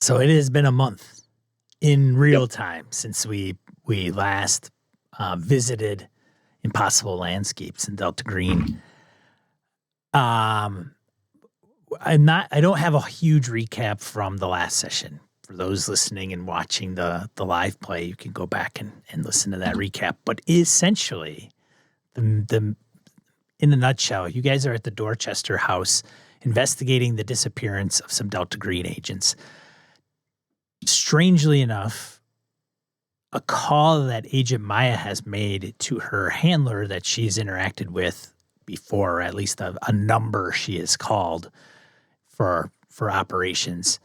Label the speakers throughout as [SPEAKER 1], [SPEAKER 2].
[SPEAKER 1] So it has been a month in real time since we last visited Impossible Landscapes in Delta Green. I don't have a huge recap from the last session. For those listening and watching the live play, you can go back and listen to that recap. But essentially, in a nutshell, you guys are at the Dorchester House investigating the disappearance of some Delta Green agents. Strangely enough, a call that Agent Maya has made to her handler that she's interacted with before, or at least a number she has called for operations,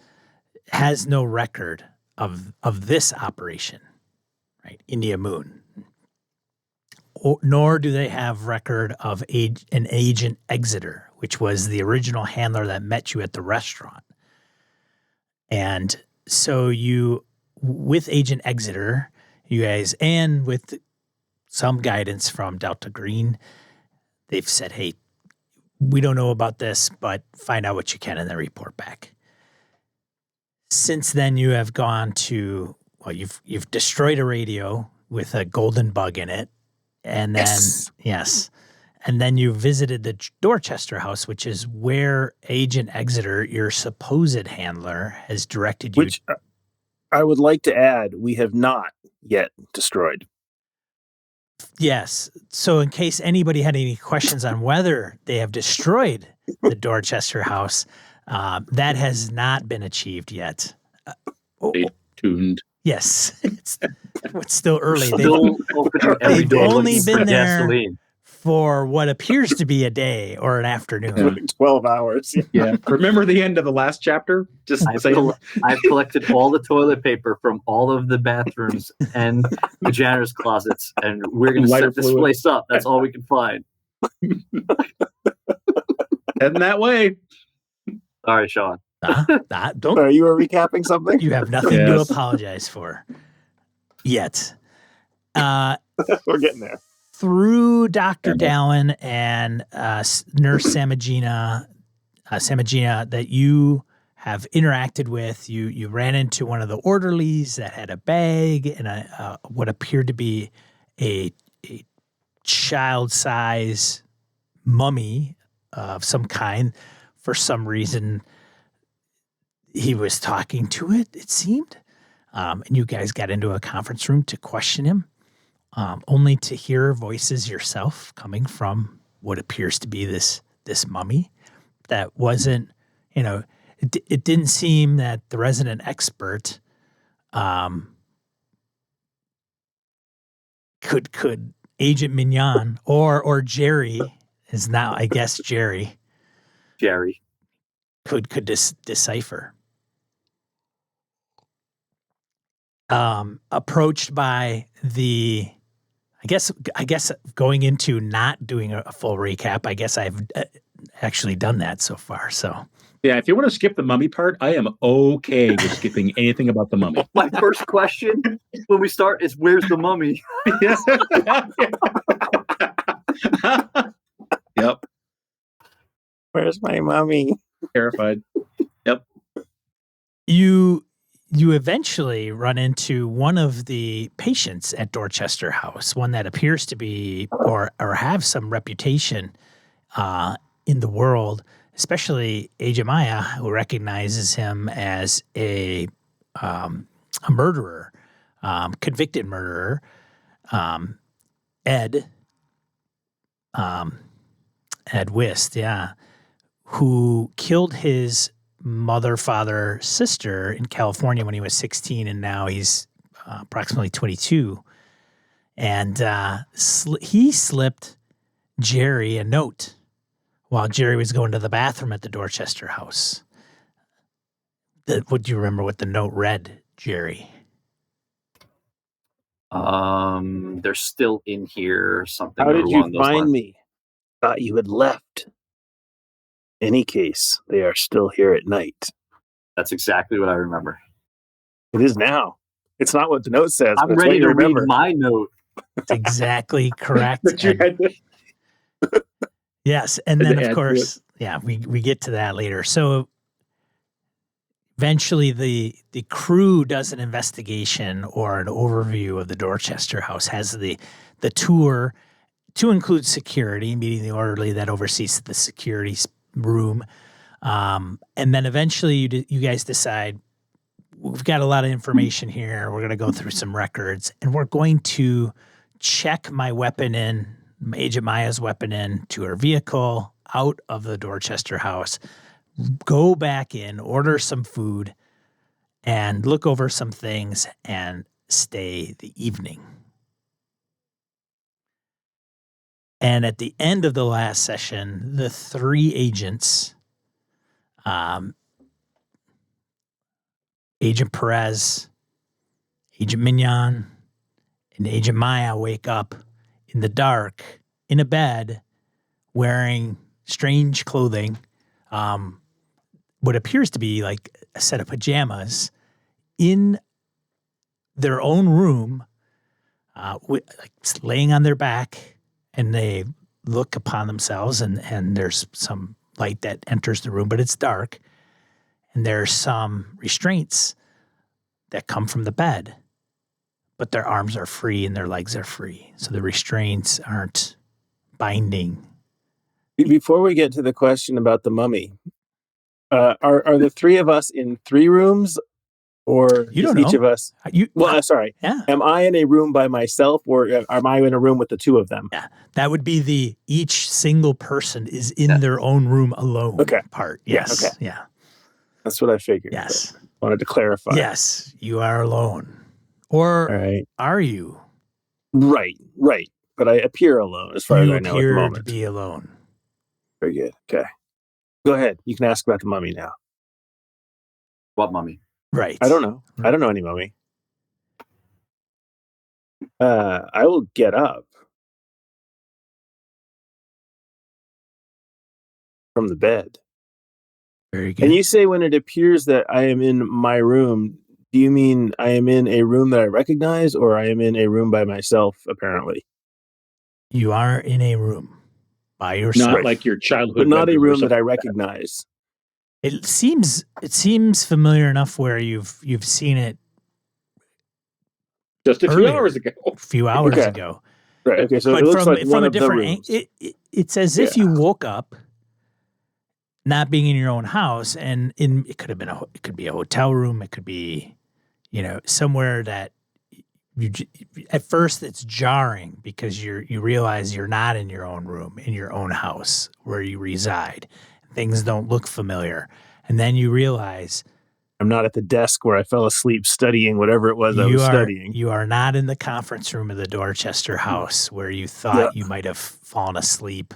[SPEAKER 1] has no record of this operation, right? India Moon. Nor do they have record of an Agent Exeter, which was the original handler that met you at the restaurant. And so with Agent Exeter, you guys, and with some guidance from Delta Green, they've said, hey, we don't know about this, but find out what you can and then report back. Since then, you have gone to, you've destroyed a radio with a golden bug in it. And then, yes. And then you visited the Dorchester House, which is where Agent Exeter, your supposed handler, has directed you.
[SPEAKER 2] Which I would like to add, we have not yet destroyed.
[SPEAKER 1] Yes. So in case anybody had any questions on whether they have destroyed the Dorchester House, that has not been achieved yet.
[SPEAKER 3] Stay tuned.
[SPEAKER 1] Yes. It's still early.
[SPEAKER 4] They've
[SPEAKER 1] only been there
[SPEAKER 4] gasoline
[SPEAKER 1] for what appears to be a day or an afternoon.
[SPEAKER 2] 12 hours.
[SPEAKER 3] Yeah. Remember the end of the last chapter?
[SPEAKER 4] I've collected all the toilet paper from all of the bathrooms and the janitor's closets, and we're going to set this place up. That's all we can find.
[SPEAKER 3] Heading that way.
[SPEAKER 4] All right, Sean.
[SPEAKER 1] Don't.
[SPEAKER 2] Are you recapping something?
[SPEAKER 1] You have nothing to apologize for yet.
[SPEAKER 2] We're getting there.
[SPEAKER 1] Through Dr. Dallin and Nurse Samagina that you have interacted with, you ran into one of the orderlies that had a bag and what appeared to be a child-size mummy of some kind. For some reason, he was talking to it, it seemed. And you guys got into a conference room to question him. Only to hear voices yourself coming from what appears to be this mummy that wasn't, it didn't seem that the resident expert could Agent Mignon or Jerry is now, I guess, Jerry could decipher. Approached by the, I guess going into not doing a full recap, I guess I've actually done that so far. So
[SPEAKER 3] yeah, if you want to skip the mummy part, I am okay with skipping anything about the mummy.
[SPEAKER 4] My first question when we start is, where's the mummy?
[SPEAKER 3] Yep.
[SPEAKER 2] Where's my mummy?
[SPEAKER 3] Terrified. Yep.
[SPEAKER 1] You eventually run into one of the patients at Dorchester House, one that appears to be or have some reputation in the world, especially Agent Maya, who recognizes him as a murderer, convicted murderer, Ed Wist, who killed his mother, father, sister in California when he was 16, and now he's approximately 22. And he slipped Jerry a note while Jerry was going to the bathroom at the Dorchester House. What do you remember what the note read, Jerry?
[SPEAKER 4] They're still in here. Something.
[SPEAKER 2] How did you
[SPEAKER 4] along those
[SPEAKER 2] find
[SPEAKER 4] lines.
[SPEAKER 2] me? Thought you had left. Any case, they are still here at night.
[SPEAKER 4] That's exactly what I remember.
[SPEAKER 2] It is now. It's not what the note says.
[SPEAKER 4] I'm ready to read my note.
[SPEAKER 1] That's exactly correct. Yes, and then of course, we get to that later. So eventually the crew does an investigation or an overview of the Dorchester House, has the tour to include security, meeting the orderly that oversees the security room. And then eventually you guys decide, we've got a lot of information here. We're going to go through some records, and we're going to check my weapon in, Agent Maya's weapon in, to her vehicle out of the Dorchester House, go back in, order some food, and look over some things and stay the evening. And at the end of the last session, the three agents, Agent Perez, Agent Mignon, and Agent Maya wake up in the dark in a bed wearing strange clothing, what appears to be like a set of pajamas in their own room, laying on their back, and they look upon themselves, and there's some light that enters the room, but it's dark, and there's some restraints that come from the bed, but their arms are free and their legs are free, so the restraints aren't binding.
[SPEAKER 2] Before we get to the question about the mummy, are the three of us in three rooms, or
[SPEAKER 1] You don't
[SPEAKER 2] each
[SPEAKER 1] know.
[SPEAKER 2] of us? Sorry.
[SPEAKER 1] Yeah.
[SPEAKER 2] Am I in a room by myself, or am I in a room with the two of them?
[SPEAKER 1] Yeah. That would be each single person is in their own room alone part. Yes.
[SPEAKER 2] Yeah, okay.
[SPEAKER 1] Yeah.
[SPEAKER 2] That's what I figured.
[SPEAKER 1] Yes.
[SPEAKER 2] Wanted to clarify.
[SPEAKER 1] Yes. You are alone. Or are you?
[SPEAKER 2] Right. But I appear alone as far as I know at the
[SPEAKER 1] You appear
[SPEAKER 2] moment.
[SPEAKER 1] to be alone.
[SPEAKER 2] Very good. Okay. Go ahead. You can ask about the mummy now.
[SPEAKER 4] What mummy?
[SPEAKER 1] Right.
[SPEAKER 2] I don't know. I don't know any mummy. I will get up from the bed.
[SPEAKER 1] Very good.
[SPEAKER 2] And you say when it appears that I am in my room, do you mean I am in a room that I recognize, or I am in a room by myself, apparently?
[SPEAKER 1] You are in a room by yourself.
[SPEAKER 3] Not like your childhood,
[SPEAKER 2] but not a
[SPEAKER 3] bedroom or
[SPEAKER 2] room that I
[SPEAKER 3] something like
[SPEAKER 2] recognize.
[SPEAKER 1] It seems familiar enough where you've seen it
[SPEAKER 3] just a
[SPEAKER 1] earlier,
[SPEAKER 3] few hours ago.
[SPEAKER 1] A few hours ago.
[SPEAKER 2] Right. Okay. So
[SPEAKER 1] but
[SPEAKER 2] it looks
[SPEAKER 1] from,
[SPEAKER 2] like
[SPEAKER 1] from
[SPEAKER 2] one
[SPEAKER 1] a
[SPEAKER 2] of the
[SPEAKER 1] different
[SPEAKER 2] rooms.
[SPEAKER 1] it's as if you woke up not being in your own house, and it could be a hotel room, it could be, somewhere that you at first it's jarring because you realize you're not in your own room, in your own house where you reside. Things don't look familiar, and then you realize
[SPEAKER 2] I'm not at the desk where I fell asleep studying whatever it was I was studying.
[SPEAKER 1] You are not in the conference room of the Dorchester House where you thought you might have fallen asleep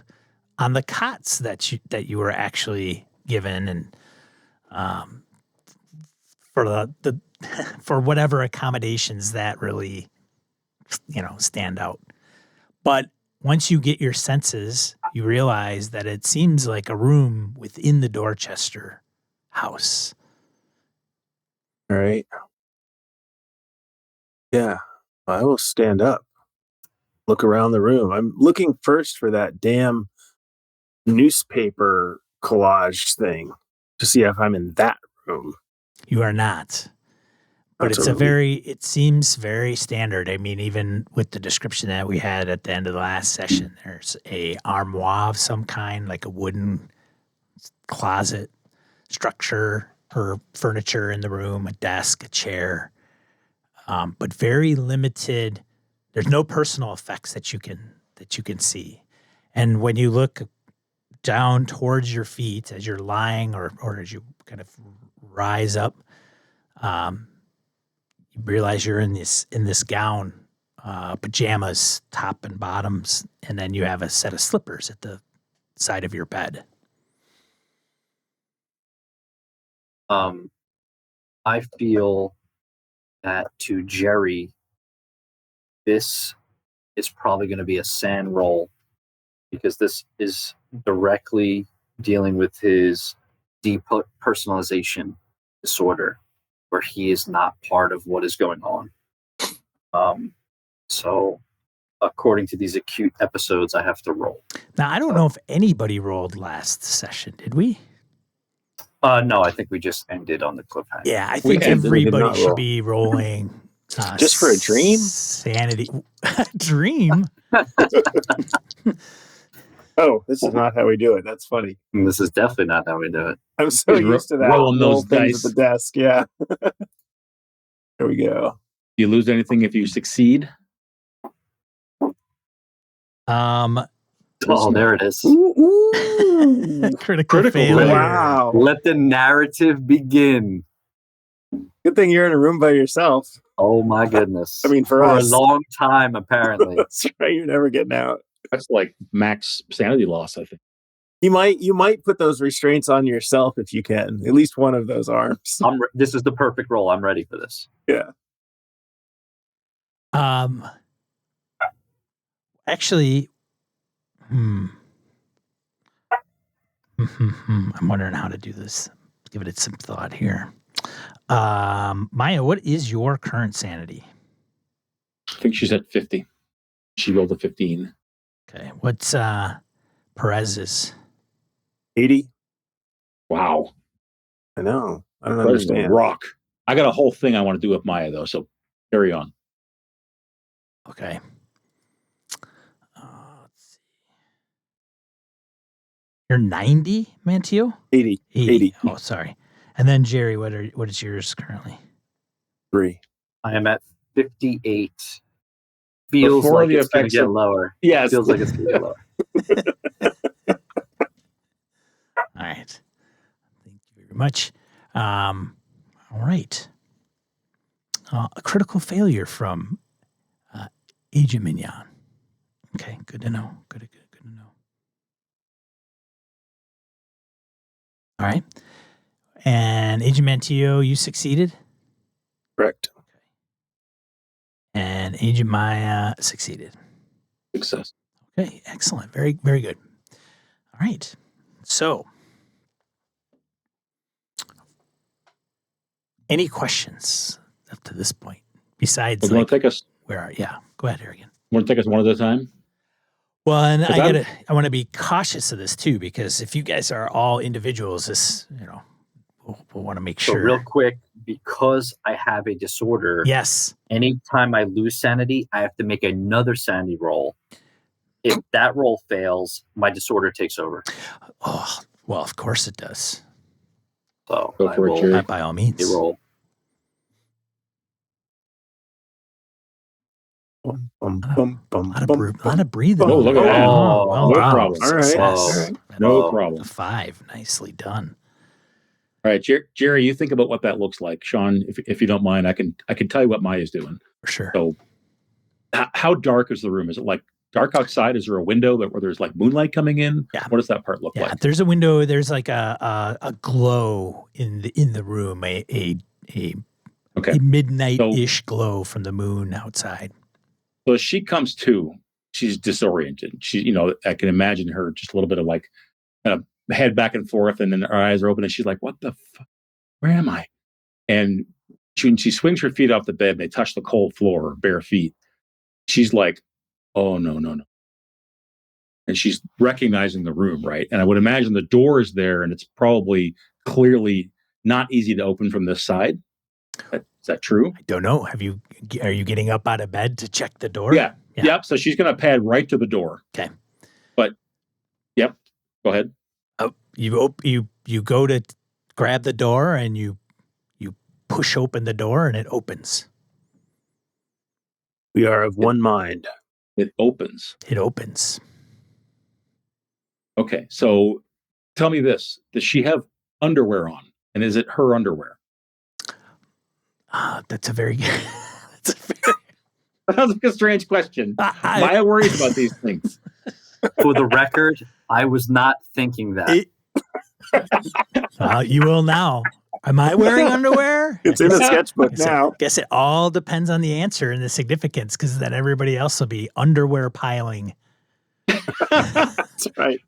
[SPEAKER 1] on the cots that you were actually given, and for the for whatever accommodations that really stand out. But once you get your senses, you realize that it seems like a room within the Dorchester House.
[SPEAKER 2] All right. Yeah, I will stand up, look around the room. I'm looking first for that damn newspaper collage thing to see if I'm in that room.
[SPEAKER 1] You are not. But it seems very standard. I mean, even with the description that we had at the end of the last session, there's a armoire of some kind, like a wooden closet structure or furniture in the room, a desk, a chair, but very limited. There's no personal effects that you can see. And when you look down towards your feet as you're lying or as you kind of rise up, you realize you're in this gown, pajamas, top and bottoms, and then you have a set of slippers at the side of your bed.
[SPEAKER 4] I feel that to Jerry, this is probably going to be a sand roll, because this is directly dealing with his depersonalization disorder, where he is not part of what is going on. So according to these acute episodes, I have to roll.
[SPEAKER 1] Now, I don't know if anybody rolled last session. Did we?
[SPEAKER 4] No, I think we just ended on the cliffhanger.
[SPEAKER 1] Yeah, I
[SPEAKER 2] We
[SPEAKER 1] think
[SPEAKER 2] did not
[SPEAKER 1] everybody should
[SPEAKER 2] roll.
[SPEAKER 1] be rolling.
[SPEAKER 2] Just for a dream?
[SPEAKER 1] Sanity. Dream?
[SPEAKER 2] Oh, this is not how we do it. That's funny.
[SPEAKER 4] And this is definitely not how we do it.
[SPEAKER 2] I'm so
[SPEAKER 3] He's
[SPEAKER 2] used to that.
[SPEAKER 3] rolling
[SPEAKER 2] Roll
[SPEAKER 3] those
[SPEAKER 2] things
[SPEAKER 3] dice.
[SPEAKER 2] at the desk. Yeah. There we go.
[SPEAKER 3] Do you lose anything if you succeed?
[SPEAKER 4] Oh, there it is.
[SPEAKER 2] Ooh.
[SPEAKER 1] Critical failure.
[SPEAKER 2] Wow.
[SPEAKER 4] Let the narrative begin.
[SPEAKER 2] Good thing you're in a room by yourself.
[SPEAKER 4] Oh my goodness.
[SPEAKER 2] I mean, for
[SPEAKER 4] a
[SPEAKER 2] us.
[SPEAKER 4] long time, apparently.
[SPEAKER 2] That's right. You're never getting out.
[SPEAKER 3] That's like max sanity loss, I think.
[SPEAKER 2] You might put those restraints on yourself if you can. At least one of those arms.
[SPEAKER 4] This is the perfect role. I'm ready for this.
[SPEAKER 2] Yeah.
[SPEAKER 1] Actually, I'm wondering how to do this. Give it some thought here. Maya, what is your current sanity?
[SPEAKER 3] I think she's at 50. She rolled a 15.
[SPEAKER 1] Okay. What's Perez's?
[SPEAKER 2] 80.
[SPEAKER 3] Wow.
[SPEAKER 2] I know. I don't
[SPEAKER 3] That is a
[SPEAKER 2] understand.
[SPEAKER 3] rock. I got a whole thing I want to do with Maya, though, so carry on.
[SPEAKER 1] Okay. Let's see. You're 90, Mantillo?
[SPEAKER 2] 80. 80.
[SPEAKER 1] Oh, sorry. And then Jerry, what is yours currently?
[SPEAKER 2] 3.
[SPEAKER 4] I am at 58. Feels
[SPEAKER 3] Before
[SPEAKER 4] like
[SPEAKER 3] the
[SPEAKER 4] it's going to
[SPEAKER 3] effects
[SPEAKER 4] get
[SPEAKER 3] of-
[SPEAKER 4] lower.
[SPEAKER 3] Yes.
[SPEAKER 4] Feels like it's going to get lower.
[SPEAKER 1] All right. Thank you very much. All right. A critical failure from Agent Mignon. Okay, good to know. Good to know. All right. And Agent Mantillo, you succeeded?
[SPEAKER 2] Correct.
[SPEAKER 1] And Agent Maya succeeded.
[SPEAKER 3] Success.
[SPEAKER 1] Okay, excellent. Very, very good. All right. So, any questions up to this point? Besides,
[SPEAKER 3] You want to take us?
[SPEAKER 1] Go ahead, Harrigan.
[SPEAKER 3] Want to take us one at a time?
[SPEAKER 1] Well, and
[SPEAKER 3] 'Cause
[SPEAKER 1] I want to be cautious of this too, because if you guys are all individuals, we'll want to make
[SPEAKER 4] So
[SPEAKER 1] sure.
[SPEAKER 4] real quick, because I have a disorder,
[SPEAKER 1] Yes.
[SPEAKER 4] anytime I lose sanity, I have to make another sanity roll. If that roll fails, my disorder takes over.
[SPEAKER 1] Oh, well, of course it does.
[SPEAKER 4] So
[SPEAKER 3] Go
[SPEAKER 4] I
[SPEAKER 3] for it,
[SPEAKER 4] will
[SPEAKER 3] Jerry.
[SPEAKER 1] By all means.
[SPEAKER 4] roll.
[SPEAKER 2] Bum,
[SPEAKER 1] A
[SPEAKER 2] bum,
[SPEAKER 1] lot
[SPEAKER 2] bum,
[SPEAKER 1] of breathing.
[SPEAKER 3] Oh, look at that.
[SPEAKER 1] Oh, well
[SPEAKER 3] No
[SPEAKER 1] done.
[SPEAKER 3] problem.
[SPEAKER 2] All right.
[SPEAKER 1] Success.
[SPEAKER 2] All right.
[SPEAKER 3] No
[SPEAKER 4] Oh.
[SPEAKER 3] problem.
[SPEAKER 1] A 5. Nicely done.
[SPEAKER 3] All right, Jerry, you think about what that looks like. Sean, if you don't mind, I can tell you what Maya's doing.
[SPEAKER 1] For sure.
[SPEAKER 3] So, how dark is the room? Is it like dark outside? Is there a window where there's like moonlight coming in?
[SPEAKER 1] Yeah.
[SPEAKER 3] What does that part look
[SPEAKER 1] Yeah,
[SPEAKER 3] like?
[SPEAKER 1] there's a window. There's like a glow in the room, a
[SPEAKER 3] Okay.
[SPEAKER 1] midnight-ish glow from the moon outside.
[SPEAKER 3] So as she comes to, she's disoriented. I can imagine her just a little bit of like kind of head back and forth, and then her eyes are open, and she's like, "What the fuck? Where am I?" And when she swings her feet off the bed, and they touch the cold floor, her bare feet. She's like, "Oh no, no, no!" And she's recognizing the room, right? And I would imagine the door is there, and it's probably clearly not easy to open from this side. Is that true?
[SPEAKER 1] I don't know. Are you getting up out of bed to check the door?
[SPEAKER 3] Yeah. Yep. So she's going to pad right to the door.
[SPEAKER 1] Okay.
[SPEAKER 3] But, yep. Go ahead.
[SPEAKER 1] Oh, you go to grab the door and you push open the door and it opens.
[SPEAKER 2] We are of one mind.
[SPEAKER 3] It opens.
[SPEAKER 1] It opens.
[SPEAKER 3] Okay. So tell me this. Does she have underwear on? And is it her underwear?
[SPEAKER 1] That's a very
[SPEAKER 3] That was like a strange question. Maya worries about these things.
[SPEAKER 4] For the record, I was not thinking that.
[SPEAKER 1] You will now. Am I wearing underwear?
[SPEAKER 2] It's in the sketchbook now.
[SPEAKER 1] Guess it all depends on the answer and the significance, because then everybody else will be underwear piling.
[SPEAKER 2] That's right.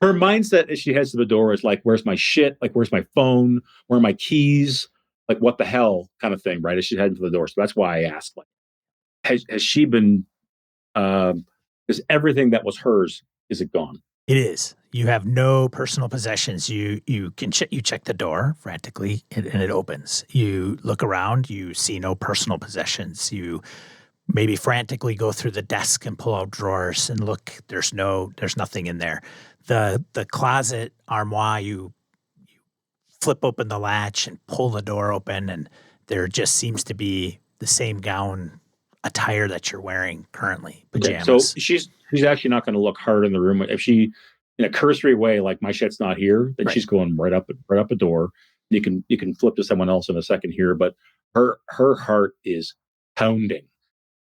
[SPEAKER 3] Her mindset as she heads to the door is like, where's my shit? Like, where's my phone? Where are my keys? Like, what the hell kind of thing, right? As she's heading to the door. So that's why I asked, like, has she been, is everything that was hers, is it gone?
[SPEAKER 1] It is. You have no personal possessions. You can you check the door frantically and it opens. You look around, you see no personal possessions. You maybe frantically go through the desk and pull out drawers and look. There's nothing in there. The closet armoire, you flip open the latch and pull the door open, and there just seems to be the same gown attire that you're wearing currently, pajamas.
[SPEAKER 3] Okay, so she's actually not going to look hard in the room. If she, in a cursory way, like my shit's not here, then she's going right up a door. You can flip to someone else in a second here, but her heart is pounding.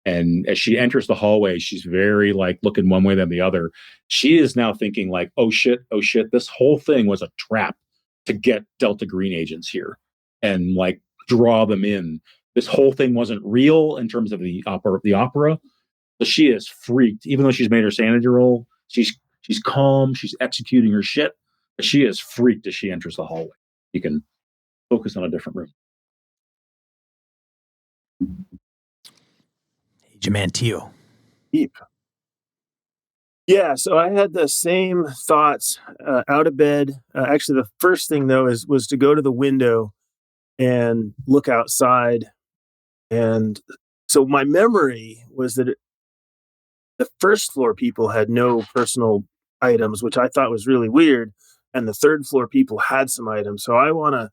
[SPEAKER 3] And as she enters the hallway, she's very like looking one way than the other. She is now thinking like, oh shit, this whole thing was a trap to get Delta Green agents here and like draw them in. This whole thing wasn't real in terms of the opera. So she is freaked, even though she's made her sanity roll. She's calm. She's executing her shit. But she is freaked as she enters the hallway. You can focus on a different room.
[SPEAKER 1] Agent Mantillo.
[SPEAKER 2] Deep. Yeah, so I had the same thoughts out of bed. Actually, the first thing though was to go to the window and look outside. And so my memory was that the first floor people had no personal items, which I thought was really weird. And the third floor people had some items. So I want to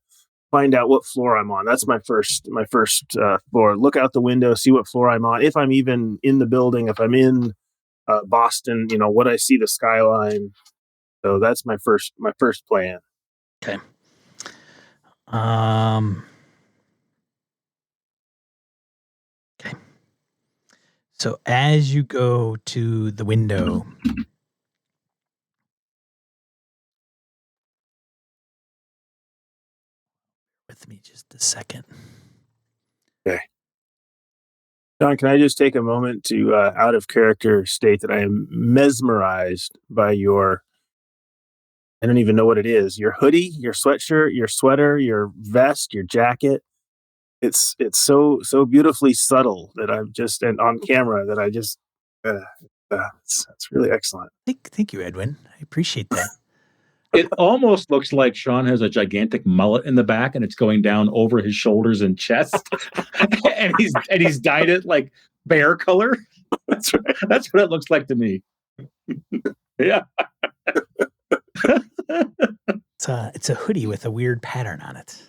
[SPEAKER 2] find out what floor I'm on. That's my first floor. Look out the window, see what floor I'm on. If I'm even in the building, if I'm in Boston, what I see the skyline. So that's my first plan.
[SPEAKER 1] Okay. Okay. So as you go to the window, with me just a second.
[SPEAKER 2] Okay. John, can I just take a moment to out of character state that I am mesmerized by your, I don't even know what it is, your hoodie, your sweatshirt, your sweater, your vest, your jacket. It's so beautifully subtle that I'm just, and on camera that I just, it's really excellent.
[SPEAKER 1] Thank you, Edwin. I appreciate that.
[SPEAKER 3] It almost looks like Sean has a gigantic mullet in the back, and it's going down over his shoulders and chest, and he's dyed it like bear color. That's right. That's what it looks like to me. Yeah.
[SPEAKER 1] It's a hoodie with a weird pattern on it.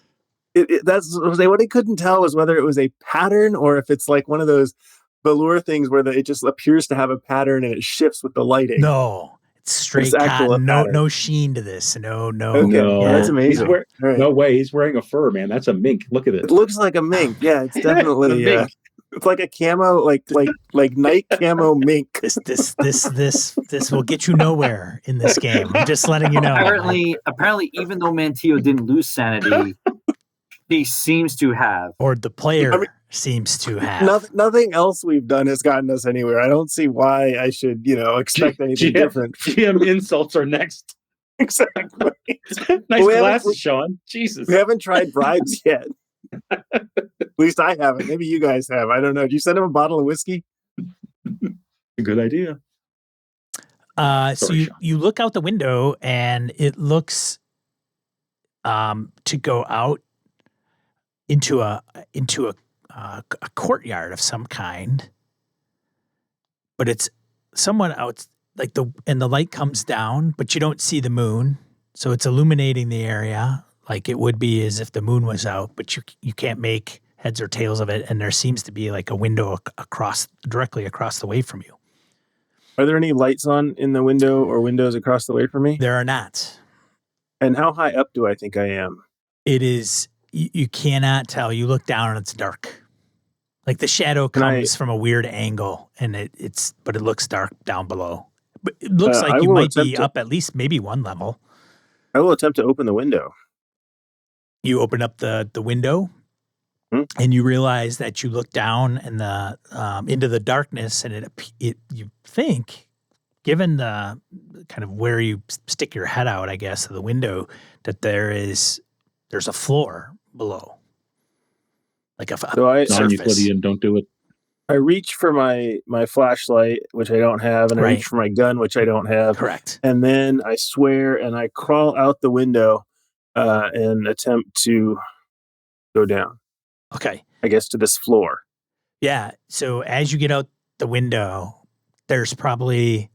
[SPEAKER 2] That's what I couldn't tell was whether it was a pattern or if it's like one of those velour things where it just appears to have a pattern and it shifts with the lighting.
[SPEAKER 1] No, it's straight cotton. No sheen to this. No.
[SPEAKER 2] Okay,
[SPEAKER 3] no.
[SPEAKER 2] Yeah. That's amazing.
[SPEAKER 3] Right. No way, he's wearing a fur, man. That's a mink. Look at it.
[SPEAKER 2] It looks like a mink. Yeah, it's definitely it's like a camo, like night camo mink.
[SPEAKER 1] This will get you nowhere in this game. I'm just letting you know.
[SPEAKER 4] Apparently, even though Mantillo didn't lose sanity, he seems to have,
[SPEAKER 1] or the player seems to have.
[SPEAKER 2] Nothing else we've done has gotten us anywhere. I don't see why I should, expect anything different.
[SPEAKER 3] GM insults are next.
[SPEAKER 2] Exactly.
[SPEAKER 3] Nice glasses, Sean. Jesus.
[SPEAKER 2] We haven't tried bribes yet. At least I haven't. Maybe you guys have. I don't know. Did you send him a bottle of whiskey?
[SPEAKER 3] A good idea.
[SPEAKER 1] So you look out the window and it looks to go out into a courtyard of some kind, but it's somewhat out and the light comes down, but you don't see the moon, so it's illuminating the area like it would be as if the moon was out, but you can't make heads or tails of it, and there seems to be like a window directly across the way from you.
[SPEAKER 2] Are there any lights on in the window or windows across the way from me?
[SPEAKER 1] There are not.
[SPEAKER 2] And how high up do I think I am?
[SPEAKER 1] It is. You cannot tell. You look down and it's dark. Like the shadow comes from a weird angle, and but it looks dark down below. But it looks like you might be up at least maybe one level.
[SPEAKER 2] I will attempt to open the window.
[SPEAKER 1] You open up the window, and you realize that you look down in into the darkness, and you think, given the kind of where you stick your head out, I guess, of the window, that there's a floor below, like a surface.
[SPEAKER 3] Non-Euclidean, don't do it.
[SPEAKER 2] I reach for my flashlight, which I don't have, and I
[SPEAKER 1] Right.
[SPEAKER 2] reach for my gun, which I don't have.
[SPEAKER 1] Correct.
[SPEAKER 2] And then I swear, and I crawl out the window and attempt to go down,
[SPEAKER 1] Okay.
[SPEAKER 2] I guess, to this floor.
[SPEAKER 1] Yeah. So as you get out the window, there's probably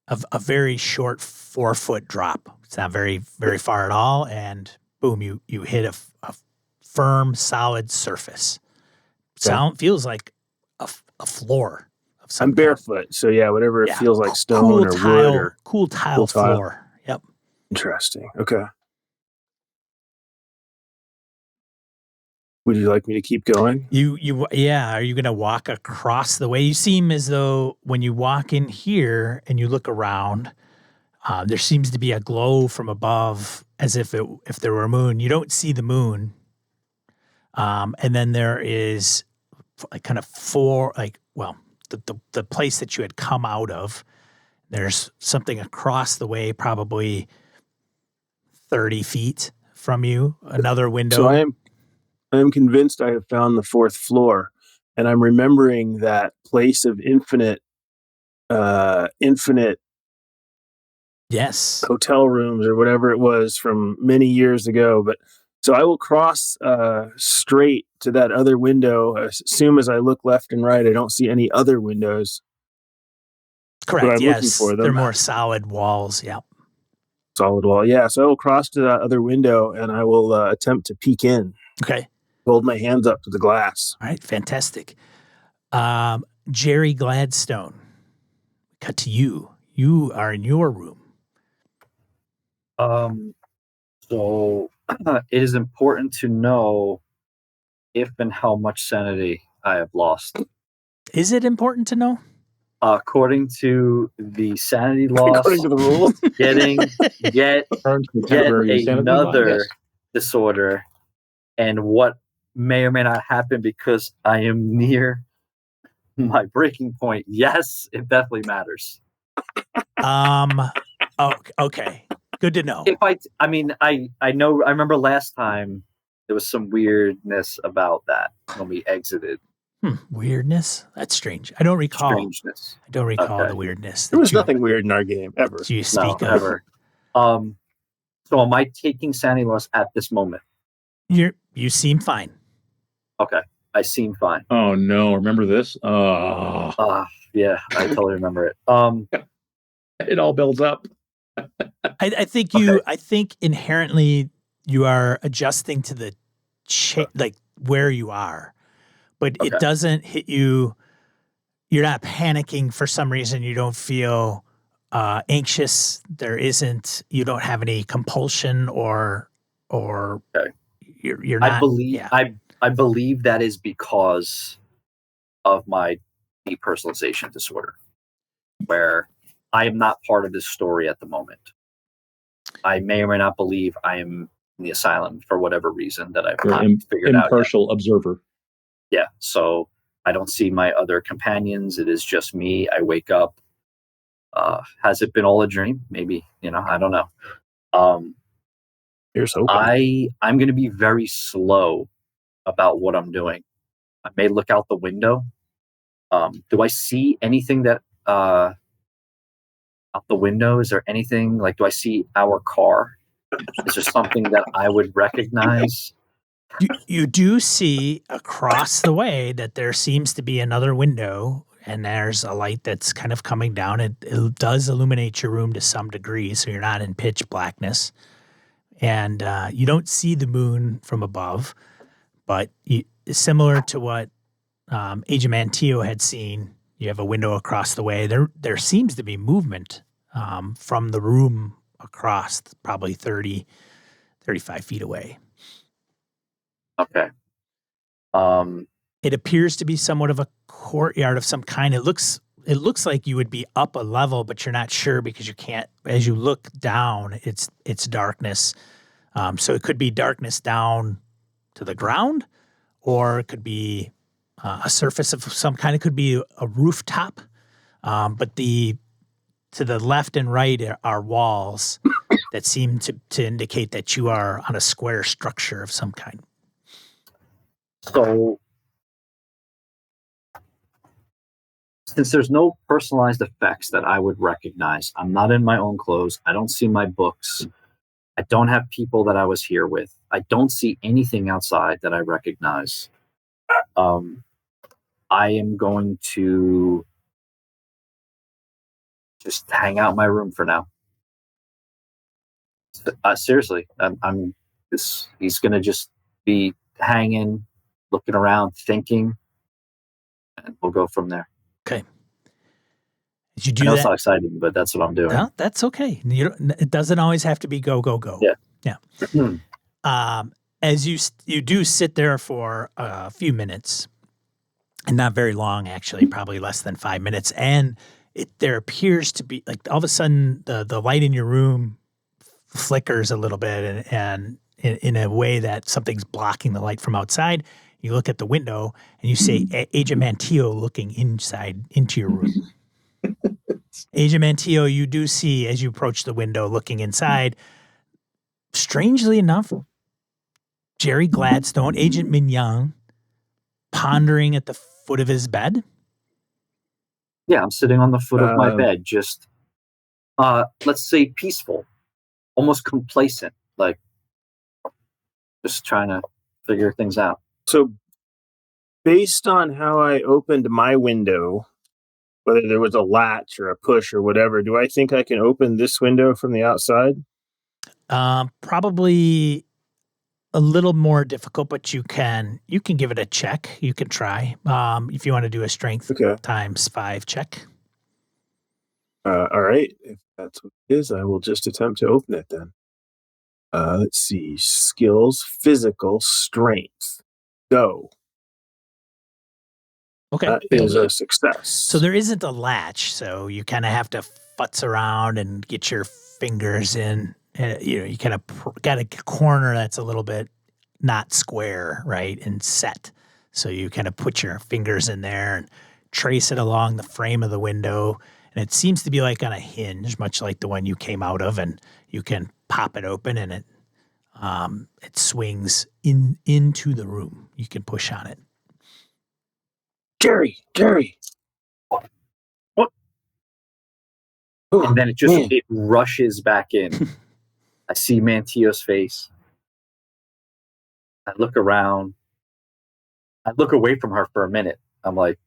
[SPEAKER 1] a very short 4-foot drop. It's not very, very far at all. And boom, you hit a firm, solid surface. Feels like a floor of some
[SPEAKER 2] I'm barefoot, so yeah, whatever it feels like, stone or wood or
[SPEAKER 1] cool tile floor. Yep.
[SPEAKER 2] Interesting. Okay. Would you like me to keep going?
[SPEAKER 1] Yeah. Are you going to walk across the way? You seem as though when you walk in here and you look around, there seems to be a glow from above, as if there were a moon. You don't see the moon, and then there is like kind of the place that you had come out of. There's something across the way, probably 30 feet from you. Another window.
[SPEAKER 2] So I am convinced I have found the fourth floor, and I'm remembering that place of infinite
[SPEAKER 1] Yes.
[SPEAKER 2] hotel rooms or whatever it was from many years ago. But so I will cross straight to that other window. As soon as I look left and right, I don't see any other windows.
[SPEAKER 1] Correct.
[SPEAKER 2] But I'm looking
[SPEAKER 1] Yes.
[SPEAKER 2] for them.
[SPEAKER 1] They're more solid walls. Yeah.
[SPEAKER 2] Solid wall. Yeah. So I will cross to that other window and I will attempt to peek in.
[SPEAKER 1] Okay.
[SPEAKER 2] Hold my hands up to the glass.
[SPEAKER 1] All right. Fantastic. Jerry Gladstone, cut to you. You are in your room.
[SPEAKER 4] So it is important to know if and how much sanity I have lost.
[SPEAKER 1] Is it important to know?
[SPEAKER 4] According to the sanity loss,
[SPEAKER 2] According to the rules.
[SPEAKER 4] get
[SPEAKER 3] Temporary insanity line,
[SPEAKER 4] another
[SPEAKER 3] yes.
[SPEAKER 4] disorder, and what may or may not happen because I am near my breaking point. Yes, it definitely matters.
[SPEAKER 1] Oh, okay. Good to know.
[SPEAKER 4] If I know. I remember last time there was some weirdness about that when we exited.
[SPEAKER 1] Weirdness? That's strange. I don't recall.
[SPEAKER 4] Strangeness.
[SPEAKER 1] I don't recall
[SPEAKER 4] Okay.
[SPEAKER 1] the weirdness.
[SPEAKER 2] There was nothing weird in our game ever.
[SPEAKER 1] You speak
[SPEAKER 4] No,
[SPEAKER 1] of.
[SPEAKER 4] ever. So am I taking sanity loss at this moment?
[SPEAKER 1] You seem fine.
[SPEAKER 4] Okay, I seem fine.
[SPEAKER 3] Oh no! Remember this?
[SPEAKER 4] Yeah, I totally remember it.
[SPEAKER 3] It all builds up.
[SPEAKER 1] I think
[SPEAKER 4] Okay.
[SPEAKER 1] I think inherently you are adjusting to the like where you are, but
[SPEAKER 4] Okay.
[SPEAKER 1] it doesn't hit you. You're not panicking for some reason. You don't feel anxious. You don't have any compulsion or
[SPEAKER 4] Okay.
[SPEAKER 1] you're not.
[SPEAKER 4] I believe that is because of my depersonalization disorder, where I am not part of this story at the moment. I may or may not believe I am in the asylum for whatever reason that I've not figured out yet.
[SPEAKER 3] Impartial observer.
[SPEAKER 4] Yeah, so I don't see my other companions. It is just me. I wake up. Has it been all a dream? Maybe, I don't know.
[SPEAKER 2] Here's hoping.
[SPEAKER 4] I'm going to be very slow about what I'm doing. I may look out the window. Do I see anything that out the window? Is there anything do I see our car? Is there something that I would recognize?
[SPEAKER 1] You do see across the way that there seems to be another window, and there's a light that's kind of coming down. It does illuminate your room to some degree, so you're not in pitch blackness. And you don't see the moon from above, but similar to what Agent Mantillo had seen, you have a window across the way. There seems to be movement from the room across, probably 30, 35 feet away.
[SPEAKER 4] Okay.
[SPEAKER 1] It appears to be somewhat of a courtyard of some kind. It looks like you would be up a level, but you're not sure because you can't. As you look down, it's darkness. So it could be darkness down to the ground, or it could be a surface of some kind. It could be a rooftop. But to the left and right are walls that seem to indicate that you are on a square structure of some kind.
[SPEAKER 4] So since there's no personalized effects that I would recognize, I'm not in my own clothes. I don't see my books. I don't have people that I was here with. I don't see anything outside that I recognize. I am going to just hang out in my room for now. Seriously, he's going to just be hanging, looking around, thinking, and we'll go from there.
[SPEAKER 1] Okay. Did you do
[SPEAKER 4] I know
[SPEAKER 1] that?
[SPEAKER 4] it's not exciting, but that's what I'm doing.
[SPEAKER 1] No, that's okay. It doesn't always have to be go, go, go.
[SPEAKER 4] Yeah.
[SPEAKER 1] As you do sit there for a few minutes, and not very long, actually, probably less than 5 minutes, and there appears to be, like, all of a sudden the light in your room flickers a little bit, and in a way that something's blocking the light from outside. You look at the window and you see Agent Mantillo looking inside into your room. Agent Mantillo, you do see, as you approach the window looking inside, strangely enough, Jerry Gladstone, Agent Mignon, pondering at the foot of his bed.
[SPEAKER 4] Yeah, I'm sitting on the foot of my bed, just, let's say, peaceful, almost complacent, like just trying to figure things out.
[SPEAKER 2] So, based on how I opened my window, whether there was a latch or a push or whatever, do I think I can open this window from the outside?
[SPEAKER 1] Probably a little more difficult, but you can give it a check. You can try. If you want to do a strength times 5 check.
[SPEAKER 2] All right. If that's what it is, I will just attempt to open it then. Let's see. Skills, physical, strength. Go.
[SPEAKER 1] Okay.
[SPEAKER 2] That is a success.
[SPEAKER 1] So there isn't a latch, so you kind of have to futz around and get your fingers in. You kind of got a corner that's a little bit not square, right, and set. So you kind of put your fingers in there and trace it along the frame of the window. And it seems to be like on a hinge, much like the one you came out of, and you can pop it open and it swings into the room. You can push on it.
[SPEAKER 2] Jerry.
[SPEAKER 4] What?
[SPEAKER 2] Ooh,
[SPEAKER 4] and then it rushes back in. I see Mantillo's face. I look around. I look away from her for a minute. I'm like,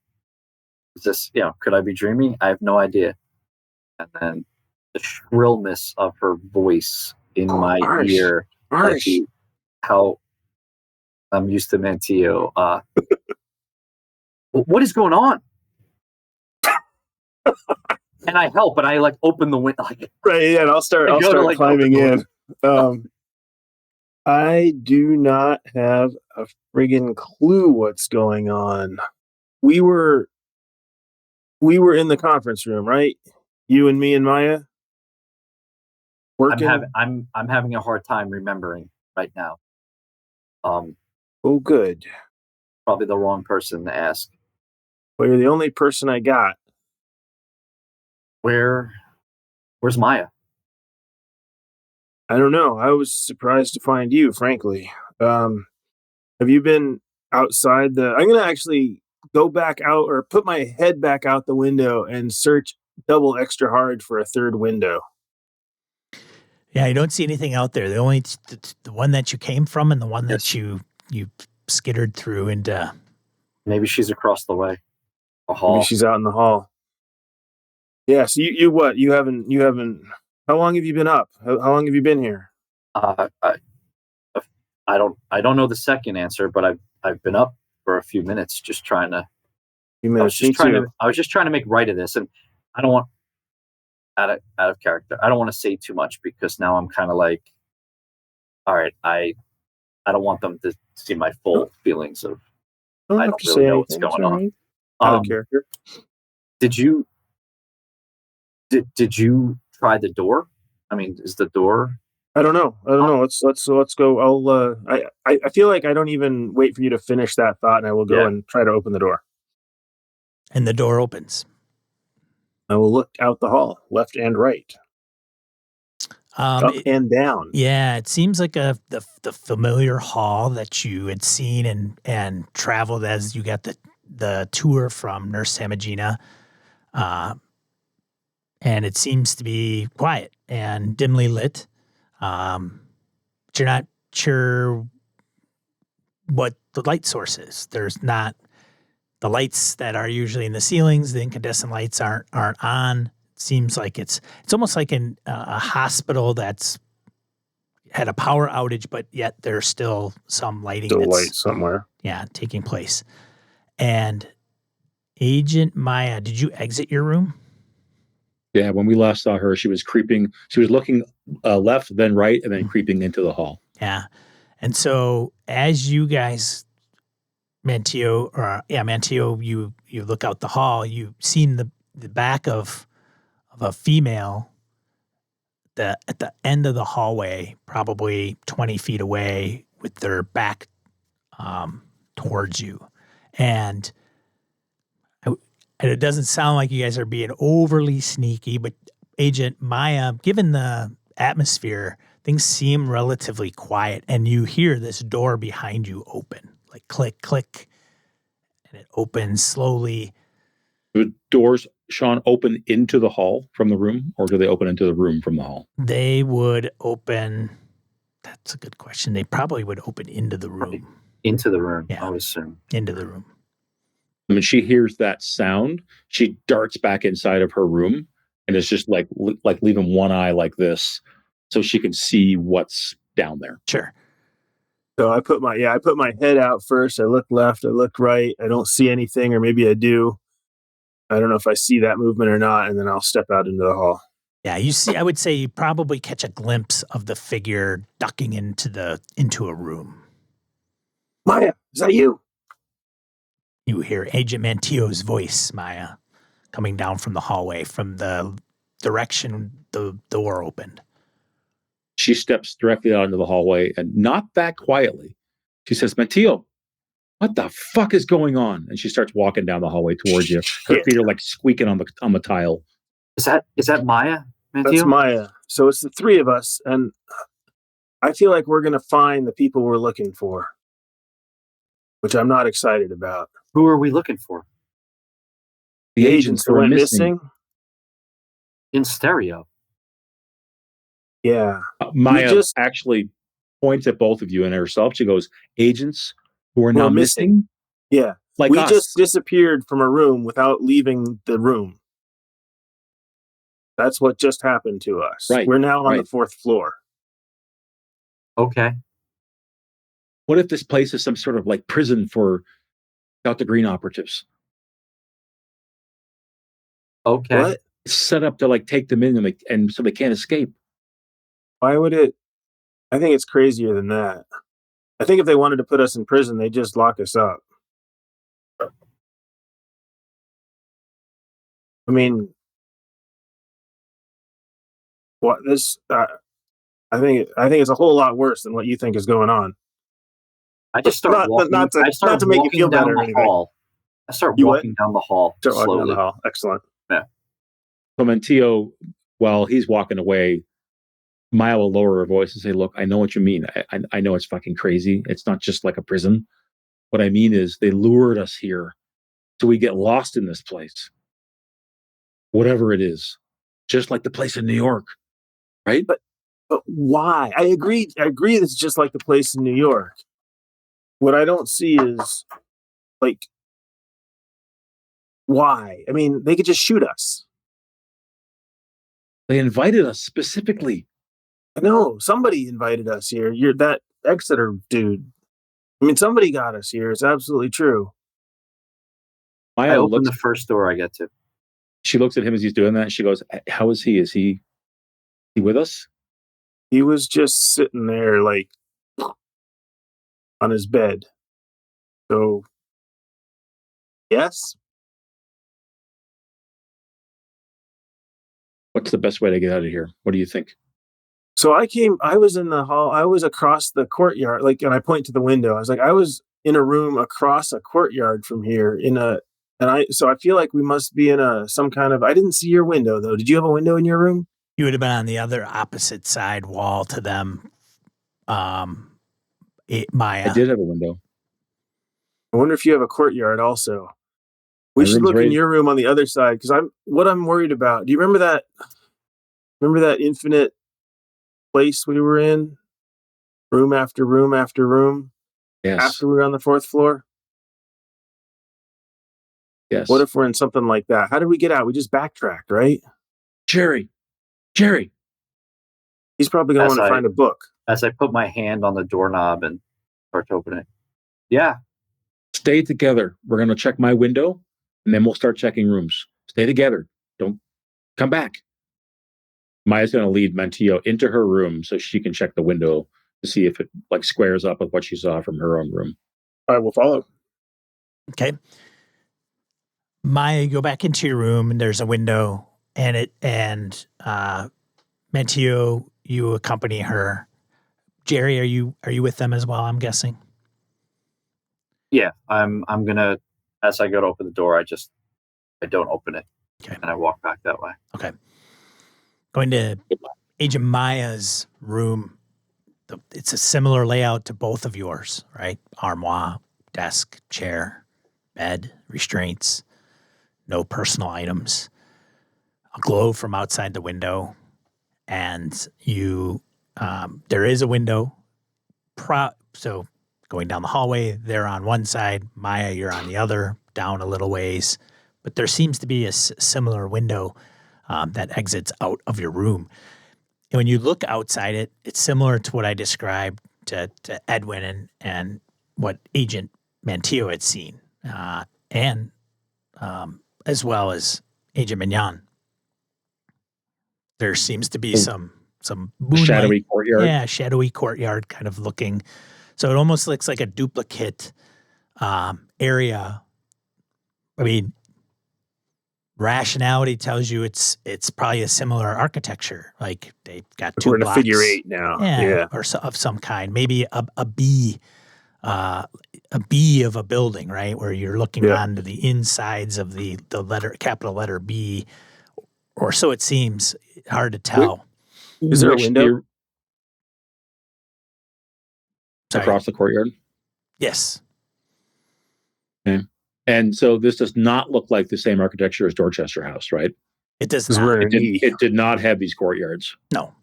[SPEAKER 4] is this, could I be dreaming? I have no idea. And then the shrillness of her voice in my ear. Like how I'm used to Mantillo. What is going on? And I help, and I open the window.
[SPEAKER 2] Right, yeah, and I'll start climbing in. I do not have a friggin' clue what's going on. We were in the conference room, right? You and me and Maya working.
[SPEAKER 4] I'm having a hard time remembering right now.
[SPEAKER 2] Oh, good.
[SPEAKER 4] Probably the wrong person to ask.
[SPEAKER 2] Well, you're the only person I got.
[SPEAKER 4] Where's Maya?
[SPEAKER 2] I don't know. I was surprised to find you, frankly. Have you been outside I'm going to actually go back out or put my head back out the window and search double extra hard for a third window.
[SPEAKER 1] Yeah, you don't see anything out there. The one that you came from and the one that you skittered through into.
[SPEAKER 4] Maybe she's across the way. A hall.
[SPEAKER 2] Maybe she's out in the hall. Yeah, so you what? You haven't how long have you been up? How long have you been here?
[SPEAKER 4] I don't know the second answer, but I've been up for a few minutes just trying to I was just trying to make right of this, and I don't want out of character. I don't want to say too much because now I'm kind of like, all right, I don't want them to see my full feelings of I don't really know what's going on.
[SPEAKER 2] Out of character.
[SPEAKER 4] Did you try the door? I mean, is the door?
[SPEAKER 2] I don't know. Let's go. I feel like I don't even wait for you to finish that thought, and I will go and try to open the door.
[SPEAKER 1] And the door opens.
[SPEAKER 2] I will look out the hall, left and right, up and down.
[SPEAKER 1] Yeah, it seems like the familiar hall that you had seen and traveled as you got the tour from Nurse Samagina. And it seems to be quiet and dimly lit. But you're not sure what the light source is. There's not the lights that are usually in the ceilings. The incandescent lights aren't on. It seems like it's almost like in a hospital that's had a power outage, but yet there's still some lighting
[SPEAKER 2] Still
[SPEAKER 1] that's
[SPEAKER 2] light somewhere.
[SPEAKER 1] taking place. And Agent Maya, did you exit your room?
[SPEAKER 3] Yeah, when we last saw her, she was creeping. She was looking left, then right, and then creeping into the hall.
[SPEAKER 1] Yeah. And so as you guys, Mantillo, you look out the hall, you've seen the back of a female at the end of the hallway, probably 20 feet away with their back towards you. And it doesn't sound like you guys are being overly sneaky, but Agent Maya, given the atmosphere, things seem relatively quiet, and you hear this door behind you open, like click, click, and it opens slowly.
[SPEAKER 3] Do doors, Sean, open into the hall from the room, or do they open into the room from the hall?
[SPEAKER 1] They would open. That's a good question. They probably would open into the room.
[SPEAKER 4] Into the room,
[SPEAKER 1] Yeah.
[SPEAKER 4] I would assume.
[SPEAKER 1] Into the room.
[SPEAKER 3] When she hears that sound, she darts back inside of her room and is just like leaving one eye like this so she can see what's down there.
[SPEAKER 1] Sure.
[SPEAKER 2] So I put my head out first. I look left, I look right. I don't see anything, or maybe I do. I don't know if I see that movement or not, and then I'll step out into the hall.
[SPEAKER 1] Yeah, you see, I would say you probably catch a glimpse of the figure ducking into a room.
[SPEAKER 2] Maya, is that you?
[SPEAKER 1] You hear Agent Mantillo's voice, Maya, coming down from the hallway, from the direction the door opened.
[SPEAKER 3] She steps directly out into the hallway, and not that quietly. She says, Mantillo, what the fuck is going on? And she starts walking down the hallway towards you. Her feet are like squeaking on the tile.
[SPEAKER 4] Is that Maya, Mantillo?
[SPEAKER 2] That's Maya. So it's the three of us, and I feel like we're going to find the people we're looking for, which I'm not excited about.
[SPEAKER 4] Who are we looking for?
[SPEAKER 3] The agents
[SPEAKER 2] who
[SPEAKER 3] who are
[SPEAKER 2] went
[SPEAKER 3] missing.
[SPEAKER 4] In stereo.
[SPEAKER 2] Yeah.
[SPEAKER 3] Maya actually points at both of you and herself. She goes, agents who are now missing?
[SPEAKER 2] Yeah.
[SPEAKER 3] Like
[SPEAKER 2] we
[SPEAKER 3] us.
[SPEAKER 2] just disappeared from a room without leaving the room. That's what just happened to us.
[SPEAKER 3] Right.
[SPEAKER 2] We're now on the 4th floor.
[SPEAKER 4] Okay.
[SPEAKER 3] What if this place is some sort of like prison for Delta Green operatives?
[SPEAKER 4] Okay.
[SPEAKER 2] What?
[SPEAKER 3] It's set up to like take them in and so they can't escape.
[SPEAKER 2] Why would it? I think it's crazier than that. I think if they wanted to put us in prison, they'd just lock us up. I mean, what this? I think it's a whole lot worse than what you think is going on.
[SPEAKER 4] I just start walking.
[SPEAKER 2] Not to make you feel better or anything.
[SPEAKER 4] Hall. I start walking down the hall slowly.
[SPEAKER 2] Excellent.
[SPEAKER 4] Yeah.
[SPEAKER 3] So Mantillo, while he's walking away, Maya will lower her voice and say, look, I know what you mean. I know it's fucking crazy. It's not just like a prison. What I mean is they lured us here so we get lost in this place. Whatever it is. Just like the place in New York. Right?
[SPEAKER 2] But why? I agree it's just like the place in New York. What I don't see is, like, why? I mean, they could just shoot us.
[SPEAKER 3] They invited us specifically.
[SPEAKER 2] No, somebody invited us here. You're that Exeter dude. I mean, somebody got us here. It's absolutely true.
[SPEAKER 4] I open the first door I get to.
[SPEAKER 3] She looks at him as he's doing that. And she goes, how is he? Is he with us?
[SPEAKER 2] He was just sitting there, like, on his bed. So, yes.
[SPEAKER 3] What's the best way to get out of here? What do you think?
[SPEAKER 2] So I was in the hall. I was across the courtyard, like, and I point to the window. I was like, I was in a room across a courtyard from here so I feel like we must be in some kind of, I didn't see your window though. Did you have a window in your room?
[SPEAKER 1] You would have been on the other opposite side wall to them. Maya.
[SPEAKER 3] I did have a window.
[SPEAKER 2] I wonder if you have a courtyard also. We should
[SPEAKER 3] room's
[SPEAKER 2] look in
[SPEAKER 3] ready.
[SPEAKER 2] your room on the other side because I'm worried about. Do you remember that? Remember that infinite place we were in? Room after room after room.
[SPEAKER 3] Yes.
[SPEAKER 2] After we were on the 4th floor.
[SPEAKER 3] Yes.
[SPEAKER 2] What if we're in something like that? How did we get out? We just backtracked, right?
[SPEAKER 3] Jerry.
[SPEAKER 2] He's probably going to want to find a book.
[SPEAKER 4] As I put my hand on the doorknob and start to open it. Yeah.
[SPEAKER 3] Stay together. We're going to check my window, and then we'll start checking rooms. Stay together. Don't come back. Maya's going to lead Mantillo into her room so she can check the window to see if it like squares up with what she saw from her own room.
[SPEAKER 2] All right, we'll follow.
[SPEAKER 1] Okay. Maya, you go back into your room and there's a window and Mantillo, you accompany her. Jerry, are you with them as well, I'm guessing?
[SPEAKER 4] Yeah. I'm gonna, as I go to open the door, I don't open it.
[SPEAKER 1] Okay.
[SPEAKER 4] And I walk back that way.
[SPEAKER 1] Okay. Going to Agent Maya's room. It's a similar layout to both of yours, right? Armoire, desk, chair, bed, restraints, no personal items, a glow from outside the window, and you. There is a window. So going down the hallway, they're on one side. Maya, you're on the other, down a little ways. But there seems to be a similar window that exits out of your room. And when you look outside it, it's similar to what I described to Edwin and what Agent Mantillo had seen, and as well as Agent Mignon. There seems to be some moonlight,
[SPEAKER 3] shadowy courtyard.
[SPEAKER 1] Yeah, shadowy courtyard kind of looking. So it almost looks like a duplicate area. I mean, rationality tells you it's probably a similar architecture. Like they've got two
[SPEAKER 2] We're in
[SPEAKER 1] blocks.
[SPEAKER 2] a figure 8 now. Yeah.
[SPEAKER 1] Or of some kind. Maybe a B of a building, right? Where you're looking onto the insides of the letter, capital letter B, or so it seems. Hard to tell.
[SPEAKER 2] Is there a window
[SPEAKER 3] across the courtyard?
[SPEAKER 1] Yes.
[SPEAKER 3] Okay. And so this does not look like the same architecture as Dorchester House, right?
[SPEAKER 1] It does not.
[SPEAKER 3] It did not have these courtyards.
[SPEAKER 1] No.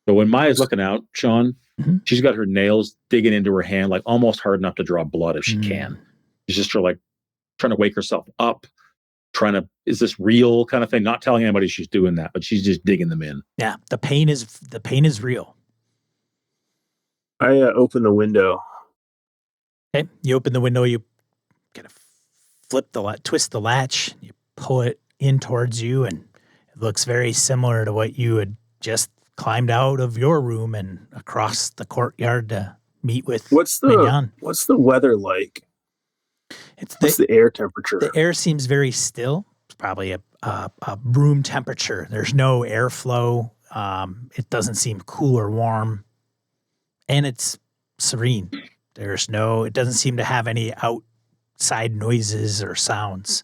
[SPEAKER 3] So when Maya's looking out, Sean, she's got her nails digging into her hand, like almost hard enough to draw blood if she can. She's just like trying to wake herself up, is this real kind of thing? Not telling anybody she's doing that, but she's just digging them in.
[SPEAKER 1] Yeah, the pain is real.
[SPEAKER 2] I open the window.
[SPEAKER 1] Okay, you open the window. You kind of twist the latch. You pull it in towards you, and it looks very similar to what you had just climbed out of your room and across the courtyard to meet with.
[SPEAKER 2] What's the weather like? What's the air temperature?
[SPEAKER 1] The air seems very still. It's probably a room temperature. There's no airflow. It doesn't seem cool or warm, and it's serene. It doesn't seem to have any outside noises or sounds.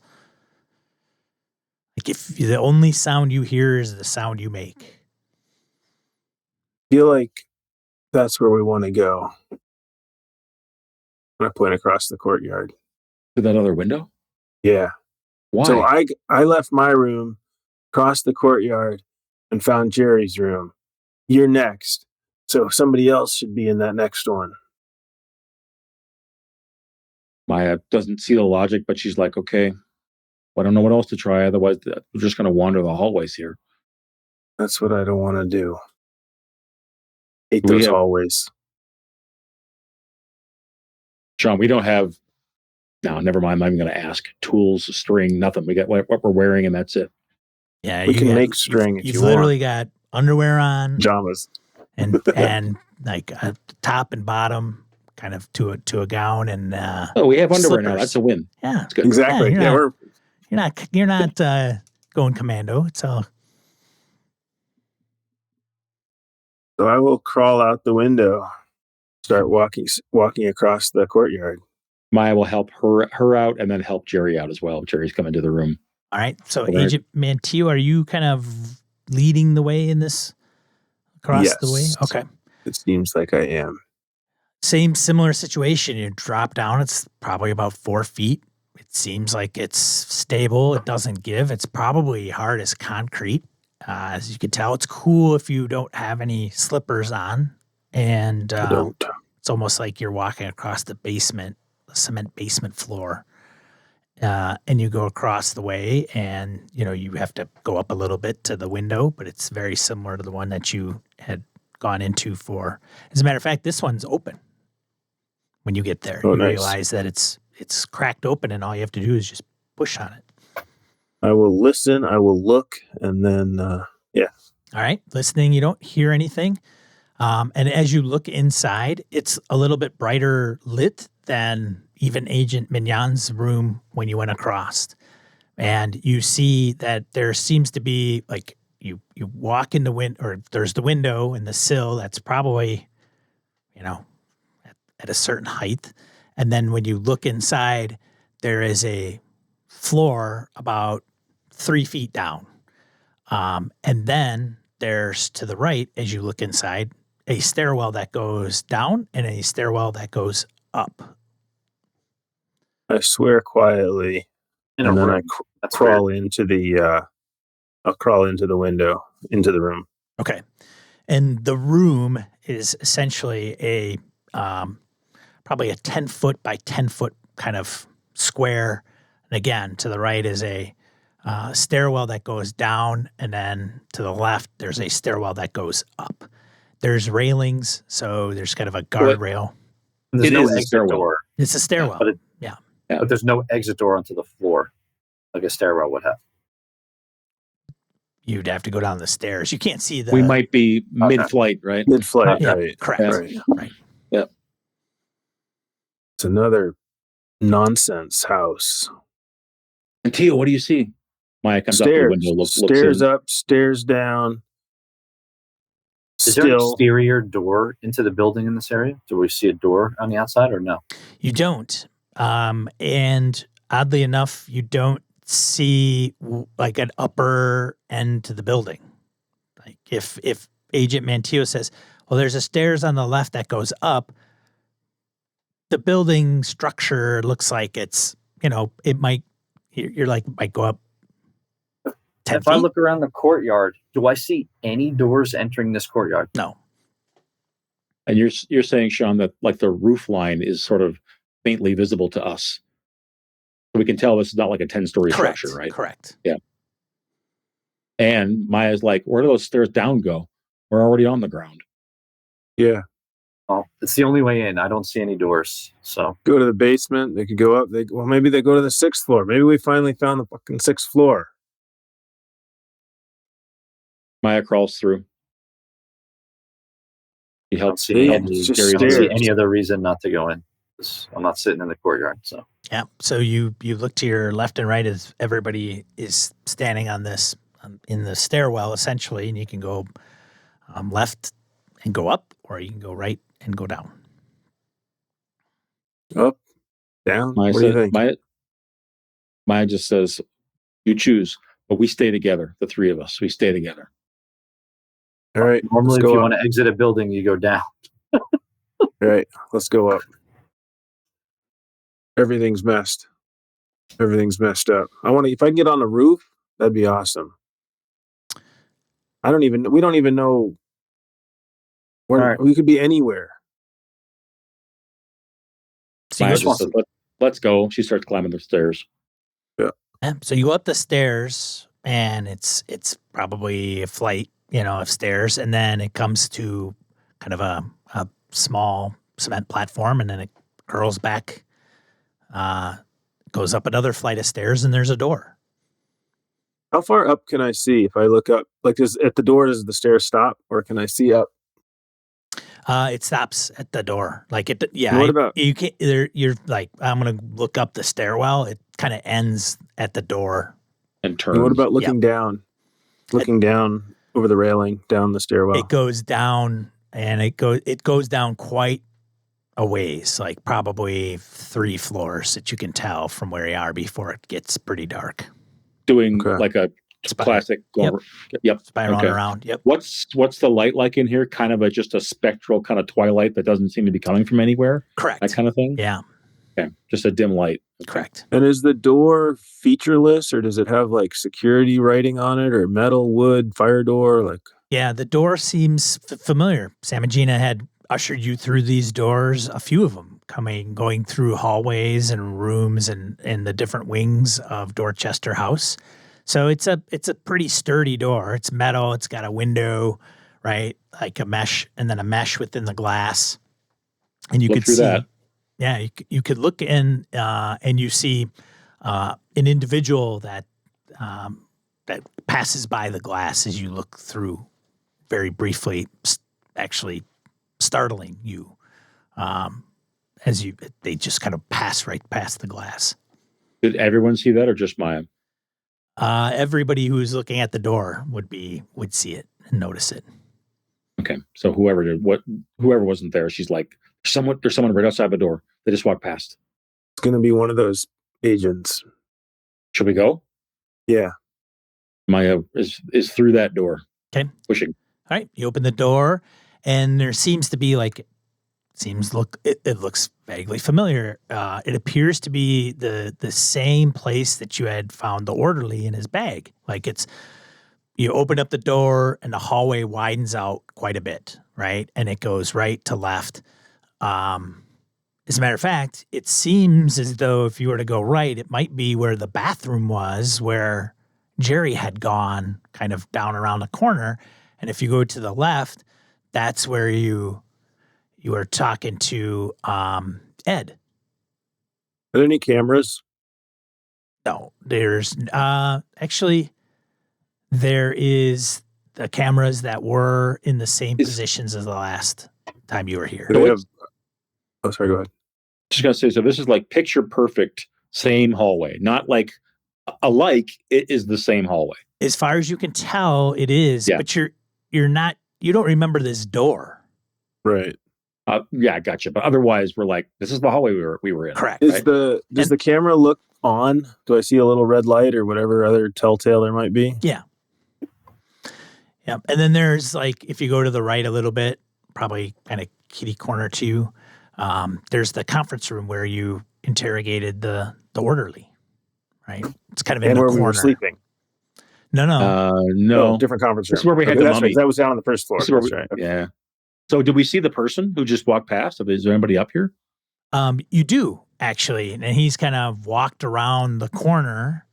[SPEAKER 1] Like if the only sound you hear is the sound you make.
[SPEAKER 2] I feel like that's where we want to go. I'm going to point across the courtyard.
[SPEAKER 3] To that other window?
[SPEAKER 2] Yeah.
[SPEAKER 3] Why?
[SPEAKER 2] So I left my room, crossed the courtyard, and found Jerry's room. You're next. So somebody else should be in that next one.
[SPEAKER 3] Maya doesn't see the logic, but she's like, okay, I don't know what else to try. Otherwise, we're just going to wander the hallways here.
[SPEAKER 2] That's what I don't want to do. Hate those hallways.
[SPEAKER 3] Sean, we don't have... No, never mind. I'm not even going to ask. Tools, string, nothing. We got what we're wearing, and that's it.
[SPEAKER 2] Yeah, we can make string if you want.
[SPEAKER 1] You've literally got underwear on,
[SPEAKER 2] pajamas,
[SPEAKER 1] and like a top and bottom, kind of to a gown, and
[SPEAKER 3] we have underwear
[SPEAKER 1] slippers.
[SPEAKER 3] now. That's a win.
[SPEAKER 1] Yeah,
[SPEAKER 3] that's good.
[SPEAKER 2] Exactly.
[SPEAKER 1] Yeah, you're not going commando. It's all.
[SPEAKER 2] So I will crawl out the window, start walking across the courtyard.
[SPEAKER 3] Maya will help her out and then help Jerry out as well. Jerry's coming to the room.
[SPEAKER 1] All right. So Agent Mantillo, are you kind of leading the way in this across the way? Okay.
[SPEAKER 2] It seems like I am.
[SPEAKER 1] Similar situation. You drop down. It's probably about 4 feet. seems like it's stable. It doesn't give. It's probably hard as concrete. As you can tell, it's cool if you don't have any slippers on. And
[SPEAKER 2] I don't.
[SPEAKER 1] it's almost like you're walking across the cement basement floor. And you go across the way, and you have to go up a little bit to the window, but it's very similar to the one that you had gone into for. As a matter of fact, this one's open. When you get there, you realize that it's cracked open, and all you have to do is just push on it.
[SPEAKER 2] I will listen. I will look, and then yeah.
[SPEAKER 1] All right, listening. You don't hear anything, and as you look inside, it's a little bit brighter lit than even Agent Mignon's room when you went across. And you see that there seems to be like you walk in the window, or there's the window and the sill that's probably, at a certain height. And then when you look inside, there is a floor about 3 feet down. And then there's to the right, as you look inside, a stairwell that goes down and a stairwell that goes up.
[SPEAKER 2] I swear quietly, and then I crawl into the. I'll crawl into the window, into the room.
[SPEAKER 1] Okay, and the room is essentially a probably a 10-foot by 10-foot kind of square. And again, to the right is a stairwell that goes down, and then to the left there's a stairwell that goes up. There's railings, so there's kind of a guardrail.
[SPEAKER 4] There's no exit door.
[SPEAKER 1] It's a stairwell.
[SPEAKER 4] Yeah. But there's no exit door onto the floor like a stairwell would have.
[SPEAKER 1] You'd have to go down the stairs. You can't see the...
[SPEAKER 3] We might be mid-flight, right?
[SPEAKER 2] Mid-flight,
[SPEAKER 1] yeah,
[SPEAKER 2] right.
[SPEAKER 1] Correct. Right.
[SPEAKER 3] Yep.
[SPEAKER 2] It's another nonsense house.
[SPEAKER 3] Mantillo, what do you see? Maya comes
[SPEAKER 2] Stairs,
[SPEAKER 3] up the window, looks
[SPEAKER 2] stairs
[SPEAKER 3] in.
[SPEAKER 2] up, stairs down.
[SPEAKER 4] Is there an exterior door into the building in this area? Do we see a door on the outside or no?
[SPEAKER 1] You don't. And oddly enough, you don't see like an upper end to the building. Like if Agent Mantillo says, well, there's a stairs on the left that goes up, the building structure looks like it's, it might go up 10
[SPEAKER 4] If
[SPEAKER 1] feet.
[SPEAKER 4] I look around the courtyard, do I see any doors entering this courtyard?
[SPEAKER 1] No.
[SPEAKER 3] And you're saying, Sean, that like the roof line is sort of faintly visible to us. So we can tell this is not like a 10-story structure, right?
[SPEAKER 1] Correct.
[SPEAKER 3] Yeah. And Maya's like, where do those stairs down go? We're already on the ground.
[SPEAKER 2] Yeah.
[SPEAKER 4] Well, it's the only way in. I don't see any doors. So
[SPEAKER 2] go to the basement. They could go up. Maybe they go to the 6th floor. Maybe we finally found the fucking 6th floor.
[SPEAKER 3] Maya crawls through. He helps
[SPEAKER 4] see
[SPEAKER 3] see
[SPEAKER 4] any other reason not to go in. I'm not sitting in the courtyard. So
[SPEAKER 1] yeah. So you look to your left and right as everybody is standing on this in the stairwell essentially, and you can go left and go up, or you can go right and go down.
[SPEAKER 2] Up, down.
[SPEAKER 3] Maya
[SPEAKER 2] what do you think?
[SPEAKER 3] Maya just says, "You choose," but we stay together. The three of us, we stay together.
[SPEAKER 2] All right.
[SPEAKER 4] Normally, if you want to exit a building, you go down.
[SPEAKER 2] All right. Let's go up. Everything's messed. Everything's messed up. If I can get on the roof, that'd be awesome. We don't even know where
[SPEAKER 4] right.
[SPEAKER 2] We could be anywhere.
[SPEAKER 1] So
[SPEAKER 3] Maya just says, let's go. She starts climbing the stairs.
[SPEAKER 2] Yeah.
[SPEAKER 1] So you go up the stairs, and it's probably a flight, of stairs, and then it comes to kind of a small cement platform, and then it curls back, goes up another flight of stairs, and there's a door.
[SPEAKER 2] How far up can I see if I look up? Like, at the door, does the stairs stop, or can I see up?
[SPEAKER 1] It stops at the door. Like it. Yeah.
[SPEAKER 2] What about
[SPEAKER 1] you? Can't. You're like, I'm gonna look up the stairwell. It kind of ends at the door
[SPEAKER 3] and turns.
[SPEAKER 2] And what about looking down? Looking down over the railing, down the stairwell.
[SPEAKER 1] It goes down, and it goes down quite a ways, like probably 3 floors that you can tell from where you are before it gets pretty dark.
[SPEAKER 3] Doing like a classic. Yep.
[SPEAKER 1] Spiraling around. Yep.
[SPEAKER 3] What's the light like in here? Kind of just a spectral kind of twilight that doesn't seem to be coming from anywhere.
[SPEAKER 1] Correct.
[SPEAKER 3] That kind of thing.
[SPEAKER 1] Yeah.
[SPEAKER 3] Okay. Just a dim light.
[SPEAKER 1] Correct.
[SPEAKER 2] And is the door featureless, or does it have like security writing on it, or metal, wood, fire door? Like,
[SPEAKER 1] Yeah, the door seems familiar. Sam and Gina had ushered you through these doors, a few of them, going through hallways and rooms and the different wings of Dorchester House. So it's a pretty sturdy door. It's metal. It's got a window, right, like a mesh, and then a mesh within the glass. And you
[SPEAKER 3] Look
[SPEAKER 1] could
[SPEAKER 3] through
[SPEAKER 1] see,
[SPEAKER 3] that.
[SPEAKER 1] yeah, you could look in, and you see an individual that passes by the glass as you look through. Very briefly, actually startling you, as they just kind of pass right past the glass.
[SPEAKER 3] Did everyone see that, or just Maya?
[SPEAKER 1] Everybody who's looking at the door would see it and notice it.
[SPEAKER 3] Okay, so whoever wasn't there, she's like, there's someone right outside the door. They just walked past.
[SPEAKER 2] it's going to be one of those agents.
[SPEAKER 3] Should we go?
[SPEAKER 2] Yeah.
[SPEAKER 3] Maya is through that door.
[SPEAKER 1] Okay.
[SPEAKER 3] Pushing.
[SPEAKER 1] All right, you open the door, and there seems to be it looks vaguely familiar. It appears to be the same place that you had found the orderly in his bag. Like you open up the door, and the hallway widens out quite a bit, right? And it goes right to left. As a matter of fact, it seems as though if you were to go right, it might be where the bathroom was, where Jerry had gone, kind of down around the corner. And if you go to the left, that's where you are talking to Ed.
[SPEAKER 2] Are there any cameras?
[SPEAKER 1] No, there's actually there is the cameras that were in the same positions as the last time you were here.
[SPEAKER 2] Do they have, oh, sorry, go ahead.
[SPEAKER 3] Just gonna say, so this is like picture perfect, same hallway, not like alike. It is the same hallway.
[SPEAKER 1] As far as you can tell, it is.
[SPEAKER 3] Yeah.
[SPEAKER 1] But you don't remember this door.
[SPEAKER 2] Right.
[SPEAKER 3] Yeah, I gotcha. But otherwise, we're like, this is the hallway we were in.
[SPEAKER 1] Correct.
[SPEAKER 2] Does the camera look on? Do I see a little red light or whatever other telltale there might be?
[SPEAKER 1] Yeah. Yeah. And then there's if you go to the right a little bit, probably kind of kitty corner to you, there's the conference room where you interrogated the orderly, right? It's kind of in
[SPEAKER 2] And
[SPEAKER 1] the
[SPEAKER 2] where
[SPEAKER 1] corner.
[SPEAKER 2] we were sleeping.
[SPEAKER 1] No.
[SPEAKER 3] No.
[SPEAKER 2] Different conference room.
[SPEAKER 3] This is where we had the
[SPEAKER 2] that's
[SPEAKER 3] mummy.
[SPEAKER 2] right. That was down on the first floor.
[SPEAKER 3] This is where
[SPEAKER 2] That's
[SPEAKER 3] we-
[SPEAKER 2] right. Okay.
[SPEAKER 3] Yeah. So did we see the person who just walked past? Is there anybody up here?
[SPEAKER 1] You do actually, and he's kind of walked around the corner.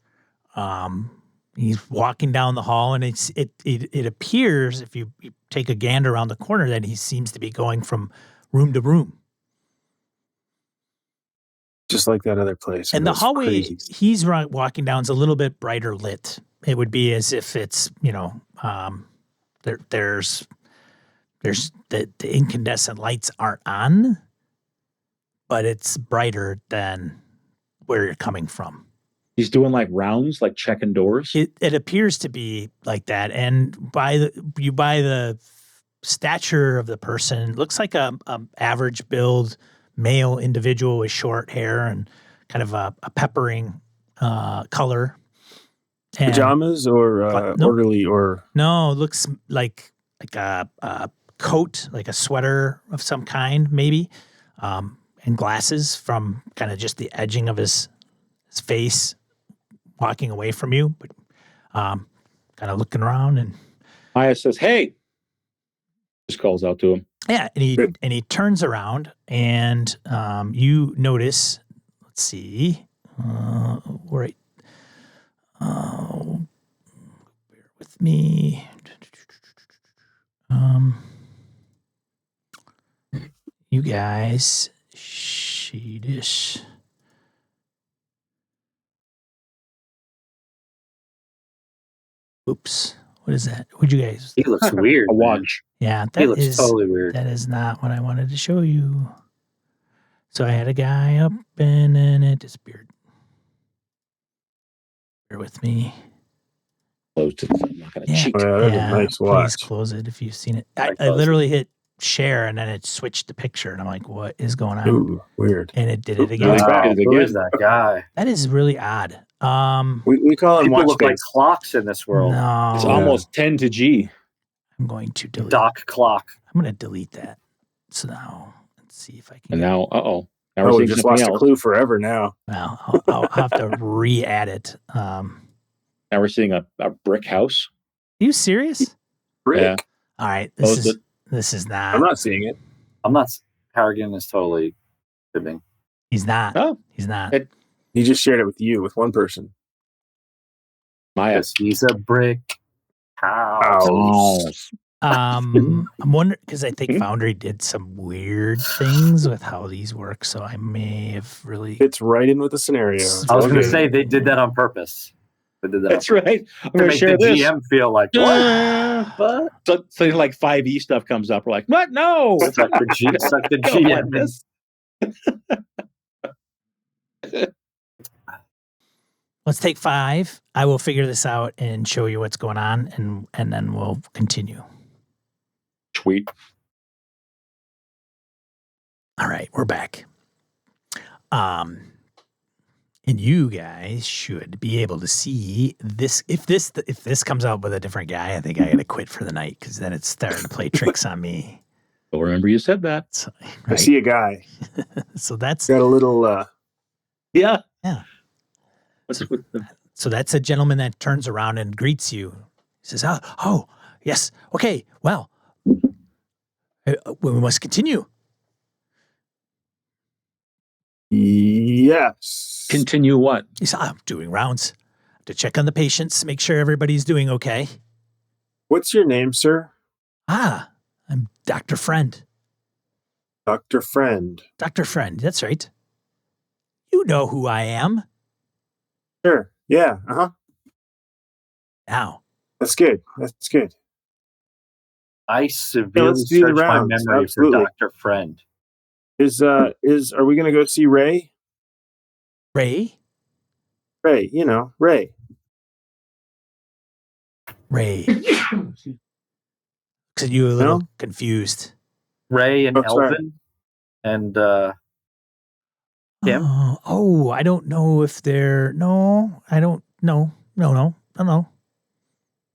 [SPEAKER 1] He's walking down the hall, and it appears if you take a gander around the corner that he seems to be going from room to room.
[SPEAKER 2] Just like that other place.
[SPEAKER 1] And the
[SPEAKER 2] That's
[SPEAKER 1] hallway
[SPEAKER 2] crazy.
[SPEAKER 1] he's walking down is a little bit brighter lit. It would be as if it's there's the incandescent lights aren't on, but it's brighter than where you're coming from.
[SPEAKER 3] He's doing like rounds, like checking doors.
[SPEAKER 1] It appears to be like that, and by the stature of the person, it looks like a average build male individual with short hair and kind of a peppering color. And
[SPEAKER 2] Pajamas or
[SPEAKER 1] no.
[SPEAKER 2] orderly or
[SPEAKER 1] no, it looks like a coat, like a sweater of some kind, maybe, and glasses from kind of just the edging of his face, walking away from you, but kind of looking around, and
[SPEAKER 3] Maya says, "Hey," just calls out to him.
[SPEAKER 1] yeah, and he turns around, and you notice. Let's see, right. Bear with me. You guys, sheedish. Oops. What is that? What'd you guys?
[SPEAKER 4] He looks weird.
[SPEAKER 3] A
[SPEAKER 4] man.
[SPEAKER 3] watch.
[SPEAKER 1] Yeah,
[SPEAKER 4] He
[SPEAKER 1] that
[SPEAKER 4] looks
[SPEAKER 1] is
[SPEAKER 4] totally weird.
[SPEAKER 1] that is not what I wanted to show you. So I had a guy up and then it disappeared. Bear with me.
[SPEAKER 3] Closed it. I'm not going to
[SPEAKER 1] Yeah.
[SPEAKER 3] cheat.
[SPEAKER 2] Oh, yeah, that's a nice
[SPEAKER 1] Please
[SPEAKER 2] watch.
[SPEAKER 1] close it if you've seen it.
[SPEAKER 4] I
[SPEAKER 1] I
[SPEAKER 4] closed
[SPEAKER 1] literally hit share and then it switched the picture and I'm like, what is going on?
[SPEAKER 2] Ooh, weird.
[SPEAKER 1] And it did it
[SPEAKER 3] Ooh,
[SPEAKER 1] again.
[SPEAKER 3] nice.
[SPEAKER 4] Wow,
[SPEAKER 3] Did it
[SPEAKER 4] who
[SPEAKER 3] again.
[SPEAKER 4] is that guy?
[SPEAKER 1] That is really odd.
[SPEAKER 2] We call him
[SPEAKER 4] People
[SPEAKER 2] watch
[SPEAKER 4] look like
[SPEAKER 2] face.
[SPEAKER 4] clocks in this world.
[SPEAKER 1] No,
[SPEAKER 3] It's almost 10 to G.
[SPEAKER 1] I'm going to delete.
[SPEAKER 4] Doc clock.
[SPEAKER 1] I'm going to delete that. So now let's see if I can.
[SPEAKER 3] And now, Now we're
[SPEAKER 2] we
[SPEAKER 3] seeing
[SPEAKER 2] just
[SPEAKER 3] something
[SPEAKER 2] lost a
[SPEAKER 3] else.
[SPEAKER 2] clue forever now.
[SPEAKER 1] Well, I'll have to re-add it.
[SPEAKER 3] Now we're seeing a brick house.
[SPEAKER 1] Are you serious?
[SPEAKER 2] Brick.
[SPEAKER 3] Yeah.
[SPEAKER 1] All right.
[SPEAKER 3] Oh,
[SPEAKER 1] This is not.
[SPEAKER 2] I'm not seeing it.
[SPEAKER 4] I'm not. Harrigan is totally fibbing.
[SPEAKER 1] He's not.
[SPEAKER 3] Oh,
[SPEAKER 1] He's not.
[SPEAKER 2] He just shared it with you, with one person.
[SPEAKER 3] Maya.
[SPEAKER 4] Because he's a brick house.
[SPEAKER 2] House.
[SPEAKER 1] I'm wondering because I think Foundry did some weird things with how these work, so I may have really.
[SPEAKER 2] Fits right in with the scenario.
[SPEAKER 4] I was going to
[SPEAKER 2] Okay.
[SPEAKER 4] say they did that on purpose. They did that
[SPEAKER 3] That's right. I'm
[SPEAKER 4] to
[SPEAKER 3] going to
[SPEAKER 4] make
[SPEAKER 3] share
[SPEAKER 4] the
[SPEAKER 3] this.
[SPEAKER 4] GM feel like what?
[SPEAKER 3] So like 5e stuff comes up. We're like, what? No.
[SPEAKER 4] Suck the
[SPEAKER 3] Don't want
[SPEAKER 4] GM.
[SPEAKER 3] this.
[SPEAKER 1] Let's take 5. I will figure this out and show you what's going on, and then we'll continue.
[SPEAKER 3] Sweet.
[SPEAKER 1] All right, we're back. And you guys should be able to see this. If this comes out with a different guy, I think I got to quit for the night because then it's starting to play tricks on me.
[SPEAKER 3] Don't remember you said that.
[SPEAKER 1] So,
[SPEAKER 2] I
[SPEAKER 1] right?
[SPEAKER 2] see a guy.
[SPEAKER 1] So that's
[SPEAKER 2] Got a little.
[SPEAKER 3] Yeah.
[SPEAKER 1] Yeah.
[SPEAKER 3] What's it with the
[SPEAKER 1] So that's a gentleman that turns around and greets you. He says, oh yes, okay, well, we must continue.
[SPEAKER 2] Yes.
[SPEAKER 3] continue what?
[SPEAKER 1] He said, I'm doing rounds to check on the patients, make sure everybody's doing okay.
[SPEAKER 2] What's your name, sir?
[SPEAKER 1] I'm Dr. Friend.
[SPEAKER 2] Dr. Friend.
[SPEAKER 1] Dr. Friend, that's right. You know who I am.
[SPEAKER 2] Sure. Yeah. Uh-huh.
[SPEAKER 1] Now,
[SPEAKER 2] That's good. That's good.
[SPEAKER 4] I severely
[SPEAKER 2] let's do the
[SPEAKER 4] searched my
[SPEAKER 2] rounds.
[SPEAKER 4] memory
[SPEAKER 2] Absolutely.
[SPEAKER 4] for Dr. Friend.
[SPEAKER 2] Are we gonna go see Ray?
[SPEAKER 1] Ray?
[SPEAKER 2] Ray.
[SPEAKER 1] So you were a little
[SPEAKER 2] No?
[SPEAKER 1] confused.
[SPEAKER 4] Ray and
[SPEAKER 2] Oh, sorry.
[SPEAKER 4] Elvin and Kim?
[SPEAKER 1] I don't know if they're. No, I don't. No.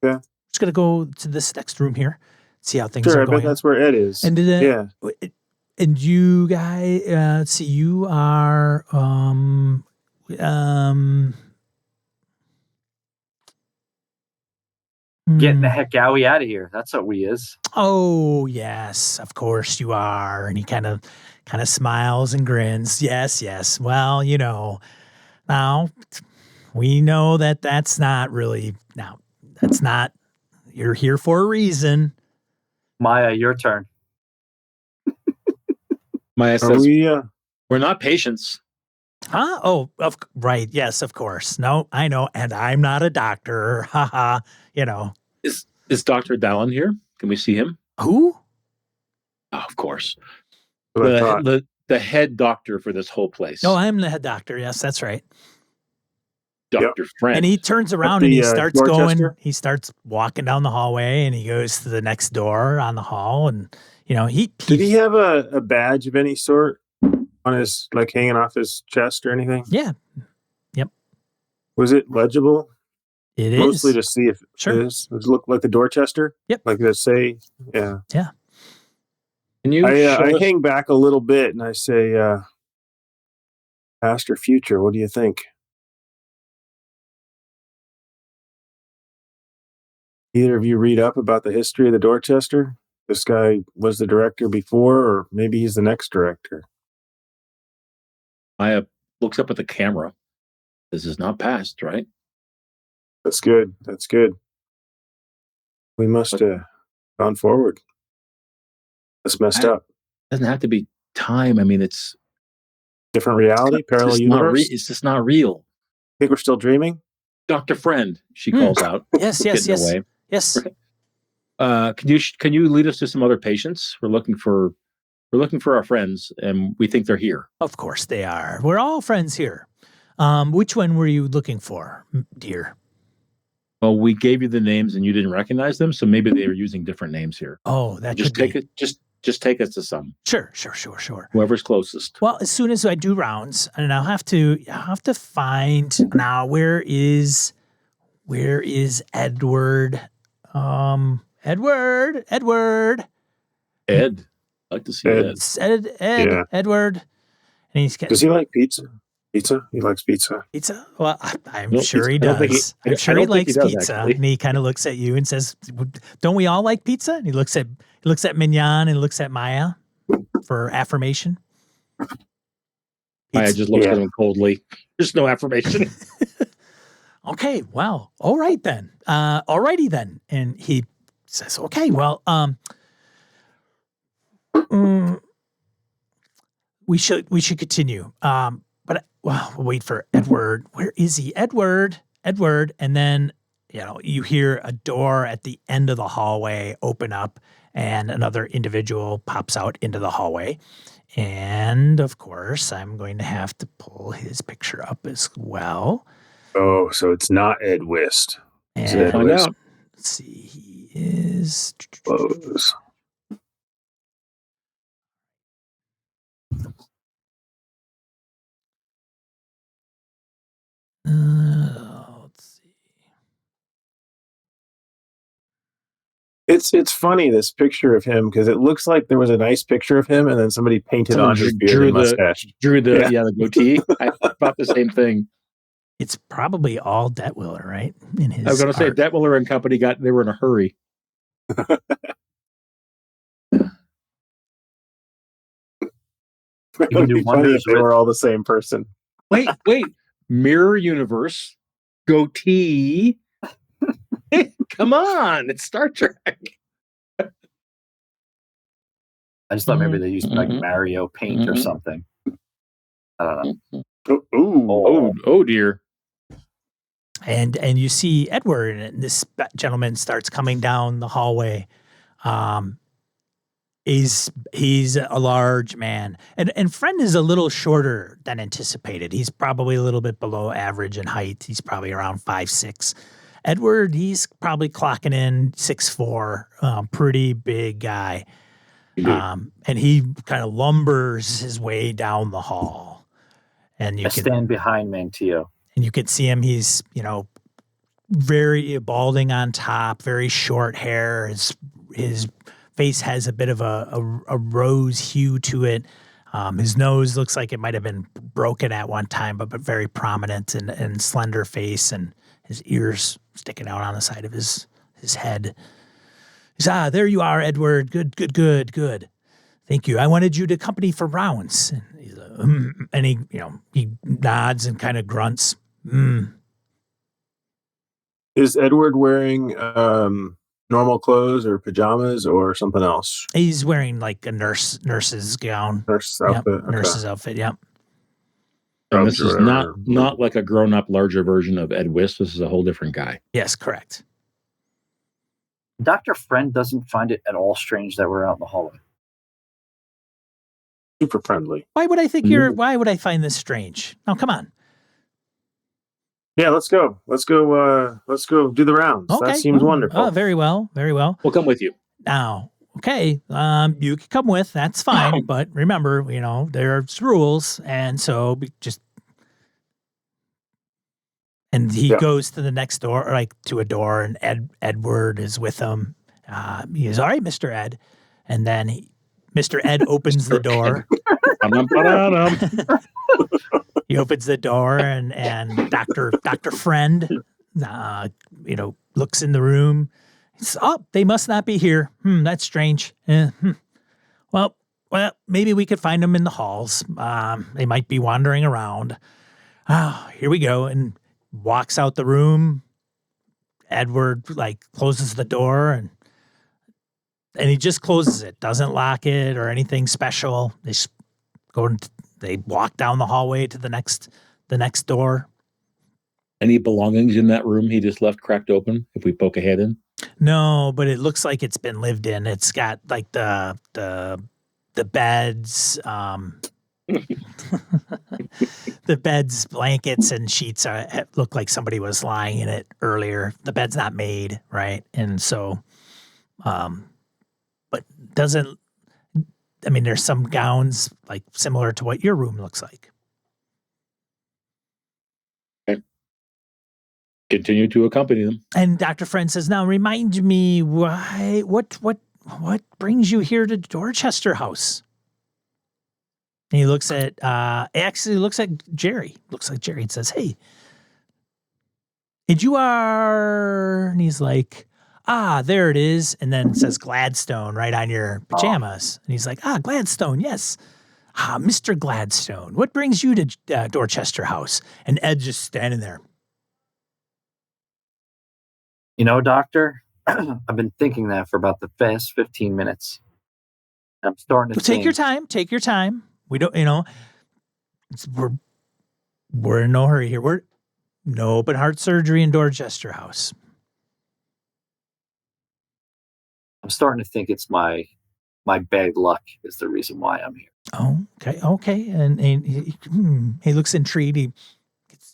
[SPEAKER 2] Yeah.
[SPEAKER 1] Just gonna go to this next room here, see how things
[SPEAKER 2] Sure,
[SPEAKER 1] are
[SPEAKER 2] I
[SPEAKER 1] going.
[SPEAKER 2] bet that's where Ed is.
[SPEAKER 1] And
[SPEAKER 2] yeah.
[SPEAKER 1] And you guys, let's see, you are
[SPEAKER 4] Getting the heck out of here. That's what we is.
[SPEAKER 1] Oh yes, of course you are. And he kind of smiles and grins. Yes. Well, now we know that's not really. Now that's not. You're here for a reason.
[SPEAKER 4] Maya, your turn.
[SPEAKER 3] Maya
[SPEAKER 2] Are
[SPEAKER 3] says,
[SPEAKER 2] we?
[SPEAKER 3] we're not patients.
[SPEAKER 1] Huh? Oh, right. Yes, of course. No, I know. And I'm not a doctor. Haha.
[SPEAKER 3] Is Dr. Dallin here? Can we see him?
[SPEAKER 1] Who?
[SPEAKER 3] Oh, of course.
[SPEAKER 2] What I thought.
[SPEAKER 3] The head doctor for this whole place.
[SPEAKER 1] No, I'm the head doctor. Yes, that's right.
[SPEAKER 3] Dr. Friend.
[SPEAKER 1] And he turns around
[SPEAKER 2] the,
[SPEAKER 1] and he starts
[SPEAKER 2] Dorchester?
[SPEAKER 1] going. He starts walking down the hallway and he goes to the next door on the hall. And,
[SPEAKER 2] Did he have a badge of any sort on his, like, hanging off his chest or anything?
[SPEAKER 1] Yeah. Yep.
[SPEAKER 2] Was it legible?
[SPEAKER 1] It is.
[SPEAKER 2] Mostly to see if
[SPEAKER 1] Sure.
[SPEAKER 2] it is. Does it look like the Dorchester?
[SPEAKER 1] Yep.
[SPEAKER 2] Like they say, yeah.
[SPEAKER 3] Can you
[SPEAKER 2] I
[SPEAKER 3] show us-
[SPEAKER 2] hang back a little bit and I say, past or future, what do you think? Either of you read up about the history of the Dorchester? This guy was the director before, or maybe he's the next director.
[SPEAKER 3] Maya looks up at the camera. This is not past, right?
[SPEAKER 2] That's good. That's good. We must have gone forward. That's messed up.
[SPEAKER 3] It doesn't have to be time. I mean, it's
[SPEAKER 2] Different reality, parallel universe.
[SPEAKER 3] It's just not real.
[SPEAKER 2] Think we're still dreaming?
[SPEAKER 3] Dr. Friend, she calls out.
[SPEAKER 1] Yes.
[SPEAKER 3] Getting away.
[SPEAKER 1] Yes.
[SPEAKER 3] Can you lead us to some other patients? We're looking for our friends, and we think they're here.
[SPEAKER 1] Of course they are. We're all friends here. Which one were you looking for, dear?
[SPEAKER 3] Well, we gave you the names, and you didn't recognize them, so maybe they were using different names here.
[SPEAKER 1] Oh, that
[SPEAKER 3] Just
[SPEAKER 1] could
[SPEAKER 3] take
[SPEAKER 1] be.
[SPEAKER 3] it. Just take us to some.
[SPEAKER 1] Sure.
[SPEAKER 3] Whoever's closest.
[SPEAKER 1] Well, as soon as I do rounds, and I'll have to find now where is Edward? Edward.
[SPEAKER 3] Ed. I'd like to see
[SPEAKER 2] Ed.
[SPEAKER 3] Ed.
[SPEAKER 1] It's Ed.
[SPEAKER 2] Yeah.
[SPEAKER 1] Edward. And he's got
[SPEAKER 2] Does he like pizza? Pizza? He likes pizza.
[SPEAKER 1] pizza. Well, I'm
[SPEAKER 3] No,
[SPEAKER 1] sure he
[SPEAKER 3] I don't think he-
[SPEAKER 1] does.
[SPEAKER 3] I
[SPEAKER 1] I'm sure
[SPEAKER 3] don't
[SPEAKER 1] he
[SPEAKER 3] think he
[SPEAKER 1] likes
[SPEAKER 3] does,
[SPEAKER 1] pizza.
[SPEAKER 3] actually.
[SPEAKER 1] And he kind of looks at you and says, "Don't we all like pizza?" And he looks at Mignon and looks at Maya for affirmation.
[SPEAKER 3] I just looked
[SPEAKER 2] Yeah.
[SPEAKER 3] at him coldly. There's no affirmation.
[SPEAKER 1] Okay, well, all right then. Alrighty then. And he says, "Okay, well, we should continue. But well, we'll wait for Edward. Where is he? Edward. And then, you hear a door at the end of the hallway open up and another individual pops out into the hallway. And of course, I'm going to have to pull his picture up as well.
[SPEAKER 2] Oh, so it's not Ed Wist.
[SPEAKER 1] And
[SPEAKER 2] Ed
[SPEAKER 3] Find
[SPEAKER 2] Wist.
[SPEAKER 3] out.
[SPEAKER 1] let's see, he is
[SPEAKER 2] Close.
[SPEAKER 1] let's see.
[SPEAKER 2] It's funny, this picture of him, because it looks like there was a nice picture of him and then somebody painted
[SPEAKER 3] Someone
[SPEAKER 2] on his beard
[SPEAKER 3] drew
[SPEAKER 2] and mustache.
[SPEAKER 3] the goatee. I thought the same thing.
[SPEAKER 1] It's probably all Detwiller, right? In his
[SPEAKER 3] I was going to say
[SPEAKER 1] art.
[SPEAKER 3] Detwiller and company they were in a hurry.
[SPEAKER 2] It would be funny if they were all the same person.
[SPEAKER 3] Wait, mirror universe, goatee. Come on, it's Star Trek.
[SPEAKER 4] I just thought maybe they used like Mario paint or something. I don't know.
[SPEAKER 3] Oh dear.
[SPEAKER 1] And you see Edward, and this gentleman starts coming down the hallway. He's a large man, and Friend is a little shorter than anticipated. He's probably a little bit below average in height. He's probably around 5'6". Edward, he's probably clocking in 6'4", pretty big guy. And he kind of lumbers his way down the hall. And
[SPEAKER 4] I stand behind Mantillo.
[SPEAKER 1] And you can see him. He's, very balding on top, very short hair. His face has a bit of a rose hue to it. His nose looks like it might have been broken at one time, but very prominent and slender face, and his ears sticking out on the side of his head. He's, there you are, Edward. Good. Thank you. I wanted you to accompany for rounds. And he's and he nods and kind of grunts.
[SPEAKER 2] Is Edward wearing normal clothes or pajamas or something else?
[SPEAKER 1] He's wearing like a nurse's gown.
[SPEAKER 2] Nurse outfit.
[SPEAKER 1] Yep, okay. Nurse's outfit, yep.
[SPEAKER 3] And this is not like a grown-up, larger version of Ed Wist. This is a whole different guy.
[SPEAKER 1] Yes, correct.
[SPEAKER 4] Dr. Friend doesn't find it at all strange that we're out in the hallway.
[SPEAKER 2] Super friendly.
[SPEAKER 1] Why would I find this strange? No, come on.
[SPEAKER 2] Yeah, let's go. Let's go do the rounds.
[SPEAKER 1] Okay.
[SPEAKER 2] That seems wonderful.
[SPEAKER 1] Oh, very well.
[SPEAKER 3] We'll come with you.
[SPEAKER 1] Now, okay, you can come with. That's fine. But remember, there's rules, and so and he goes to the next door, like to a door, and Edward is with him. He goes, "All right, Mr. Ed," and then Mr. Ed opens the door. He opens the door, and Dr. Friend, looks in the room. He says, "Oh, they must not be here. That's strange. Well, maybe we could find them in the halls. They might be wandering around. Here we go." And walks out the room. Edward closes the door, and he just closes it. Doesn't lock it or anything special. They walk down the hallway to the next door.
[SPEAKER 3] Any belongings in that room he just left cracked open if we poke a head in?
[SPEAKER 1] No, but it looks like it's been lived in. It's got like the beds, the beds, blankets, and sheets look like somebody was lying in it earlier. The bed's not made, right? And so, but doesn't. I mean, there's some gowns similar to what your room looks like.
[SPEAKER 3] Okay. Continue to accompany them.
[SPEAKER 1] And Dr. Friend says, "Now remind me what brings you here to Dorchester House?" And he looks at, actually looks at Jerry. Looks like Jerry and says, "Hey, and you are," and he's like, "There it is." And then it says Gladstone right on your pajamas. And he's like, "Gladstone, yes. Mr. Gladstone, what brings you to Dorchester House?" And Ed's just standing there.
[SPEAKER 4] You know, Doctor, I've been thinking that for about the past 15 minutes. I'm starting to
[SPEAKER 1] Take your time. Take your time. We don't, we're in no hurry here. We're no open heart surgery in Dorchester House.
[SPEAKER 4] I'm starting to think it's my bad luck is the reason why I'm here.
[SPEAKER 1] Oh, okay. And he looks intrigued. He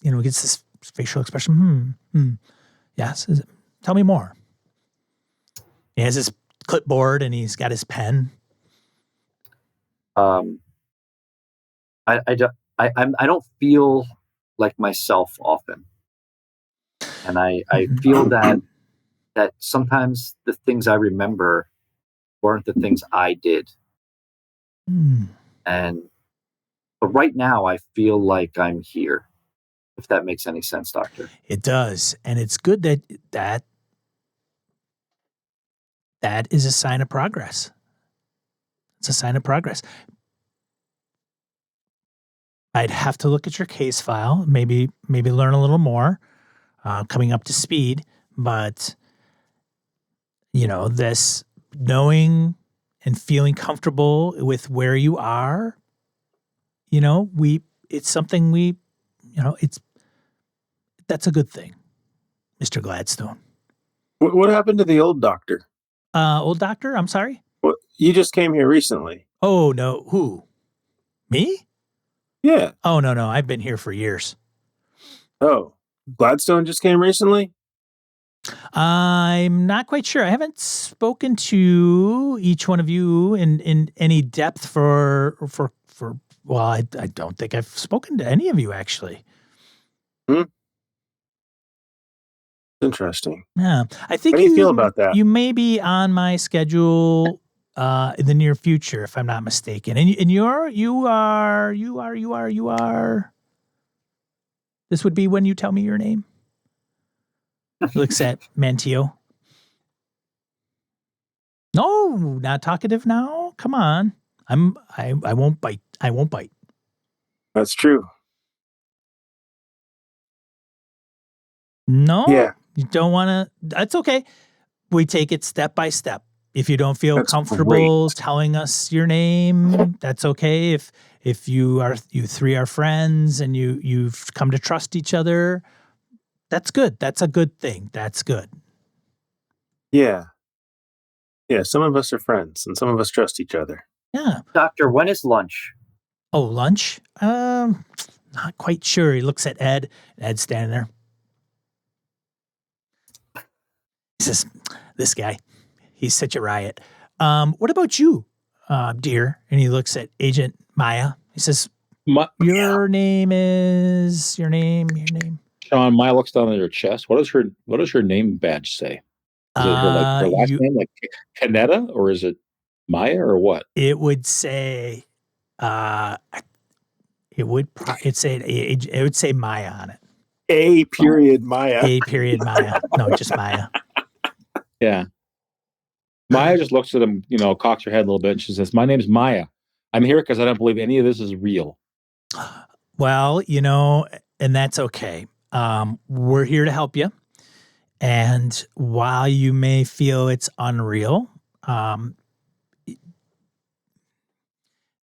[SPEAKER 1] gets this facial expression. Yes. Tell me more. He has his clipboard and he's got his pen.
[SPEAKER 4] I don't feel like myself often, and I feel that sometimes the things I remember weren't the things I did. And but right now I feel like I'm here, if that makes any sense, Doctor.
[SPEAKER 1] It does. And it's good that is a sign of progress. It's a sign of progress. I'd have to look at your case file, maybe learn a little more, coming up to speed. But, this knowing and feeling comfortable with where you are, it's something that's a good thing, Mr. Gladstone.
[SPEAKER 2] What happened to the old doctor?
[SPEAKER 1] Old doctor, I'm sorry?
[SPEAKER 2] What, you just came here recently.
[SPEAKER 1] Oh, no. Who? Me?
[SPEAKER 2] Yeah.
[SPEAKER 1] Oh, no. I've been here for years.
[SPEAKER 2] Oh, Gladstone just came recently?
[SPEAKER 1] I'm not quite sure. I haven't spoken to each one of you in any depth for well, I don't think I've spoken to any of you actually.
[SPEAKER 2] Interesting.
[SPEAKER 1] Yeah. I think
[SPEAKER 2] How do you feel about that?
[SPEAKER 1] You may be on my schedule in the near future, if I'm not mistaken. And you are. This would be when you tell me your name. He looks at Mantillo. No, not talkative now. Come on. I won't bite. I won't bite.
[SPEAKER 2] That's true.
[SPEAKER 1] No.
[SPEAKER 2] Yeah.
[SPEAKER 1] You don't want to. That's okay. We take it step by step. If you don't feel
[SPEAKER 2] That's
[SPEAKER 1] comfortable
[SPEAKER 2] great.
[SPEAKER 1] telling us your name, that's okay. If you three are friends and you've come to trust each other, that's good. That's a good thing. That's good.
[SPEAKER 2] Yeah. Yeah, some of us are friends and some of us trust each other.
[SPEAKER 1] Yeah.
[SPEAKER 4] Doctor, when is lunch?
[SPEAKER 1] Oh, lunch? Not quite sure. He looks at Ed. Ed's standing there. He says, "This guy, he's such a riot. What about you, dear?" And he looks at Agent Maya. He says, "Your name is your name.
[SPEAKER 3] Sean, Maya looks down at her chest. What does her name badge say? Is it her last name, like Canetta, or is it Maya, or what?
[SPEAKER 1] It would say, it would say Maya on it.
[SPEAKER 2] A period Maya.
[SPEAKER 1] A period Maya. No, just Maya.
[SPEAKER 3] Yeah. Maya just looks at him, cocks her head a little bit, and she says, "My name's Maya. I'm here because I don't believe any of this is real."
[SPEAKER 1] Well, and that's okay. We're here to help you. And while you may feel it's unreal, there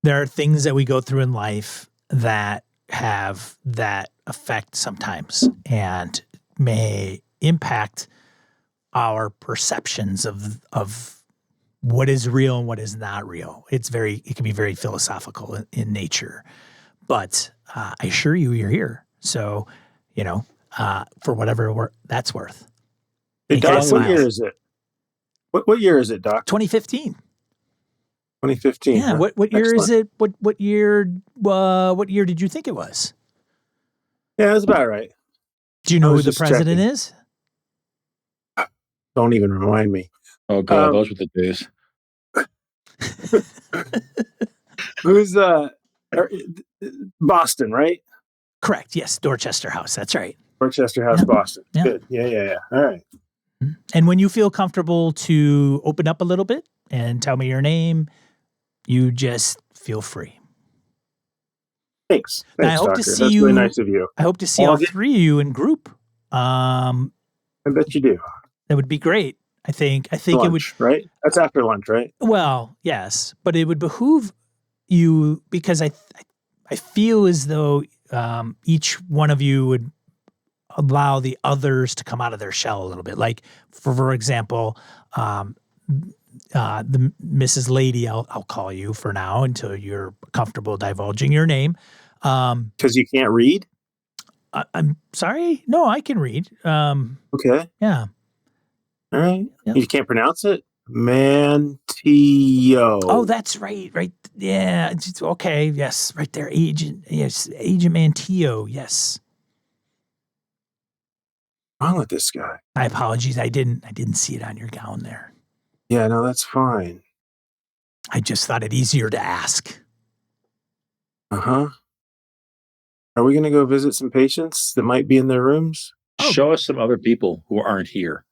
[SPEAKER 1] are things that we go through in life that have that effect sometimes and may impact our perceptions of what is real and what is not real. It can be very philosophical in nature, but I assure you, you're here. So, for whatever that's worth.
[SPEAKER 2] Hey, Doc, what year is it? What year is it, Doc?
[SPEAKER 1] 2015.
[SPEAKER 2] 2015.
[SPEAKER 1] Yeah.
[SPEAKER 2] Huh?
[SPEAKER 1] What year
[SPEAKER 2] Excellent.
[SPEAKER 1] is it? What year? What year did you think it was?
[SPEAKER 2] Yeah, that's about right.
[SPEAKER 1] Do you know who the president is?
[SPEAKER 2] Don't even remind me.
[SPEAKER 3] Oh God, those were the days.
[SPEAKER 2] Who's Boston, right?
[SPEAKER 1] Correct. Yes, Dorchester House. That's right.
[SPEAKER 2] Dorchester House,
[SPEAKER 1] Yeah.
[SPEAKER 2] Boston.
[SPEAKER 1] Yeah.
[SPEAKER 2] Good. Yeah. All right.
[SPEAKER 1] And when you feel comfortable to open up a little bit and tell me your name, you just feel free.
[SPEAKER 2] Thanks,
[SPEAKER 1] Now, I hope to
[SPEAKER 2] Doctor.
[SPEAKER 1] see
[SPEAKER 2] That's
[SPEAKER 1] you.
[SPEAKER 2] really nice of you.
[SPEAKER 1] I hope to see all three of you in group.
[SPEAKER 2] I bet you do.
[SPEAKER 1] That would be great. I think
[SPEAKER 2] lunch,
[SPEAKER 1] it would.
[SPEAKER 2] Right? That's after lunch, right?
[SPEAKER 1] Well, yes, but it would behoove you because I feel as though each one of you would allow the others to come out of their shell a little bit. Like, for example, the Mrs. Lady, I'll call you for now until you're comfortable divulging your name.
[SPEAKER 2] Because you can't read?
[SPEAKER 1] I'm sorry. No, I can read.
[SPEAKER 2] Okay.
[SPEAKER 1] Yeah.
[SPEAKER 2] All right.
[SPEAKER 1] Yeah.
[SPEAKER 2] You can't pronounce it? Mantillo.
[SPEAKER 1] Oh, that's right. Right. Yeah. Okay. Yes. Right there. Agent Mantillo. Yes.
[SPEAKER 2] What's wrong with this guy?
[SPEAKER 1] My apologies. I didn't see it on your gown there.
[SPEAKER 2] Yeah, no, that's fine.
[SPEAKER 1] I just thought it easier to ask.
[SPEAKER 2] Uh-huh. Are we going to go visit some patients that might be in their rooms?
[SPEAKER 3] Show us some other people who aren't here.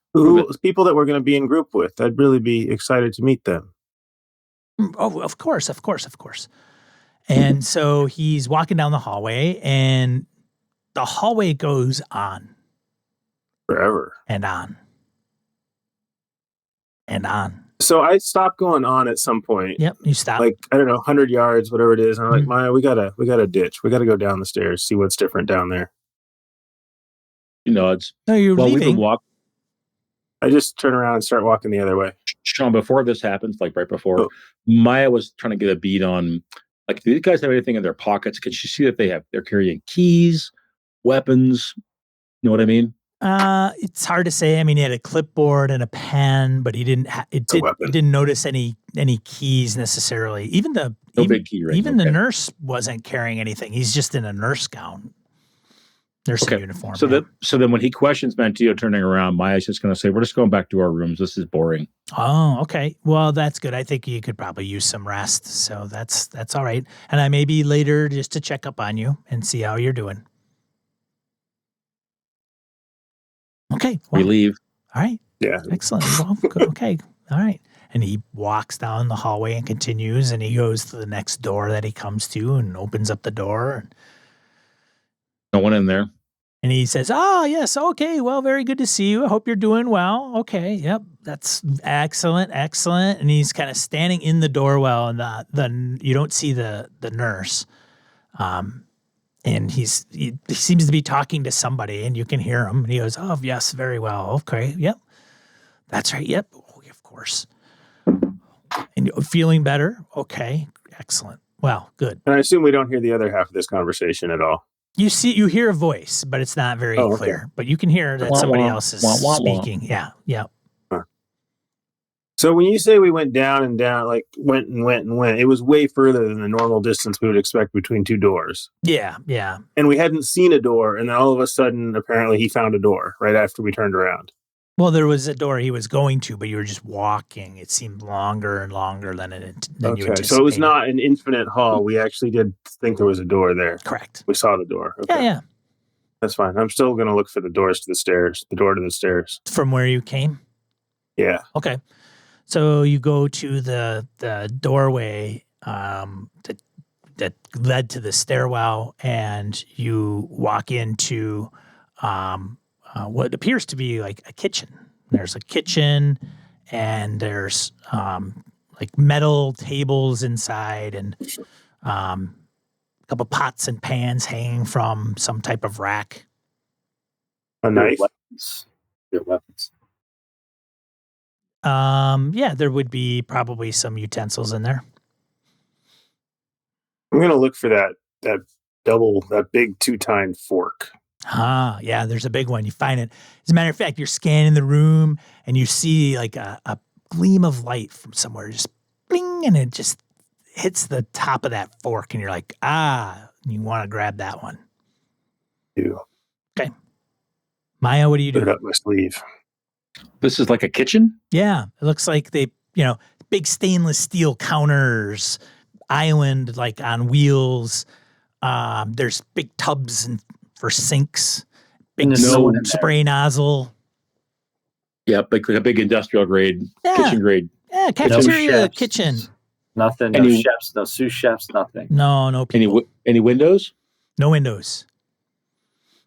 [SPEAKER 2] People that we're going to be in group with. I'd really be excited to meet them.
[SPEAKER 1] Oh, of course. And so he's walking down the hallway, and the hallway goes on.
[SPEAKER 2] Forever.
[SPEAKER 1] And on. And on.
[SPEAKER 2] So I stopped going on at some point.
[SPEAKER 1] Yep, you stop.
[SPEAKER 2] Like, I don't know, 100 yards, whatever it is. And I'm like, Maya, we gotta ditch. We gotta go down the stairs, see what's different down there.
[SPEAKER 3] She nods.
[SPEAKER 1] No, you're leaving.
[SPEAKER 2] I just turn around and start walking the other way.
[SPEAKER 3] Sean, before this happens, like right before, Maya was trying to get a beat on, like, do these guys have anything in their pockets? Can she see that they're carrying keys, weapons? You know what I mean?
[SPEAKER 1] It's hard to say. I mean, he had a clipboard and a pen, but he didn't. Didn't notice any keys necessarily. Even the
[SPEAKER 3] big key ring.
[SPEAKER 1] Even the nurse wasn't carrying anything. He's just in a nurse gown, nursing uniform.
[SPEAKER 3] So then when he questions Mantillo turning around, Maya's just going to say, "We're just going back to our rooms. This is boring."
[SPEAKER 1] Oh, okay. Well, that's good. I think you could probably use some rest, so that's all right. And I may be later just to check up on you and see how you're doing. Okay.
[SPEAKER 3] Well, we leave.
[SPEAKER 1] All right.
[SPEAKER 2] Yeah.
[SPEAKER 1] Excellent. Well, okay. All right. And he walks down the hallway and continues, and he goes to the next door that he comes to and opens up the door.
[SPEAKER 3] No one in there.
[SPEAKER 1] And he says, "Oh, yes. Okay. Well, very good to see you. I hope you're doing well. Okay. Yep. That's excellent. Excellent." And he's kind of standing in the doorwell, and you don't see the nurse. And he seems to be talking to somebody, and you can hear him. And he goes, "Oh, yes, very well. Okay, yep, that's right. Yep, oh, of course." And you're feeling better? Okay, excellent. Well, good.
[SPEAKER 2] And I assume we don't hear the other half of this conversation at all.
[SPEAKER 1] You hear a voice, but it's not very clear. But you can hear that somebody else is speaking. Yeah.
[SPEAKER 2] Huh. So when you say we went down and down, like went, it was way further than the normal distance we would expect between two doors.
[SPEAKER 1] Yeah.
[SPEAKER 2] And we hadn't seen a door, and then all of a sudden, apparently, he found a door right after we turned around.
[SPEAKER 1] Well, there was a door he was going to, but you were just walking. It seemed longer and longer than you anticipated.
[SPEAKER 2] So it was not an infinite hall. We actually did think there was a door there.
[SPEAKER 1] Correct.
[SPEAKER 2] We saw the door. Okay.
[SPEAKER 1] Yeah.
[SPEAKER 2] That's fine. I'm still going to look for the door to the stairs.
[SPEAKER 1] From where you came?
[SPEAKER 2] Yeah.
[SPEAKER 1] Okay. So you go to the doorway that led to the stairwell, and you walk into what appears to be like a kitchen. There's a kitchen, and there's like metal tables inside, and a couple pots and pans hanging from some type of rack.
[SPEAKER 2] A knife.
[SPEAKER 4] Good weapons.
[SPEAKER 1] Yeah, there would be probably some utensils in there.
[SPEAKER 2] I'm going to look for that big 2-tined fork.
[SPEAKER 1] Yeah, there's a big one. You find it. As a matter of fact, you're scanning the room and you see like a gleam of light from somewhere, just bling, and it just hits the top of that fork, and you're like, you want to grab that one.
[SPEAKER 2] Ew.
[SPEAKER 1] Okay. Maya, what do you do?
[SPEAKER 2] Put it up my sleeve.
[SPEAKER 3] This is like a kitchen?
[SPEAKER 1] Yeah. It looks like they, big stainless steel counters, island like on wheels. There's big tubs for sinks, big
[SPEAKER 4] And there's no one in there.
[SPEAKER 1] spray nozzle.
[SPEAKER 3] Yep, like a big industrial grade, kitchen grade.
[SPEAKER 1] Yeah, cafeteria,
[SPEAKER 4] chefs.
[SPEAKER 1] kitchen.
[SPEAKER 4] Nothing. No chefs. No sous chefs. Nothing.
[SPEAKER 1] No people.
[SPEAKER 3] Any windows?
[SPEAKER 1] No windows.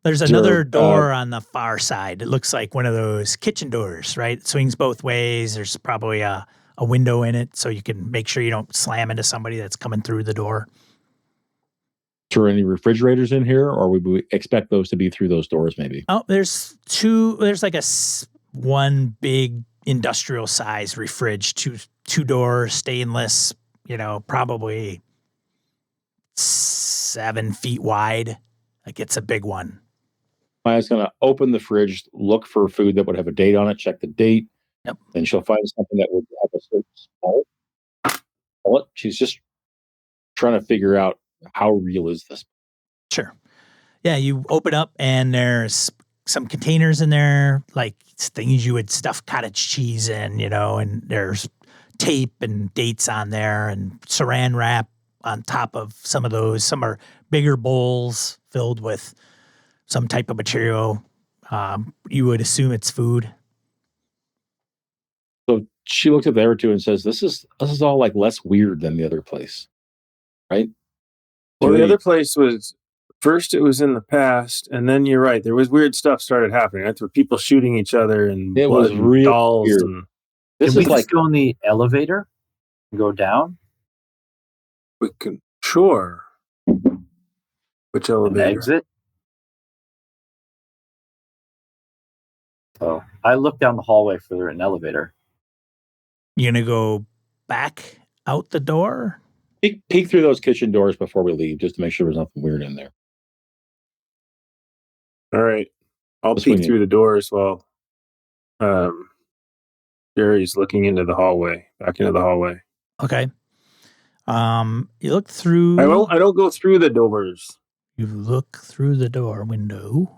[SPEAKER 1] There's another door on the far side. It looks like one of those kitchen doors, right? It swings both ways. There's probably a window in it, so you can make sure you don't slam into somebody that's coming through the door.
[SPEAKER 3] Are any refrigerators in here, or would we expect those to be through those doors maybe?
[SPEAKER 1] Oh, there's two. There's like one big industrial size refrige, two doors, stainless, probably 7 feet wide. Like it's a big one.
[SPEAKER 3] Maya's going to open the fridge, look for food that would have a date on it, check the date.
[SPEAKER 1] Yep.
[SPEAKER 3] And she'll find something that would have a certain smell. She's just trying to figure out how real is this.
[SPEAKER 1] Sure. Yeah, you open up and there's some containers in there, like things you would stuff cottage cheese in, and there's tape and dates on there and saran wrap on top of some of those. Some are bigger bowls filled with some type of material. You would assume it's food.
[SPEAKER 3] So she looks at the other two and says, "This is all like less weird than the other place, right?"
[SPEAKER 2] Well, the other place was first. It was in the past, and then you're right. There was weird stuff started happening. Right? There were people shooting each other, and
[SPEAKER 3] it was real
[SPEAKER 2] dolls.
[SPEAKER 3] Weird.
[SPEAKER 2] And
[SPEAKER 3] this
[SPEAKER 4] Can
[SPEAKER 3] is
[SPEAKER 4] we
[SPEAKER 3] like
[SPEAKER 4] just go in the elevator and go down?
[SPEAKER 2] we can sure. Which elevator?
[SPEAKER 4] An exit. So I look down the hallway for an elevator.
[SPEAKER 1] You gonna go back out the door?
[SPEAKER 3] peek through those kitchen doors before we leave, just to make sure there's nothing weird in there.
[SPEAKER 2] All right, I'll peek through the doors while Jerry's looking into the hallway, back into the hallway.
[SPEAKER 1] Okay. You look through.
[SPEAKER 2] I don't go through the doors.
[SPEAKER 1] You look through the door window.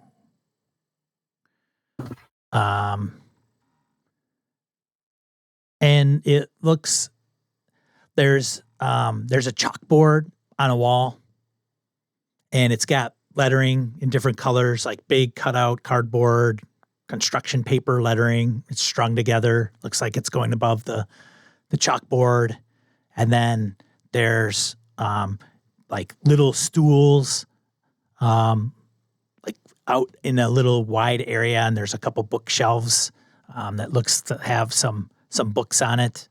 [SPEAKER 1] And it looks there's a chalkboard on a wall, and it's got lettering in different colors, like big cutout cardboard, construction paper lettering. It's strung together. Looks like it's going above the chalkboard. And then there's like little stools like out in a little wide area, and there's a couple bookshelves that looks to have some books on it.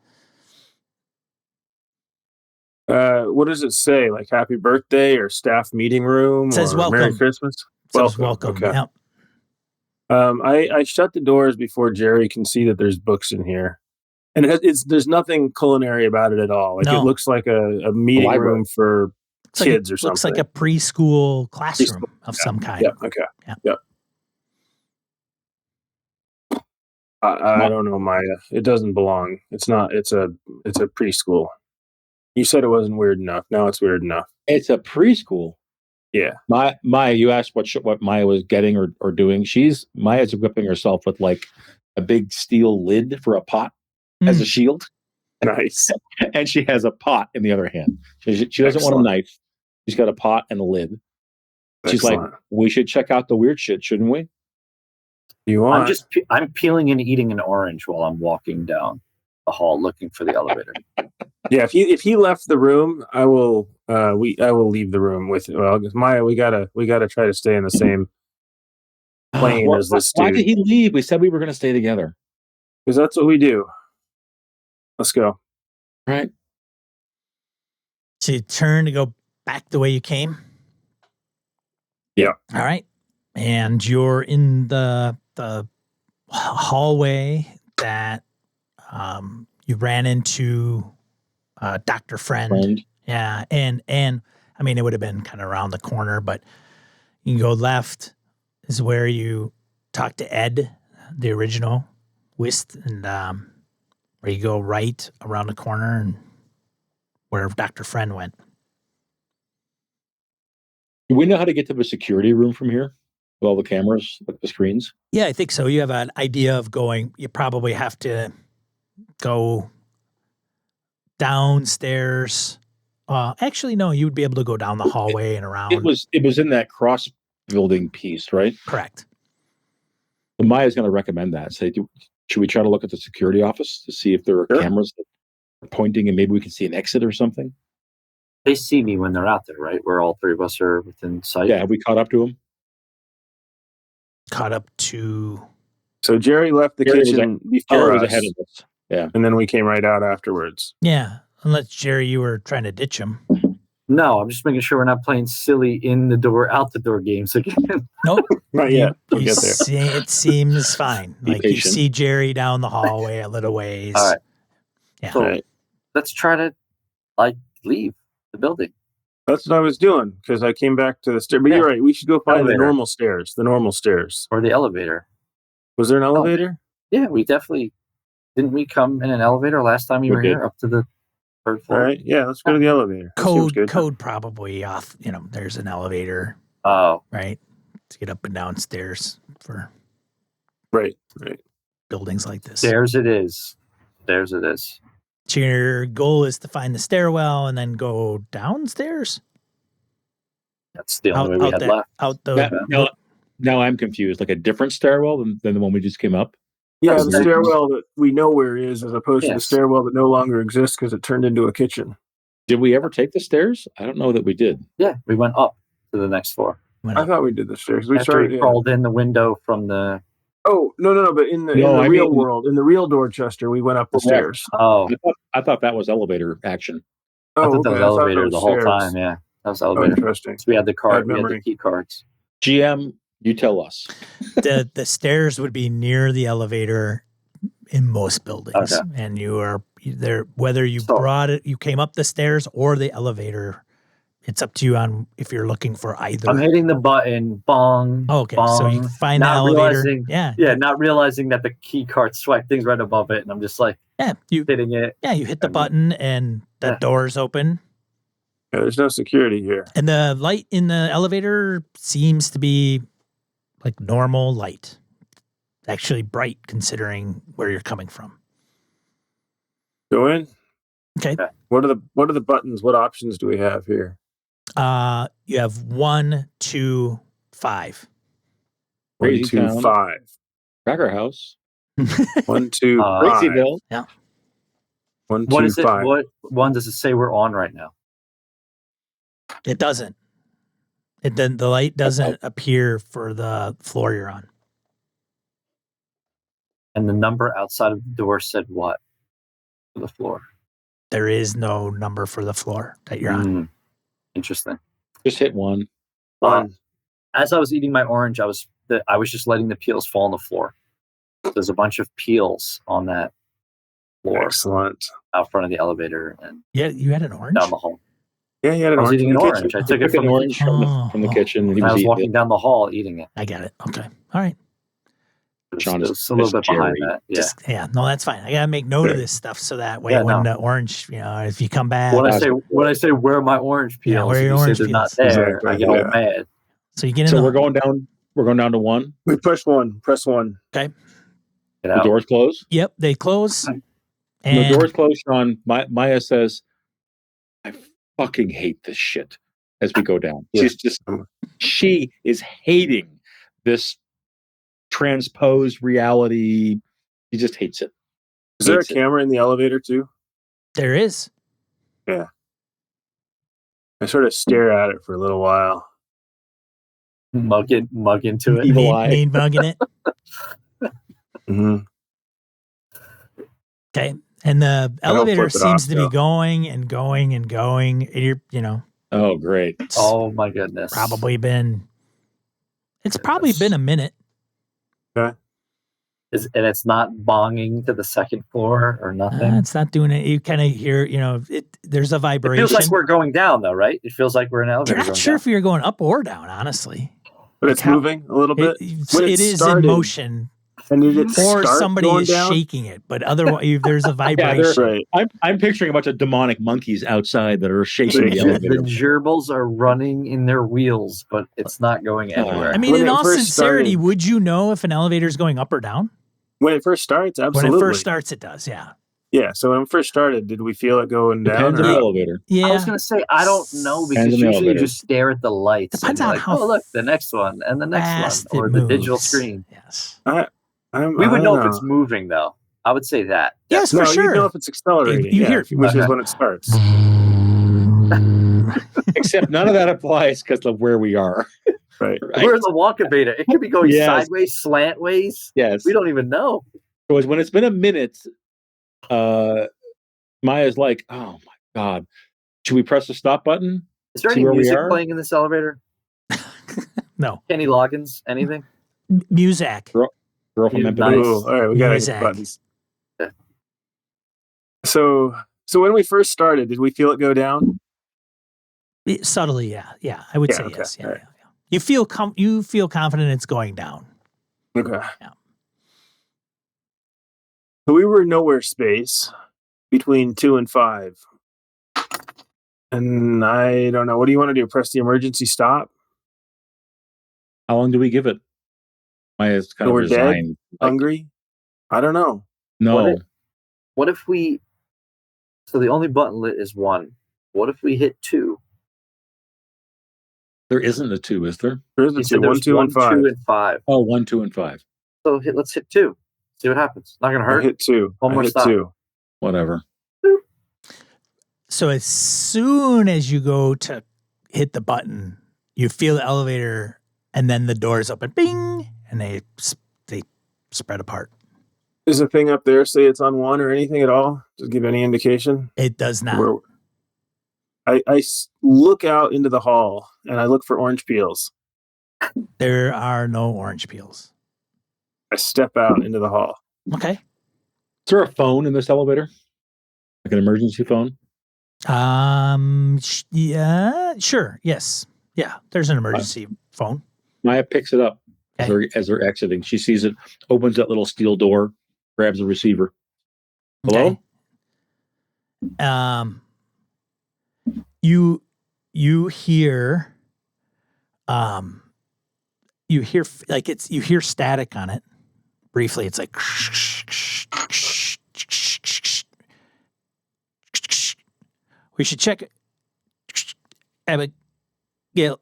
[SPEAKER 2] What does it say? Like happy birthday or staff meeting room?
[SPEAKER 1] It says
[SPEAKER 2] or
[SPEAKER 1] welcome.
[SPEAKER 2] Merry Christmas?
[SPEAKER 1] It says welcome.
[SPEAKER 2] Okay.
[SPEAKER 1] Yep.
[SPEAKER 2] I shut the doors before Jerry can see that there's books in here. And there's nothing culinary about it at all. Like
[SPEAKER 1] No.
[SPEAKER 2] It looks like a meeting room for kids or something.
[SPEAKER 1] Looks like a preschool classroom of some kind.
[SPEAKER 2] Yeah. Okay. Yep. I don't know, Maya. It doesn't belong. It's not. It's a preschool. You said it wasn't weird enough. Now it's weird enough.
[SPEAKER 3] It's a preschool.
[SPEAKER 2] Yeah.
[SPEAKER 3] Maya, you asked what Maya was getting or doing. Maya's equipping herself with like a big steel lid for a pot as a shield.
[SPEAKER 2] Nice.
[SPEAKER 3] And she has a pot in the other hand. She doesn't want a knife. She's got a pot and a lid. She's like, we should check out the weird shit, shouldn't we?
[SPEAKER 2] You want?
[SPEAKER 4] I'm peeling and eating an orange while I'm walking down the hall looking for the elevator.
[SPEAKER 2] Yeah, if he left the room, I will leave the room with Maya. We gotta try to stay in the same plane as this dude.
[SPEAKER 3] Why did he leave? We said we were going to stay together.
[SPEAKER 2] Because that's what we do. Let's go.
[SPEAKER 3] Right.
[SPEAKER 1] So you turn to go back the way you came?
[SPEAKER 2] Yeah.
[SPEAKER 1] All right. And you're in the hallway that you ran into Dr. Friend. Yeah. And I mean, it would have been kind of around the corner, but you can go left is where you talk to Ed, the original Whist, and where you go right around the corner and where Dr. Friend went.
[SPEAKER 3] Do we know how to get to the security room from here? With all the cameras, like the screens?
[SPEAKER 1] Yeah, I think so. You have an idea of going. You probably have to go downstairs Actually, no, you would be able to go down the hallway and around.
[SPEAKER 3] It was in that cross building piece, right?
[SPEAKER 1] Correct.
[SPEAKER 3] So Maya's going to recommend that. Say, should we try to look at the security office to see if there are cameras that are pointing and maybe we can see an exit or something?
[SPEAKER 4] They see me when they're out there, right? Where all three of us are within sight.
[SPEAKER 3] Yeah, have we caught up to them?
[SPEAKER 1] Caught up to.
[SPEAKER 2] So Jerry left the kitchen before us,
[SPEAKER 3] ahead of us. Yeah,
[SPEAKER 2] and then we came right out afterwards.
[SPEAKER 1] Yeah, unless Jerry, you were trying to ditch him.
[SPEAKER 4] No, I'm just making sure we're not playing silly in the door, out the door games again.
[SPEAKER 1] Nope.
[SPEAKER 2] Not yet. We'll get there.
[SPEAKER 1] It seems fine. Like
[SPEAKER 3] patient.
[SPEAKER 1] you see Jerry down the hallway a little ways.
[SPEAKER 4] All right.
[SPEAKER 1] Yeah.
[SPEAKER 4] So
[SPEAKER 2] All right.
[SPEAKER 4] let's try to leave the building.
[SPEAKER 2] That's what I was doing because I came back to the stairs. But you're right. We should go find
[SPEAKER 4] Elevator.
[SPEAKER 2] the normal stairs. The normal stairs.
[SPEAKER 4] Or the elevator.
[SPEAKER 2] Was there an elevator?
[SPEAKER 4] Yeah, we definitely didn't we come in an elevator last time you were
[SPEAKER 3] did.
[SPEAKER 4] here up to the third floor?
[SPEAKER 2] All right. Yeah, let's go to the elevator. That seems good.
[SPEAKER 1] Code probably off. There's an elevator,
[SPEAKER 4] Oh,
[SPEAKER 1] right, to get up and down stairs for
[SPEAKER 2] Right.
[SPEAKER 1] buildings like this.
[SPEAKER 4] there's it is. There's it is.
[SPEAKER 1] So your goal is to find the stairwell and then go downstairs.
[SPEAKER 4] That's the only way we had left.
[SPEAKER 1] Out the.
[SPEAKER 3] Now I'm confused. Like a different stairwell than the one we just came up?
[SPEAKER 2] Yeah,
[SPEAKER 4] That's
[SPEAKER 2] the
[SPEAKER 4] nice.
[SPEAKER 2] stairwell that we know where it is, as opposed to the
[SPEAKER 4] Yes.
[SPEAKER 2] stairwell that no longer exists because it turned into a kitchen.
[SPEAKER 3] Did we ever take the stairs? I don't know that we did.
[SPEAKER 4] Yeah, we went up to the next floor.
[SPEAKER 2] I thought we did the stairs. We
[SPEAKER 4] After
[SPEAKER 2] started.
[SPEAKER 4] we
[SPEAKER 2] Yeah.
[SPEAKER 4] crawled in the window from the.
[SPEAKER 2] Oh no! But in the
[SPEAKER 3] No, I
[SPEAKER 2] real
[SPEAKER 3] mean-
[SPEAKER 2] world, in the real Dorchester, we went up the
[SPEAKER 3] Correct.
[SPEAKER 2] stairs.
[SPEAKER 4] Oh,
[SPEAKER 3] I thought that was elevator action.
[SPEAKER 4] I
[SPEAKER 2] Oh,
[SPEAKER 4] thought that was
[SPEAKER 2] okay. I thought
[SPEAKER 4] elevator
[SPEAKER 2] that
[SPEAKER 4] the
[SPEAKER 2] was
[SPEAKER 4] whole
[SPEAKER 2] stairs.
[SPEAKER 4] time. Yeah, that was
[SPEAKER 2] Oh,
[SPEAKER 4] elevator.
[SPEAKER 2] interesting.
[SPEAKER 4] So we had the card.
[SPEAKER 2] Bad
[SPEAKER 4] We had the
[SPEAKER 2] memory.
[SPEAKER 4] key cards.
[SPEAKER 3] GM, you tell us.
[SPEAKER 1] the stairs would be near the elevator in most buildings,
[SPEAKER 4] Okay.
[SPEAKER 1] and you are there whether you
[SPEAKER 4] So-
[SPEAKER 1] brought it, you came up the stairs or the elevator. It's up to you on if you're looking for either.
[SPEAKER 4] I'm hitting the button. Bong.
[SPEAKER 1] Oh, okay,
[SPEAKER 4] bong.
[SPEAKER 1] so you find the
[SPEAKER 4] Not
[SPEAKER 1] elevator.
[SPEAKER 4] realizing-
[SPEAKER 1] Yeah,
[SPEAKER 4] Yeah, not realizing that the key card swipe things right above it, and I'm just like
[SPEAKER 1] yeah. You
[SPEAKER 4] hitting it.
[SPEAKER 1] hit the button and the
[SPEAKER 4] Yeah.
[SPEAKER 1] doors open,
[SPEAKER 2] Yeah, there's no security here.
[SPEAKER 1] and the light in the elevator seems to be like normal light. Actually, bright considering where you're coming from.
[SPEAKER 2] Go in.
[SPEAKER 1] Okay.
[SPEAKER 2] What are the buttons? What options do we have here?
[SPEAKER 1] You have 1, 2, 5.
[SPEAKER 3] Crazy
[SPEAKER 2] 1, 2,
[SPEAKER 3] Town.
[SPEAKER 2] 5.
[SPEAKER 3] Cracker House.
[SPEAKER 2] 1, 2, 5.
[SPEAKER 3] Crazyville.
[SPEAKER 2] 1,
[SPEAKER 4] What
[SPEAKER 2] 2,
[SPEAKER 4] is it?
[SPEAKER 2] 5.
[SPEAKER 4] What one does it say we're on right now?
[SPEAKER 1] It doesn't. The light doesn't appear for the floor you're on.
[SPEAKER 4] And the number outside of the door said what? For the floor.
[SPEAKER 1] There is no number for the floor that you're on.
[SPEAKER 4] Interesting.
[SPEAKER 3] Just hit one.
[SPEAKER 2] One.
[SPEAKER 4] As I was eating my orange, I was just letting the peels fall on the floor. There's a bunch of peels on that floor
[SPEAKER 2] Excellent.
[SPEAKER 4] out front of the elevator and
[SPEAKER 1] Yeah, you had an orange.
[SPEAKER 4] down the hall.
[SPEAKER 2] Yeah, you had an
[SPEAKER 4] I was
[SPEAKER 2] orange
[SPEAKER 4] eating
[SPEAKER 2] in
[SPEAKER 4] an
[SPEAKER 2] the
[SPEAKER 4] orange.
[SPEAKER 2] kitchen.
[SPEAKER 4] I took it
[SPEAKER 3] Took
[SPEAKER 4] from
[SPEAKER 3] an orange from the kitchen, and he
[SPEAKER 4] and I
[SPEAKER 3] was
[SPEAKER 4] was
[SPEAKER 3] eating
[SPEAKER 4] walking
[SPEAKER 3] it.
[SPEAKER 4] down the hall eating it.
[SPEAKER 1] I get it. Okay. All right.
[SPEAKER 3] Sean
[SPEAKER 4] It
[SPEAKER 3] is
[SPEAKER 4] was a little bit behind
[SPEAKER 3] Jerry.
[SPEAKER 4] that. Yeah.
[SPEAKER 1] Yeah. No, that's fine. I gotta make note of
[SPEAKER 2] Sure.
[SPEAKER 1] this stuff so that way
[SPEAKER 4] Yeah,
[SPEAKER 1] when
[SPEAKER 4] no.
[SPEAKER 1] the orange, if you come back,
[SPEAKER 4] When I say where are my orange peels,
[SPEAKER 1] Yeah, where are
[SPEAKER 4] and
[SPEAKER 1] your
[SPEAKER 4] you say
[SPEAKER 1] orange
[SPEAKER 4] they're not
[SPEAKER 1] peels?
[SPEAKER 4] there,
[SPEAKER 2] Exactly,
[SPEAKER 4] I get
[SPEAKER 2] yeah.
[SPEAKER 4] all mad.
[SPEAKER 1] so you get in
[SPEAKER 3] So
[SPEAKER 1] the
[SPEAKER 3] we're going down. We're going down to one.
[SPEAKER 2] We push one. Press one.
[SPEAKER 4] Get
[SPEAKER 3] The
[SPEAKER 4] out.
[SPEAKER 3] doors close.
[SPEAKER 1] Yep, they close.
[SPEAKER 3] When
[SPEAKER 1] And
[SPEAKER 3] the doors close, Sean. Maya says, "I fucking hate this shit." As we go down,
[SPEAKER 2] Yeah.
[SPEAKER 3] she is hating this transposed reality. She just hates it.
[SPEAKER 2] Is there a
[SPEAKER 3] Hates it.
[SPEAKER 2] camera in the elevator too?
[SPEAKER 1] there is.
[SPEAKER 2] I sort of stare at it for a little while.
[SPEAKER 4] Mug into it.
[SPEAKER 3] Evil eye.
[SPEAKER 1] Need bugging it.
[SPEAKER 2] Mm-hmm.
[SPEAKER 1] Okay. And the
[SPEAKER 2] I don't
[SPEAKER 1] elevator
[SPEAKER 2] flip it
[SPEAKER 1] seems
[SPEAKER 2] off,
[SPEAKER 1] to be
[SPEAKER 2] though.
[SPEAKER 1] going and going and going. And you're,
[SPEAKER 3] Oh, great.
[SPEAKER 1] it's
[SPEAKER 4] Oh my goodness.
[SPEAKER 1] probably been a minute.
[SPEAKER 4] And it's not bonging to the second floor or nothing.
[SPEAKER 1] It's not doing it. You kind of hear, there's a
[SPEAKER 4] It
[SPEAKER 1] vibration.
[SPEAKER 4] feels like we're going down though, right? It feels like we're in an elevator.
[SPEAKER 1] You're not
[SPEAKER 4] going
[SPEAKER 1] sure
[SPEAKER 4] down.
[SPEAKER 1] if you're going up or down, honestly.
[SPEAKER 2] But it's
[SPEAKER 1] How-
[SPEAKER 2] moving a little bit. When
[SPEAKER 1] It is
[SPEAKER 2] started,
[SPEAKER 1] in motion,
[SPEAKER 2] And did it
[SPEAKER 1] or
[SPEAKER 2] start
[SPEAKER 1] somebody
[SPEAKER 2] going
[SPEAKER 1] is
[SPEAKER 2] down?
[SPEAKER 1] shaking it, but otherwise there's a
[SPEAKER 3] Yeah,
[SPEAKER 1] vibration.
[SPEAKER 2] Right.
[SPEAKER 3] I'm picturing a bunch of demonic monkeys outside that are shaking the
[SPEAKER 2] The-
[SPEAKER 3] elevator.
[SPEAKER 4] The gerbils are running in their wheels, but it's not going anywhere.
[SPEAKER 1] I mean,
[SPEAKER 2] When
[SPEAKER 1] in
[SPEAKER 2] it
[SPEAKER 1] all
[SPEAKER 2] first
[SPEAKER 1] sincerity,
[SPEAKER 2] started-
[SPEAKER 1] would you know if an elevator is going up or down?
[SPEAKER 2] When it first starts, absolutely.
[SPEAKER 1] When it first starts, it does, yeah.
[SPEAKER 2] Yeah. So when it first started, did we feel it going down?
[SPEAKER 3] Depends on
[SPEAKER 2] Or
[SPEAKER 3] the elevator.
[SPEAKER 1] Yeah.
[SPEAKER 4] I was going to say, I don't know, because
[SPEAKER 3] Depends on the
[SPEAKER 4] usually you
[SPEAKER 3] elevator.
[SPEAKER 4] just stare at the lights.
[SPEAKER 1] Depends
[SPEAKER 4] and you're
[SPEAKER 1] on
[SPEAKER 4] like,
[SPEAKER 1] how
[SPEAKER 4] oh, look, the next one and the next one,
[SPEAKER 1] fast
[SPEAKER 4] or
[SPEAKER 1] it
[SPEAKER 4] the digital
[SPEAKER 1] moves.
[SPEAKER 4] screen.
[SPEAKER 1] Yes.
[SPEAKER 2] I
[SPEAKER 4] We would
[SPEAKER 2] don't
[SPEAKER 4] know if it's moving, though. I would say that.
[SPEAKER 1] Yes,
[SPEAKER 2] No,
[SPEAKER 1] for
[SPEAKER 2] you know
[SPEAKER 1] sure.
[SPEAKER 2] if it's accelerating.
[SPEAKER 1] You
[SPEAKER 2] Yeah,
[SPEAKER 1] hear-
[SPEAKER 2] which is
[SPEAKER 4] Okay.
[SPEAKER 2] when it starts.
[SPEAKER 3] Except none of that applies because of where we are.
[SPEAKER 2] Right.
[SPEAKER 3] Right?
[SPEAKER 4] We're in the Walkabout. It could be going
[SPEAKER 3] Yes.
[SPEAKER 4] sideways, slantways.
[SPEAKER 3] Yes.
[SPEAKER 4] We don't even know.
[SPEAKER 3] Because when it's been a minute, Maya's like, "Oh my god, should we press the stop button?"
[SPEAKER 4] Is there
[SPEAKER 3] See
[SPEAKER 4] any
[SPEAKER 3] where we
[SPEAKER 4] music
[SPEAKER 3] are?
[SPEAKER 4] playing in this elevator?
[SPEAKER 1] No.
[SPEAKER 4] Kenny Loggins? Anything?
[SPEAKER 1] Music.
[SPEAKER 3] Girl from
[SPEAKER 4] Nice.
[SPEAKER 3] Mantillo.
[SPEAKER 2] Ooh, all right, we gotta hit the
[SPEAKER 1] Music.
[SPEAKER 2] buttons.
[SPEAKER 4] Okay.
[SPEAKER 2] So when we first started, did we feel it go down?
[SPEAKER 1] Subtly, yeah. Yeah, I would
[SPEAKER 2] Yeah,
[SPEAKER 1] say
[SPEAKER 2] okay,
[SPEAKER 1] yes. Yeah,
[SPEAKER 2] all right.
[SPEAKER 1] yeah. You feel confident it's going down.
[SPEAKER 2] Okay.
[SPEAKER 1] Yeah.
[SPEAKER 2] So we were nowhere space between 2 and 5. And I don't know. What do you want to do? Press the emergency stop?
[SPEAKER 3] How long do we give it? Maya's kind
[SPEAKER 2] So
[SPEAKER 3] of
[SPEAKER 2] we're dead?
[SPEAKER 3] resigned. Like,
[SPEAKER 2] Hungry? I don't know.
[SPEAKER 3] no,
[SPEAKER 4] What if we... So the only button lit is 1. What if we hit 2?
[SPEAKER 3] there isn't a 2, is there?
[SPEAKER 2] There's
[SPEAKER 4] You
[SPEAKER 2] a
[SPEAKER 4] said
[SPEAKER 2] 2,
[SPEAKER 4] there
[SPEAKER 2] 1,
[SPEAKER 4] was
[SPEAKER 2] 2,
[SPEAKER 4] 1,
[SPEAKER 2] and 5.
[SPEAKER 4] 2, and 5.
[SPEAKER 3] Oh, 1, 2, and 5.
[SPEAKER 4] So let's hit 2. See what happens. Not going to
[SPEAKER 2] I
[SPEAKER 4] hurt.
[SPEAKER 2] hit 2.
[SPEAKER 4] One
[SPEAKER 2] I
[SPEAKER 4] more
[SPEAKER 2] hit
[SPEAKER 4] stop.
[SPEAKER 2] 2.
[SPEAKER 3] Whatever.
[SPEAKER 1] So as soon as you go to hit the button, you feel the elevator, and then the doors open, bing, and they spread apart.
[SPEAKER 2] Does the thing up there say it's on 1 or anything at all? Does it give any indication?
[SPEAKER 1] It does not.
[SPEAKER 2] I look out into the hall and I look for orange peels.
[SPEAKER 1] There are no orange peels.
[SPEAKER 2] I step out into the hall.
[SPEAKER 1] Okay.
[SPEAKER 3] Is there a phone in this elevator? Like an emergency phone?
[SPEAKER 1] Yeah, sure. Yes. Yeah. There's an emergency phone.
[SPEAKER 3] Maya picks it up as they're exiting. She sees it, opens that little steel door, grabs the receiver. Hello?
[SPEAKER 1] Okay. You hear you hear static on it. Briefly, it's like we should check it. Abigail.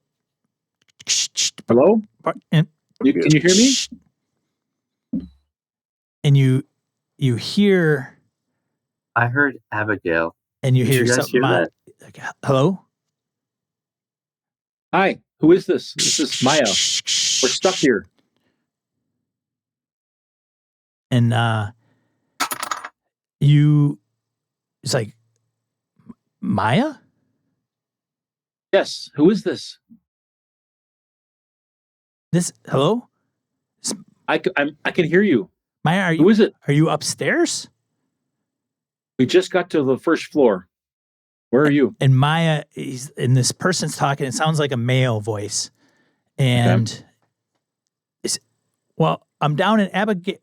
[SPEAKER 3] Hello?
[SPEAKER 1] And
[SPEAKER 3] Can you hear me?
[SPEAKER 1] And you hear,
[SPEAKER 4] I heard Abigail.
[SPEAKER 1] and you
[SPEAKER 4] Did
[SPEAKER 1] hear
[SPEAKER 4] you guys
[SPEAKER 1] something.
[SPEAKER 4] hear that?
[SPEAKER 1] Like, hello?
[SPEAKER 3] Hi, who is this? This is Maya. We're stuck here.
[SPEAKER 1] And it's like, Maya?
[SPEAKER 3] Yes, who is this?
[SPEAKER 1] Hello?
[SPEAKER 3] I can hear you.
[SPEAKER 1] Maya,
[SPEAKER 3] Who is it?
[SPEAKER 1] are you upstairs?
[SPEAKER 3] We just got to the first floor. Where are you?
[SPEAKER 1] And Maya, and this person's talking, it sounds like a male voice. And I'm down in Abigail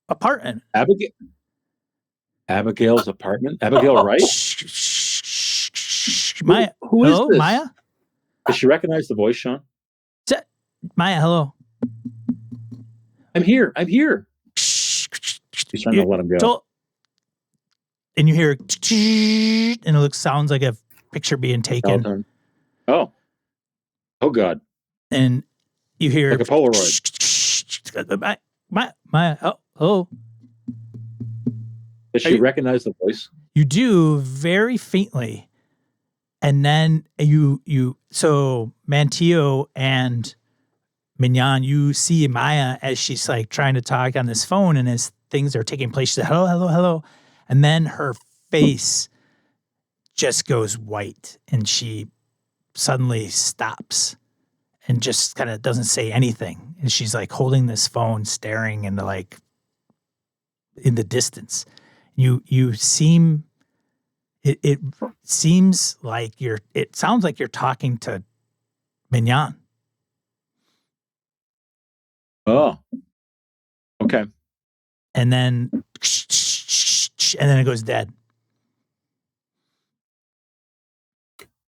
[SPEAKER 1] apartment.
[SPEAKER 3] Abigail's apartment? Abigail, right?
[SPEAKER 1] Maya,
[SPEAKER 3] Who is
[SPEAKER 1] hello,
[SPEAKER 3] this?
[SPEAKER 1] Maya?
[SPEAKER 3] Does she recognize the voice, Sean?
[SPEAKER 1] Maya, hello.
[SPEAKER 3] I'm here. She's trying to let him go.
[SPEAKER 1] And you hear, and it sounds like a picture being taken.
[SPEAKER 3] Oh God.
[SPEAKER 1] And you hear
[SPEAKER 3] like a Polaroid.
[SPEAKER 1] Maya, hello.
[SPEAKER 3] Does she recognize the voice?
[SPEAKER 1] You do, very faintly. And then so Mantillo and Mignon, you see Maya as she's like trying to talk on this phone, and as things are taking place, she says, hello, hello, hello. And then her face just goes white, and she suddenly stops and just kind of doesn't say anything. And she's like holding this phone, staring into like in the distance. You seem, it seems like it sounds like you're talking to Mignon.
[SPEAKER 3] Oh, okay.
[SPEAKER 1] And then it goes dead.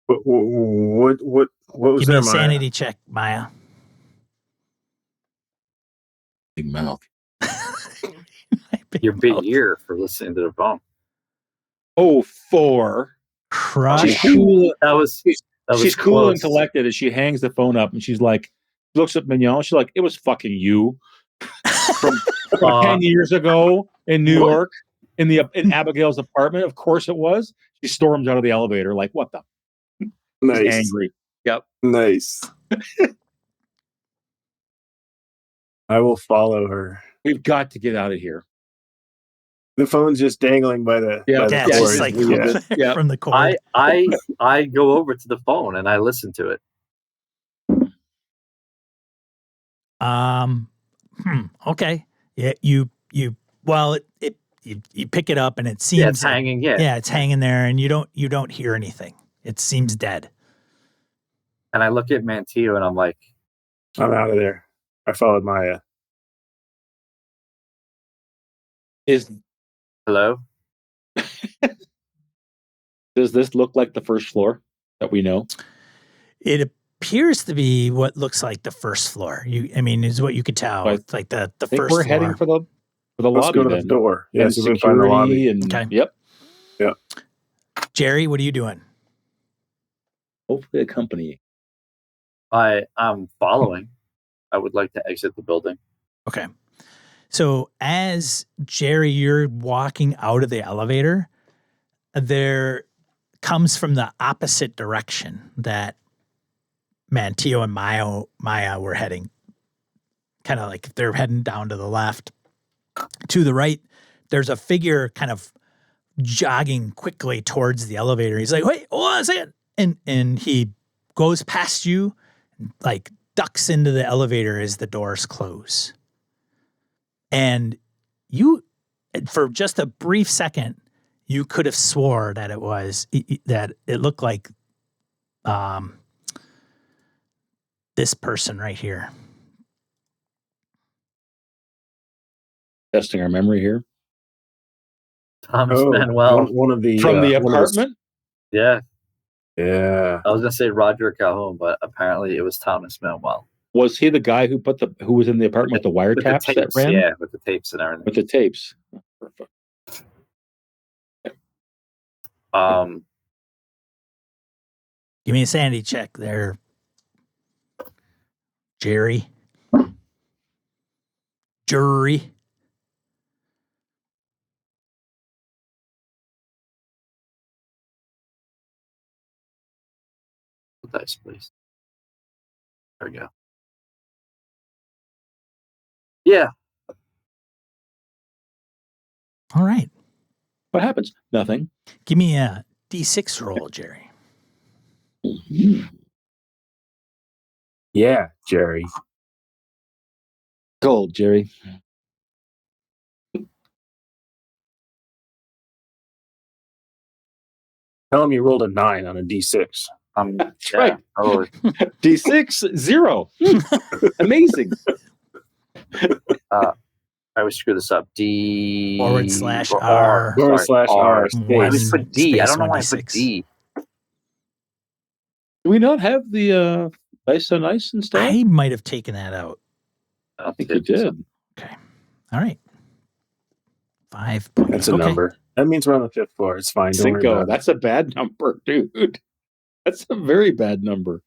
[SPEAKER 2] What was
[SPEAKER 1] Give me
[SPEAKER 2] there,
[SPEAKER 1] a
[SPEAKER 2] Maya?
[SPEAKER 1] sanity check, Maya.
[SPEAKER 3] Big mouth.
[SPEAKER 4] Your big ear for listening to the phone.
[SPEAKER 3] Oh, 4. She's
[SPEAKER 1] Crush.
[SPEAKER 3] cool.
[SPEAKER 4] That was
[SPEAKER 3] She's cool and
[SPEAKER 4] close.
[SPEAKER 3] collected as she hangs the phone up and she's like, looks at Mignon. She's like, it was fucking you from 10 years ago in New York in Abigail's apartment. Of course it was. She storms out of the elevator like, what the?
[SPEAKER 2] Nice.
[SPEAKER 3] She's angry. Yep.
[SPEAKER 2] Nice. I will follow her.
[SPEAKER 3] We've got to get out of here.
[SPEAKER 2] The phone's just dangling by the
[SPEAKER 3] Yeah,
[SPEAKER 2] by the
[SPEAKER 1] Yeah,
[SPEAKER 2] cord.
[SPEAKER 1] it's just like
[SPEAKER 3] Yeah.
[SPEAKER 1] from the cord.
[SPEAKER 4] I go over to the phone and I listen to it.
[SPEAKER 1] Okay. Yeah, you pick it up and it seems
[SPEAKER 4] It's hanging. Yeah,
[SPEAKER 1] it's hanging there, and you don't hear anything. It seems dead.
[SPEAKER 4] And I look at Mantillo and I'm like,
[SPEAKER 2] I'm out of there. I followed Maya.
[SPEAKER 4] hello?
[SPEAKER 3] Does this look like the first floor that we know?
[SPEAKER 1] It appears to be what looks like the first floor. Is what you could tell.
[SPEAKER 3] Right.
[SPEAKER 1] It's like the
[SPEAKER 3] I think
[SPEAKER 1] first
[SPEAKER 3] we're
[SPEAKER 1] floor.
[SPEAKER 3] heading for the
[SPEAKER 2] Let's
[SPEAKER 3] lobby
[SPEAKER 2] go to
[SPEAKER 3] then.
[SPEAKER 2] the door.
[SPEAKER 3] And
[SPEAKER 2] Yes, we can find the lobby.
[SPEAKER 3] security and
[SPEAKER 1] Okay.
[SPEAKER 3] yep.
[SPEAKER 1] Jerry, what are you doing?
[SPEAKER 3] Hopefully accompanying.
[SPEAKER 4] I'm following. I would like to exit the building.
[SPEAKER 1] Okay. So as Jerry, you're walking out of the elevator, there comes from the opposite direction that Mantillo and Maya were heading. Kind of like they're heading down to the left. To the right, there's a figure kind of jogging quickly towards the elevator. He's like, wait, hold on a second. And he goes past you, like ducks into the elevator as the doors close. And you, for just a brief second, you could have swore that that it looked like this person right here.
[SPEAKER 3] Testing our memory here.
[SPEAKER 4] Thomas Manuel.
[SPEAKER 2] One of the
[SPEAKER 3] From the
[SPEAKER 2] one of
[SPEAKER 3] apartment?
[SPEAKER 4] Yeah.
[SPEAKER 2] Yeah.
[SPEAKER 4] I was going to say Roger Calhoun, but apparently it was Thomas Manuel.
[SPEAKER 3] Was he the guy who who was in the apartment with the wiretaps that
[SPEAKER 4] tapes,
[SPEAKER 3] ran?
[SPEAKER 4] yeah, with the tapes and everything.
[SPEAKER 3] With the tapes. Perfect.
[SPEAKER 1] Give me a sanity check there, Jerry. Jury.
[SPEAKER 4] Dice, please. There we go. Yeah.
[SPEAKER 1] All right.
[SPEAKER 3] What happens? Nothing.
[SPEAKER 1] Give me a D6 roll, Jerry.
[SPEAKER 2] Yeah, Jerry.
[SPEAKER 3] Gold, Jerry.
[SPEAKER 2] Tell him you rolled a 9 on a D6.
[SPEAKER 3] That's
[SPEAKER 4] Yeah,
[SPEAKER 3] right.
[SPEAKER 4] totally.
[SPEAKER 3] D6, 0. Amazing.
[SPEAKER 4] I always screw this up. D
[SPEAKER 1] /R.
[SPEAKER 2] /R.
[SPEAKER 4] I always put D. I don't know why I put
[SPEAKER 1] 1d6.
[SPEAKER 4] D.
[SPEAKER 3] Do we not have the dice on ice and stuff?
[SPEAKER 1] I might have taken that out.
[SPEAKER 3] I think you did.
[SPEAKER 1] Okay. All right. 5 points.
[SPEAKER 2] That's a number. That means we're on the 5th floor. It's fine. Don't worry
[SPEAKER 3] Cinco.
[SPEAKER 2] about it.
[SPEAKER 3] That's a bad number, dude. That's a very bad number.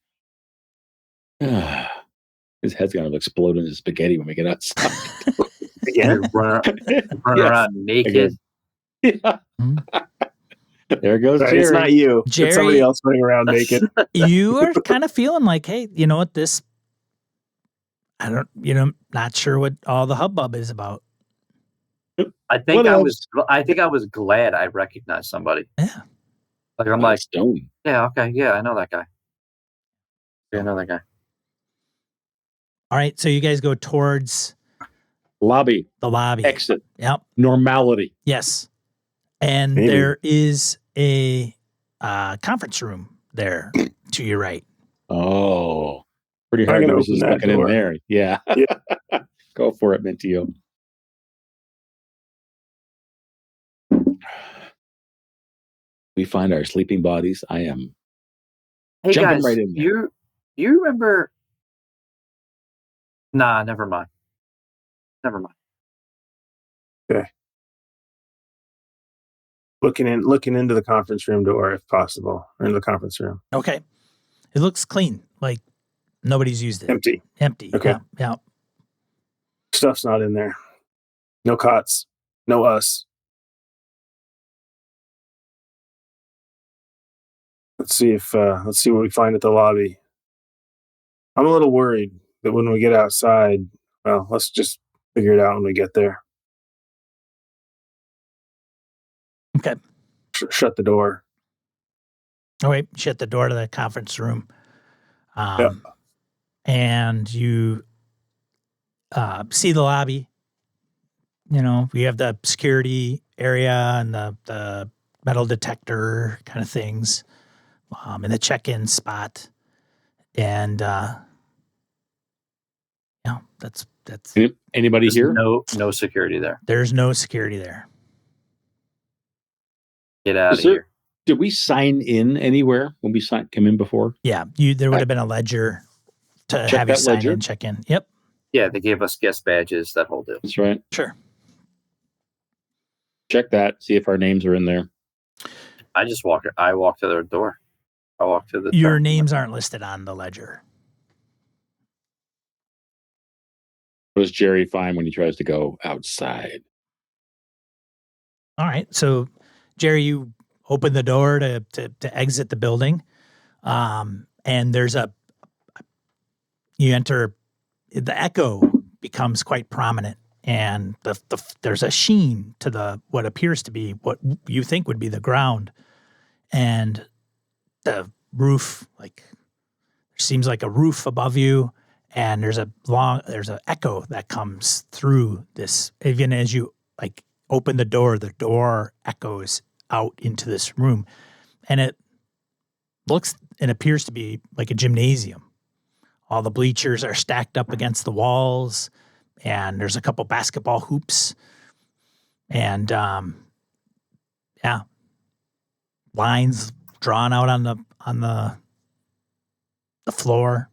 [SPEAKER 3] His head's going to explode into spaghetti when we get outside.
[SPEAKER 2] Again?
[SPEAKER 4] Run
[SPEAKER 3] Yes.
[SPEAKER 4] around naked.
[SPEAKER 3] Yeah. There goes
[SPEAKER 2] Sorry,
[SPEAKER 3] Jerry.
[SPEAKER 2] it's not you.
[SPEAKER 1] Jerry-
[SPEAKER 2] It's somebody else running around naked.
[SPEAKER 1] You are kind of feeling like, hey, you know what? Not sure what all the hubbub is about.
[SPEAKER 4] I think
[SPEAKER 3] What
[SPEAKER 4] I
[SPEAKER 3] else?
[SPEAKER 4] was glad I recognized somebody.
[SPEAKER 1] Yeah.
[SPEAKER 4] Like I'm like,
[SPEAKER 3] Stone.
[SPEAKER 4] yeah, okay, yeah, I know that guy. Yeah, I know that guy.
[SPEAKER 1] All right. So you guys go towards
[SPEAKER 3] Lobby.
[SPEAKER 1] the lobby.
[SPEAKER 3] Exit.
[SPEAKER 1] Yep.
[SPEAKER 3] Normality.
[SPEAKER 1] Yes. And
[SPEAKER 2] Maybe.
[SPEAKER 1] there is a conference room there to your right.
[SPEAKER 3] Oh. Pretty
[SPEAKER 2] I'm
[SPEAKER 3] hard
[SPEAKER 2] gonna
[SPEAKER 3] to
[SPEAKER 2] open
[SPEAKER 3] resist
[SPEAKER 2] that
[SPEAKER 3] looking in
[SPEAKER 2] door.
[SPEAKER 3] there. Yeah.
[SPEAKER 2] Yeah.
[SPEAKER 3] Go for it, Mantillo. We find our sleeping bodies. I am
[SPEAKER 4] Hey
[SPEAKER 3] jumping
[SPEAKER 4] guys,
[SPEAKER 3] right in there.
[SPEAKER 4] you remember? Nah, never mind. Never mind.
[SPEAKER 2] Okay. looking into the conference room door if possible, or into the conference room.
[SPEAKER 1] Okay. It looks clean, like nobody's used it.
[SPEAKER 2] Empty.
[SPEAKER 1] Empty.
[SPEAKER 2] Okay.
[SPEAKER 1] Yeah.
[SPEAKER 2] Stuff's not in there. No cots. No us. Let's see what we find at the lobby. I'm a little worried that when we get outside, well, let's just figure it out when we get there.
[SPEAKER 1] Okay.
[SPEAKER 2] Shut the door.
[SPEAKER 1] Oh, wait, shut the door to the conference room.
[SPEAKER 2] Yep.
[SPEAKER 1] And you see the lobby. We have the security area and the metal detector kind of things, and the check-in spot. And that's
[SPEAKER 3] Anybody
[SPEAKER 4] There's
[SPEAKER 3] here?
[SPEAKER 4] no security there.
[SPEAKER 1] There's no security there.
[SPEAKER 4] Get out of here.
[SPEAKER 3] Did we sign in anywhere when we come in before?
[SPEAKER 1] Yeah, there would have been a ledger to
[SPEAKER 3] Check
[SPEAKER 1] have you
[SPEAKER 3] that
[SPEAKER 1] sign
[SPEAKER 3] ledger?
[SPEAKER 1] in, check in. Yep,
[SPEAKER 4] Yeah, they gave us guest badges, that whole deal.
[SPEAKER 3] That's right.
[SPEAKER 1] sure.
[SPEAKER 3] Check that. See if our names are in there.
[SPEAKER 4] I walk to their door. I walk to the
[SPEAKER 1] Your
[SPEAKER 4] door.
[SPEAKER 1] names aren't listed on the ledger.
[SPEAKER 3] What does Jerry find when he tries to go outside?
[SPEAKER 1] All right, so Jerry, you open the door to exit the building, and you enter. The echo becomes quite prominent, and there's a sheen to what appears to be what you think would be the ground, and the roof, like there seems like a roof above you, and there's an echo that comes through this. Even as you open the door echoes out into this room, and it appears to be like a gymnasium. All the bleachers are stacked up against the walls, and there's a couple basketball hoops, and lines drawn out on the floor.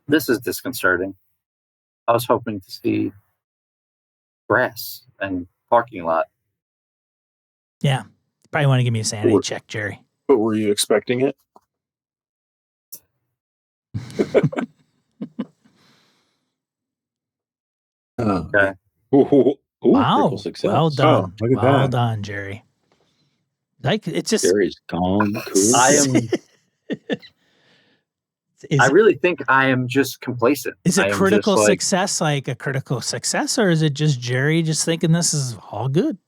[SPEAKER 4] This is disconcerting. I was hoping to see grass and parking lot.
[SPEAKER 1] Yeah, you probably want to give me a sanity check, Jerry.
[SPEAKER 2] But were you expecting it?
[SPEAKER 4] Okay.
[SPEAKER 3] Ooh,
[SPEAKER 1] Wow,
[SPEAKER 3] critical success.
[SPEAKER 1] well done.
[SPEAKER 2] Oh, look at
[SPEAKER 1] Well
[SPEAKER 2] that.
[SPEAKER 1] done, Jerry. It's just
[SPEAKER 3] Jerry's calm, cool.
[SPEAKER 4] I really think I am just complacent.
[SPEAKER 1] Is
[SPEAKER 4] I
[SPEAKER 1] a
[SPEAKER 4] am
[SPEAKER 1] critical
[SPEAKER 4] just
[SPEAKER 1] success like a critical success, or is it just Jerry just thinking this is all good?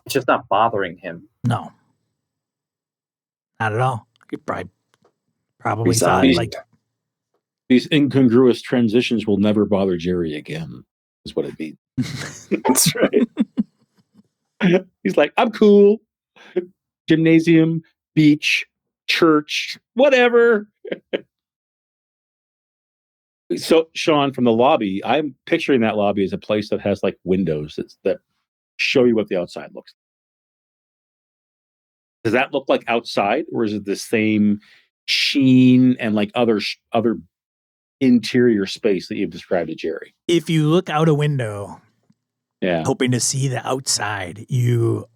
[SPEAKER 4] It's just not bothering him.
[SPEAKER 1] No, not at all. You probably thought
[SPEAKER 2] Resigned.
[SPEAKER 3] These incongruous transitions will never bother Jerry again, is what it means.
[SPEAKER 2] That's right.
[SPEAKER 3] He's like, I'm cool. Gymnasium, beach, church, whatever. So, Sean, from the lobby, I'm picturing that lobby as a place that has windows that show you what the outside looks like. Does that look like outside, or is it the same sheen and other interior space that you've described to Jerry?
[SPEAKER 1] If you look out a window,
[SPEAKER 3] Yeah.
[SPEAKER 1] hoping to see the outside, you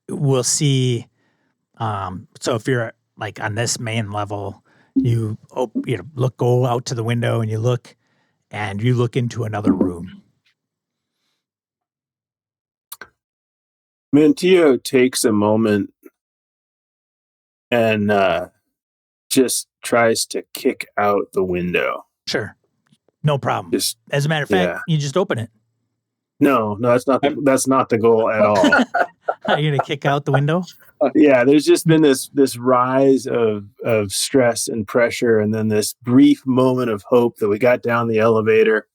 [SPEAKER 1] will see. So if you're on this main level, you go out to the window and you look into another room.
[SPEAKER 2] Mantillo takes a moment and just tries to kick out the window.
[SPEAKER 1] Sure, no problem.
[SPEAKER 2] Just
[SPEAKER 1] As a matter of fact, you just open it.
[SPEAKER 2] no, that's not the goal at all.
[SPEAKER 1] Are you gonna kick out the window?
[SPEAKER 2] Yeah, there's just been this rise of stress and pressure, and then this brief moment of hope that we got down the elevator,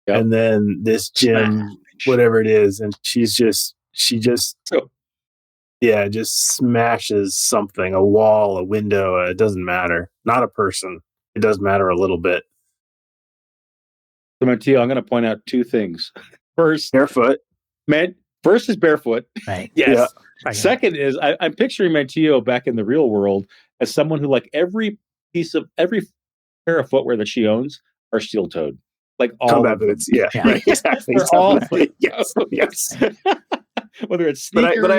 [SPEAKER 2] and then this gym, whatever it is, and she just smashes something, a wall, a window, it doesn't matter. Not a person. It does matter a little bit.
[SPEAKER 3] So, Mantillo, I'm going to point out two things. First,
[SPEAKER 2] barefoot.
[SPEAKER 3] First is barefoot.
[SPEAKER 1] Right.
[SPEAKER 3] Yes.
[SPEAKER 1] Yeah.
[SPEAKER 3] Second is I'm picturing Mantillo back in the real world as someone who every pair of footwear that she owns are steel-toed. All
[SPEAKER 2] combat
[SPEAKER 3] of them.
[SPEAKER 2] boots. Yeah.
[SPEAKER 1] Yeah.
[SPEAKER 2] Right. Exactly.
[SPEAKER 3] They're all
[SPEAKER 2] yes.
[SPEAKER 3] Whether it's
[SPEAKER 2] But
[SPEAKER 3] sneakers,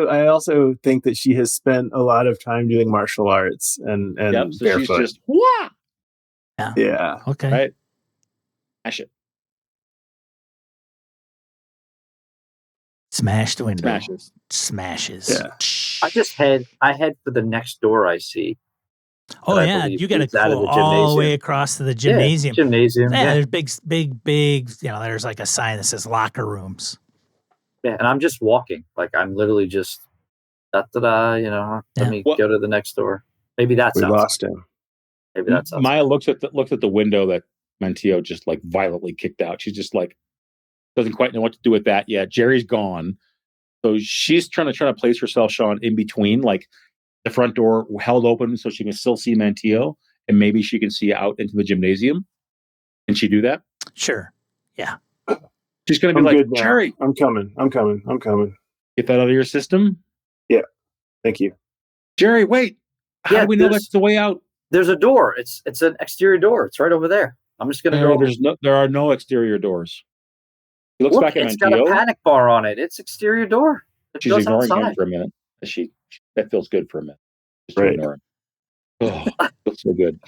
[SPEAKER 2] I also think that she has spent a lot of time doing martial arts and
[SPEAKER 3] so
[SPEAKER 2] barefoot.
[SPEAKER 3] she's just wah,
[SPEAKER 2] Yeah.
[SPEAKER 1] Okay.
[SPEAKER 3] right. Smash it,
[SPEAKER 1] Smash the window.
[SPEAKER 3] smashes.
[SPEAKER 1] Smashes.
[SPEAKER 2] Yeah.
[SPEAKER 4] I head for the next door I see.
[SPEAKER 1] Oh
[SPEAKER 4] that I
[SPEAKER 1] yeah,
[SPEAKER 4] believe
[SPEAKER 1] you got to
[SPEAKER 4] leads out of
[SPEAKER 1] go
[SPEAKER 4] the
[SPEAKER 1] all the way
[SPEAKER 4] gymnasium.
[SPEAKER 1] across to the gymnasium.
[SPEAKER 4] Yeah, gymnasium.
[SPEAKER 1] Yeah,
[SPEAKER 4] Yeah.
[SPEAKER 1] there's big. There's like a sign that says locker rooms.
[SPEAKER 4] Yeah, and I'm just walking. Like I'm literally just let me
[SPEAKER 1] Yeah.
[SPEAKER 4] go to the next door. Maybe that's
[SPEAKER 2] We
[SPEAKER 4] outside.
[SPEAKER 2] lost him.
[SPEAKER 4] Maybe that's outside.
[SPEAKER 3] Maya looks at the window that Mantillo just like violently kicked out. She's just like doesn't quite know what to do with that yet. Jerry's gone, so she's trying to place herself, Sean, in between, like the front door held open so she can still see Mantillo, and maybe she can see out into the gymnasium. Can she do that?
[SPEAKER 1] Sure. Yeah.
[SPEAKER 3] She's going to
[SPEAKER 2] I'm
[SPEAKER 3] be like,
[SPEAKER 2] good now.
[SPEAKER 3] Jerry,
[SPEAKER 2] I'm coming.
[SPEAKER 3] get that out of your system.
[SPEAKER 2] Yeah. Thank you.
[SPEAKER 3] Jerry, wait. How
[SPEAKER 4] Yeah,
[SPEAKER 3] do we know that's the way out?
[SPEAKER 4] There's a door. It's an exterior door. It's right over there. I'm just gonna go.
[SPEAKER 3] There are no exterior doors. He looks
[SPEAKER 4] Look,
[SPEAKER 3] back at
[SPEAKER 4] it's got a
[SPEAKER 3] Mantillo.
[SPEAKER 4] panic bar on it. It's exterior door. It
[SPEAKER 3] She's
[SPEAKER 4] goes
[SPEAKER 3] ignoring him
[SPEAKER 4] outside.
[SPEAKER 3] for a minute. That feels good for a minute. Just to
[SPEAKER 2] Right.
[SPEAKER 3] ignore him. Oh, feels so good.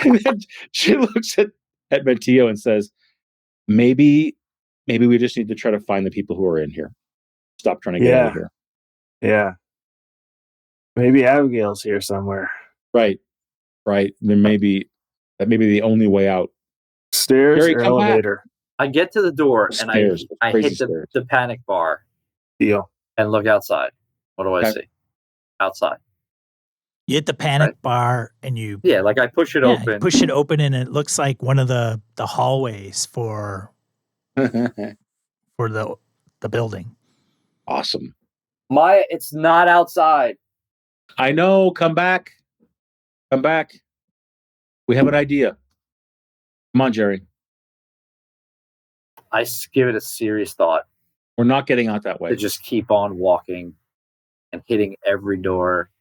[SPEAKER 3] And then she looks at Mantillo and says, maybe we just need to try to find the people who are in here. Stop trying to get out of here.
[SPEAKER 2] Yeah. Maybe Abigail's here somewhere.
[SPEAKER 3] Right. Then that may be the only way out.
[SPEAKER 2] Stairs
[SPEAKER 3] Jerry,
[SPEAKER 2] or
[SPEAKER 3] come back.
[SPEAKER 2] elevator?
[SPEAKER 4] I get to the door and
[SPEAKER 3] Stairs.
[SPEAKER 4] I
[SPEAKER 3] Crazy
[SPEAKER 4] hit
[SPEAKER 3] stairs.
[SPEAKER 4] the panic bar
[SPEAKER 2] Deal.
[SPEAKER 4] and look outside. What do I
[SPEAKER 3] Okay.
[SPEAKER 4] see? Outside.
[SPEAKER 1] You hit the panic bar and you
[SPEAKER 4] Like I push it
[SPEAKER 1] you
[SPEAKER 4] open.
[SPEAKER 1] push it open and it looks like one of the hallways for the building.
[SPEAKER 3] Awesome.
[SPEAKER 4] Maya, it's not outside.
[SPEAKER 3] I know. Come back. We have an idea. Come on, Jerry.
[SPEAKER 4] I give it a serious thought
[SPEAKER 3] We're not getting out that way.
[SPEAKER 4] to just keep on walking and hitting every door.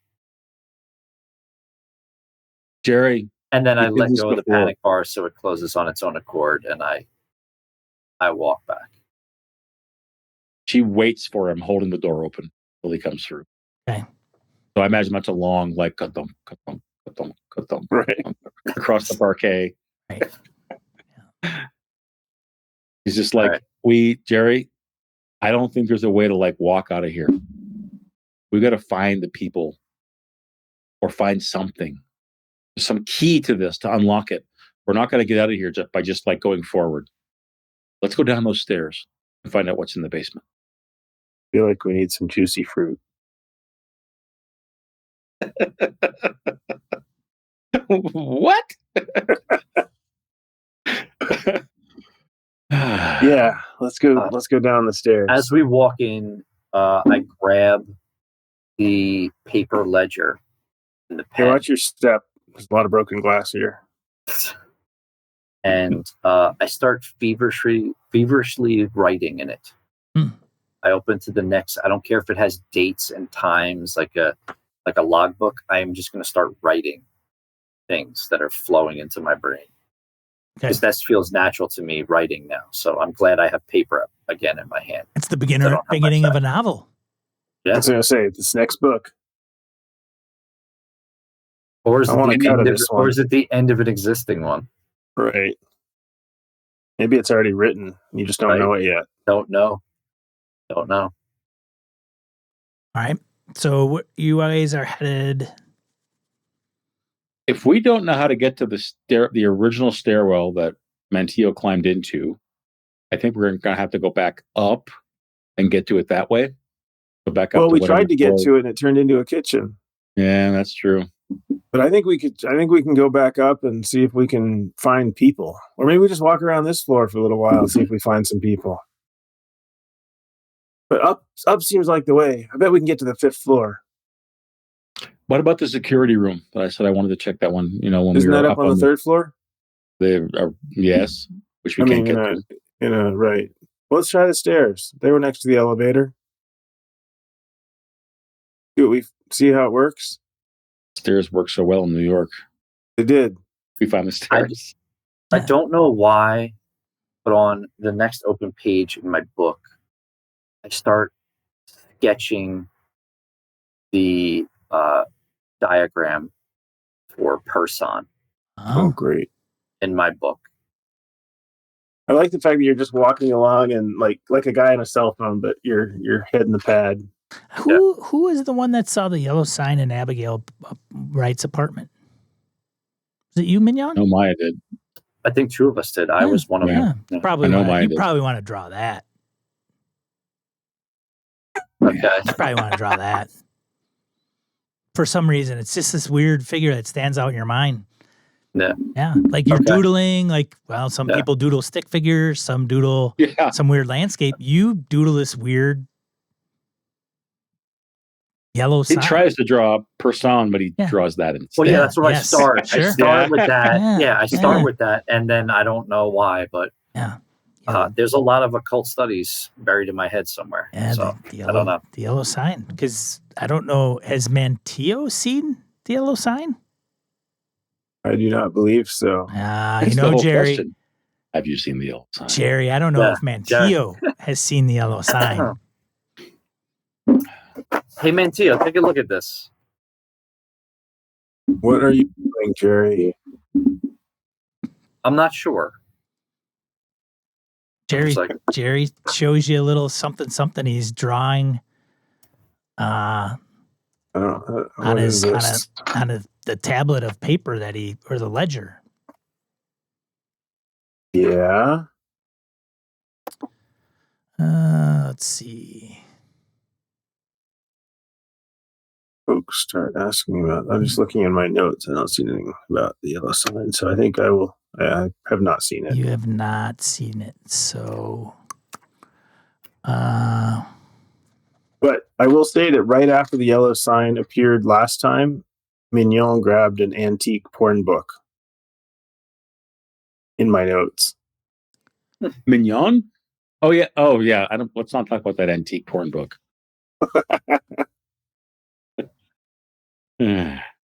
[SPEAKER 3] Jerry.
[SPEAKER 4] And then
[SPEAKER 3] We
[SPEAKER 4] I
[SPEAKER 3] did
[SPEAKER 4] let
[SPEAKER 3] this
[SPEAKER 4] go of the
[SPEAKER 3] before.
[SPEAKER 4] panic bar so it closes on its own accord and I walk back.
[SPEAKER 3] She waits for him holding the door open till he comes through.
[SPEAKER 1] Okay.
[SPEAKER 3] So I imagine that's a long, like, ka-thump, ka-thump, ka-thump, ka-thump,
[SPEAKER 2] Right.
[SPEAKER 3] across the parquet.
[SPEAKER 1] Right.
[SPEAKER 3] He's just like, Jerry, I don't think there's a way to like walk out of here. We got to find the people or find something. There's some key to this to unlock it. We're not going to get out of here by just like going forward. Let's go down those stairs and find out what's in the basement.
[SPEAKER 2] I feel like we need some juicy fruit.
[SPEAKER 3] What?
[SPEAKER 2] Yeah, let's go. Let's go down the stairs.
[SPEAKER 4] As we walk in, I grab the paper ledger and the
[SPEAKER 2] Hey,
[SPEAKER 4] pen,
[SPEAKER 2] watch your step. There's a lot of broken glass here.
[SPEAKER 4] and I start feverishly writing in it. I open to the next. I don't care if it has dates and times, like a logbook. I am just going to start writing things that are flowing into my brain. Because that feels natural to me writing now. So I'm glad I have paper again in my hand.
[SPEAKER 1] It's the beginning of a novel.
[SPEAKER 4] Yeah.
[SPEAKER 2] I was going to say, this next book.
[SPEAKER 4] Or is,
[SPEAKER 2] or
[SPEAKER 4] is it the end of an existing one?
[SPEAKER 2] Right. Maybe it's already written. You just don't know it yet.
[SPEAKER 4] Don't know.
[SPEAKER 1] All right. So you guys are headed.
[SPEAKER 3] If we don't know how to get to the original stairwell that Mantillo climbed into, I think we're going to have to go back up and get to it that way. Go back up.
[SPEAKER 2] Well, we tried to get to it and it turned into a kitchen.
[SPEAKER 3] Yeah, that's true.
[SPEAKER 2] But I think we can go back up and see if we can find people. Or maybe we just walk around this floor for a little while and see if we find some people. But up seems like the way. I bet we can get to the 5th floor.
[SPEAKER 3] What about the security room? I said I wanted to check that one. You know, when
[SPEAKER 2] Isn't
[SPEAKER 3] we were
[SPEAKER 2] that up on the 3rd floor?
[SPEAKER 3] Yes, which we can't get to.
[SPEAKER 2] Right. Well, let's try the stairs. They were next to the elevator. Do we see how it works?
[SPEAKER 3] Stairs work so well in New York.
[SPEAKER 2] They did.
[SPEAKER 3] We found the stairs.
[SPEAKER 4] I don't know why, but on the next open page in my book, I start sketching the diagram for person
[SPEAKER 2] Oh, great.
[SPEAKER 4] in my book.
[SPEAKER 2] I like the fact that you're just walking along and like a guy on a cell phone, but your head in the pad.
[SPEAKER 1] Who is the one that saw the yellow sign in Abigail Wright's apartment? Was it you, Mignon?
[SPEAKER 3] No, Maya did.
[SPEAKER 4] I think two of us did. I was one of them.
[SPEAKER 1] Yeah.
[SPEAKER 3] I
[SPEAKER 1] Probably
[SPEAKER 3] know
[SPEAKER 1] wanna,
[SPEAKER 3] Maya
[SPEAKER 1] you
[SPEAKER 3] did.
[SPEAKER 1] probably want to draw that.
[SPEAKER 4] Okay.
[SPEAKER 1] You probably want to draw that. For some reason, it's just this weird figure that stands out in your mind.
[SPEAKER 4] Yeah.
[SPEAKER 1] Yeah. Like you're
[SPEAKER 4] Okay.
[SPEAKER 1] doodling, like, well, some people doodle stick figures, some doodle some weird landscape. You doodle this weird yellow
[SPEAKER 3] He
[SPEAKER 1] sign.
[SPEAKER 3] tries to draw person, but he draws that instead.
[SPEAKER 4] Well, yeah, that's where I start.
[SPEAKER 1] Sure.
[SPEAKER 4] I start with that.
[SPEAKER 1] Yeah.
[SPEAKER 4] I start with that, and then I don't know why, but there's a lot of occult studies buried in my head somewhere.
[SPEAKER 1] Yeah,
[SPEAKER 4] so
[SPEAKER 1] the yellow,
[SPEAKER 4] I don't know.
[SPEAKER 1] the yellow sign. Because I don't know, has Mantillo seen the yellow sign?
[SPEAKER 2] I do not believe so.
[SPEAKER 3] That's
[SPEAKER 1] You
[SPEAKER 3] the
[SPEAKER 1] know,
[SPEAKER 3] whole
[SPEAKER 1] Jerry.
[SPEAKER 3] question. Have you seen the yellow sign?
[SPEAKER 1] Jerry, I don't know if Mantillo has seen the yellow sign.
[SPEAKER 4] Hey, Mantillo, take a look at this.
[SPEAKER 2] What are you doing, Jerry?
[SPEAKER 4] I'm not sure.
[SPEAKER 1] Jerry shows you a little something. He's drawing on the tablet of paper that or the ledger.
[SPEAKER 2] Yeah.
[SPEAKER 1] Let's see.
[SPEAKER 2] Folks start asking about. I'm just looking in my notes. I don't see anything about the yellow sign, so I think I will. I have not seen it.
[SPEAKER 1] You have not seen it, so.
[SPEAKER 2] But I will say that right after the yellow sign appeared last time, Mignon grabbed an antique porn book in my notes.
[SPEAKER 3] Mignon? Oh yeah. Let's not talk about that antique porn book.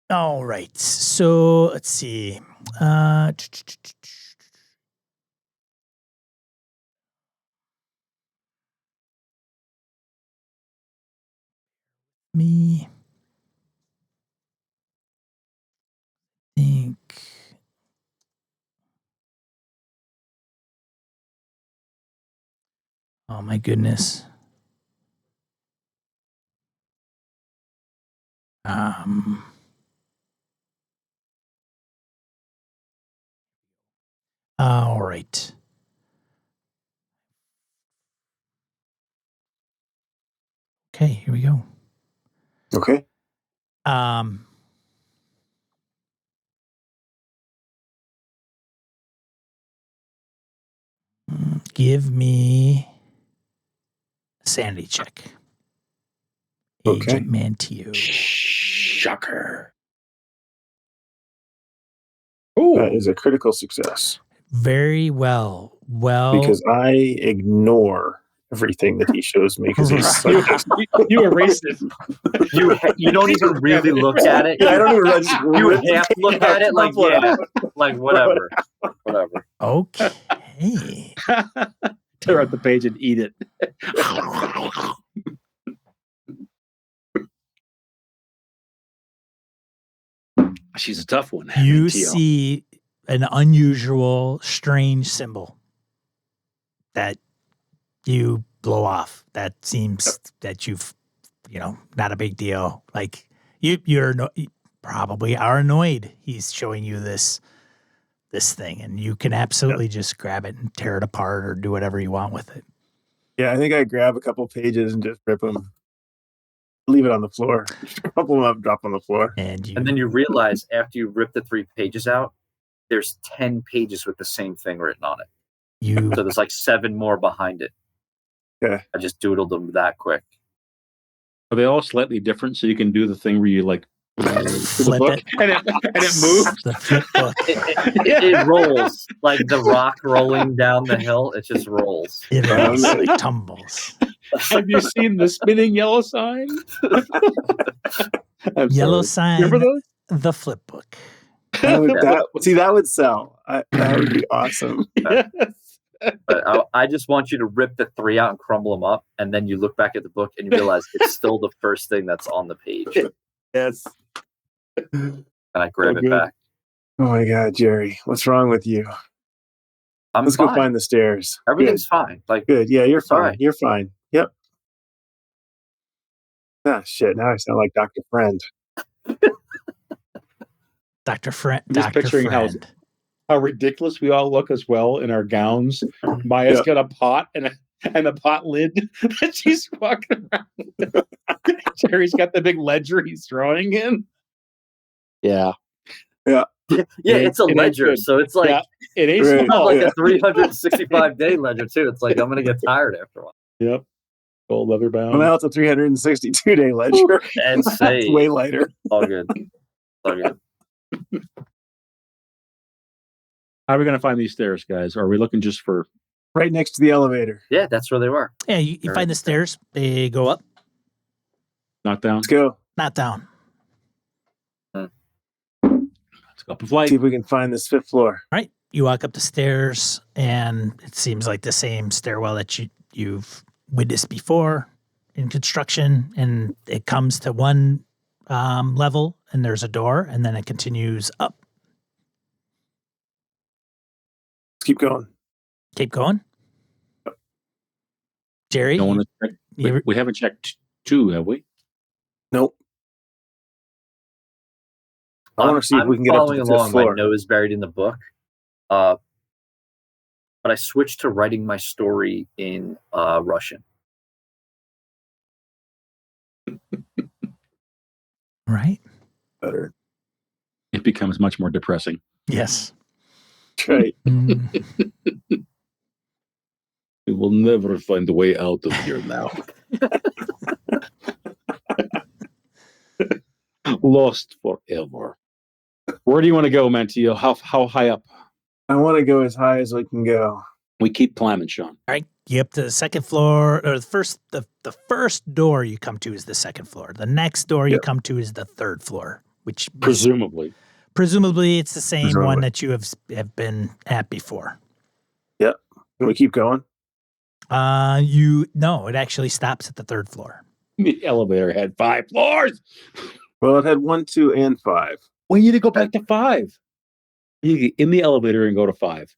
[SPEAKER 1] All right. So let's see. Me think. Oh my goodness. All right. Okay, here we go.
[SPEAKER 2] Okay.
[SPEAKER 1] Give me a sanity check.
[SPEAKER 2] Okay.
[SPEAKER 1] Agent Mantillo.
[SPEAKER 3] Shocker.
[SPEAKER 2] That is a critical success.
[SPEAKER 1] Very well. Well,
[SPEAKER 2] because I ignore everything that he shows me because he's so
[SPEAKER 3] you erase it.
[SPEAKER 4] You don't even really look at it.
[SPEAKER 2] I don't even
[SPEAKER 4] you half look at it like whatever.
[SPEAKER 1] Okay.
[SPEAKER 3] Tear out the page and eat it. She's a tough one.
[SPEAKER 1] You see an unusual, strange symbol that you blow off. That seems that you've, not a big deal. Like you probably are annoyed. He's showing you this thing, and you can absolutely just grab it and tear it apart or do whatever you want with it.
[SPEAKER 2] Yeah, I think I grab a couple pages and just rip them. Leave it on the floor. Crumple them up, drop on the floor.
[SPEAKER 4] And then you realize after you rip the 3 pages out, there's 10 pages with the same thing written on it. So there's like 7 more behind it.
[SPEAKER 2] Yeah.
[SPEAKER 4] I just doodled them that quick.
[SPEAKER 3] Are they all slightly different? So you can do the thing where you like
[SPEAKER 1] flip
[SPEAKER 3] book
[SPEAKER 1] it
[SPEAKER 3] and it moves.
[SPEAKER 1] The flip book.
[SPEAKER 4] It rolls like the rock rolling down the hill. It just rolls.
[SPEAKER 1] It actually tumbles.
[SPEAKER 3] Have you seen the spinning yellow sign?
[SPEAKER 1] Yellow sign.
[SPEAKER 3] Remember those?
[SPEAKER 1] The flip book.
[SPEAKER 2] That would sell. That would be awesome.
[SPEAKER 3] Yes.
[SPEAKER 4] But I just want you to rip the 3 out and crumble them up, and then you look back at the book and you realize it's still the first thing that's on the page.
[SPEAKER 3] Yes.
[SPEAKER 4] And I grab it
[SPEAKER 3] good.
[SPEAKER 4] back.
[SPEAKER 2] Oh my God, Jerry, what's wrong with you?
[SPEAKER 4] I'm
[SPEAKER 2] Let's
[SPEAKER 4] fine.
[SPEAKER 2] go find the stairs.
[SPEAKER 4] Everything's fine. Like,
[SPEAKER 2] Good. Yeah, you're fine.
[SPEAKER 4] right.
[SPEAKER 2] You're fine. Yep. Ah, shit. Now I sound like Dr. Friend.
[SPEAKER 1] Dr. Friend.
[SPEAKER 3] I'm just
[SPEAKER 1] Dr.
[SPEAKER 3] picturing
[SPEAKER 1] Friend.
[SPEAKER 3] how ridiculous we all look as well in our gowns. Maya's got a pot and a pot lid that she's walking around. Jerry's got the big ledger he's drawing in. Yeah.
[SPEAKER 4] Yeah, it's a
[SPEAKER 3] It ain't
[SPEAKER 4] ledger,
[SPEAKER 3] good.
[SPEAKER 4] so it's like
[SPEAKER 3] it ain't
[SPEAKER 2] Right.
[SPEAKER 3] small.
[SPEAKER 4] like a 365-day ledger too. It's like I'm gonna get tired after a while.
[SPEAKER 3] Yep. Gold leather bound.
[SPEAKER 2] Well, now it's a 362-day ledger.
[SPEAKER 4] And say
[SPEAKER 2] It's way lighter.
[SPEAKER 4] all good. All good.
[SPEAKER 3] How are we going to find these stairs, guys? Are we looking just for
[SPEAKER 2] Right next to the elevator.
[SPEAKER 4] Yeah, that's where they were.
[SPEAKER 1] Yeah, you find the stairs. They go up,
[SPEAKER 3] knockdown?
[SPEAKER 2] Let's go.
[SPEAKER 1] not down.
[SPEAKER 3] Let's go up a flight.
[SPEAKER 2] See if we can find this 5th floor.
[SPEAKER 1] All right. You walk up the stairs, and it seems like the same stairwell that you've witnessed before in construction. And it comes to one level, and there's a door, and then it continues up.
[SPEAKER 2] Let's keep going.
[SPEAKER 1] Keep going. Jerry,
[SPEAKER 3] Don't want to check. We haven't checked 2, have we?
[SPEAKER 2] Nope. I want to see if we can get up to the 5th
[SPEAKER 4] along.
[SPEAKER 2] floor.
[SPEAKER 4] My nose buried in the book. But I switched to writing my story in Russian.
[SPEAKER 1] right?
[SPEAKER 2] Better.
[SPEAKER 3] It becomes much more depressing.
[SPEAKER 1] Yes.
[SPEAKER 2] That's right.
[SPEAKER 3] We will never find a way out of here now. Lost forever. Where do you want to go, Mantillo? How high up?
[SPEAKER 2] I want to go as high as we can go.
[SPEAKER 3] We keep climbing, Sean.
[SPEAKER 1] All right, you up to the second floor, or the first door you come to is the second floor. The next door you come to is the third floor, which
[SPEAKER 3] Presumably
[SPEAKER 1] it's the same one that you have been at before.
[SPEAKER 2] Yep. Can we keep going?
[SPEAKER 1] No, it actually stops at the third floor.
[SPEAKER 3] the elevator had 5 floors.
[SPEAKER 2] Well, it had 1, 2, and 5.
[SPEAKER 3] We need to go back to 5. You get in the elevator and go to 5.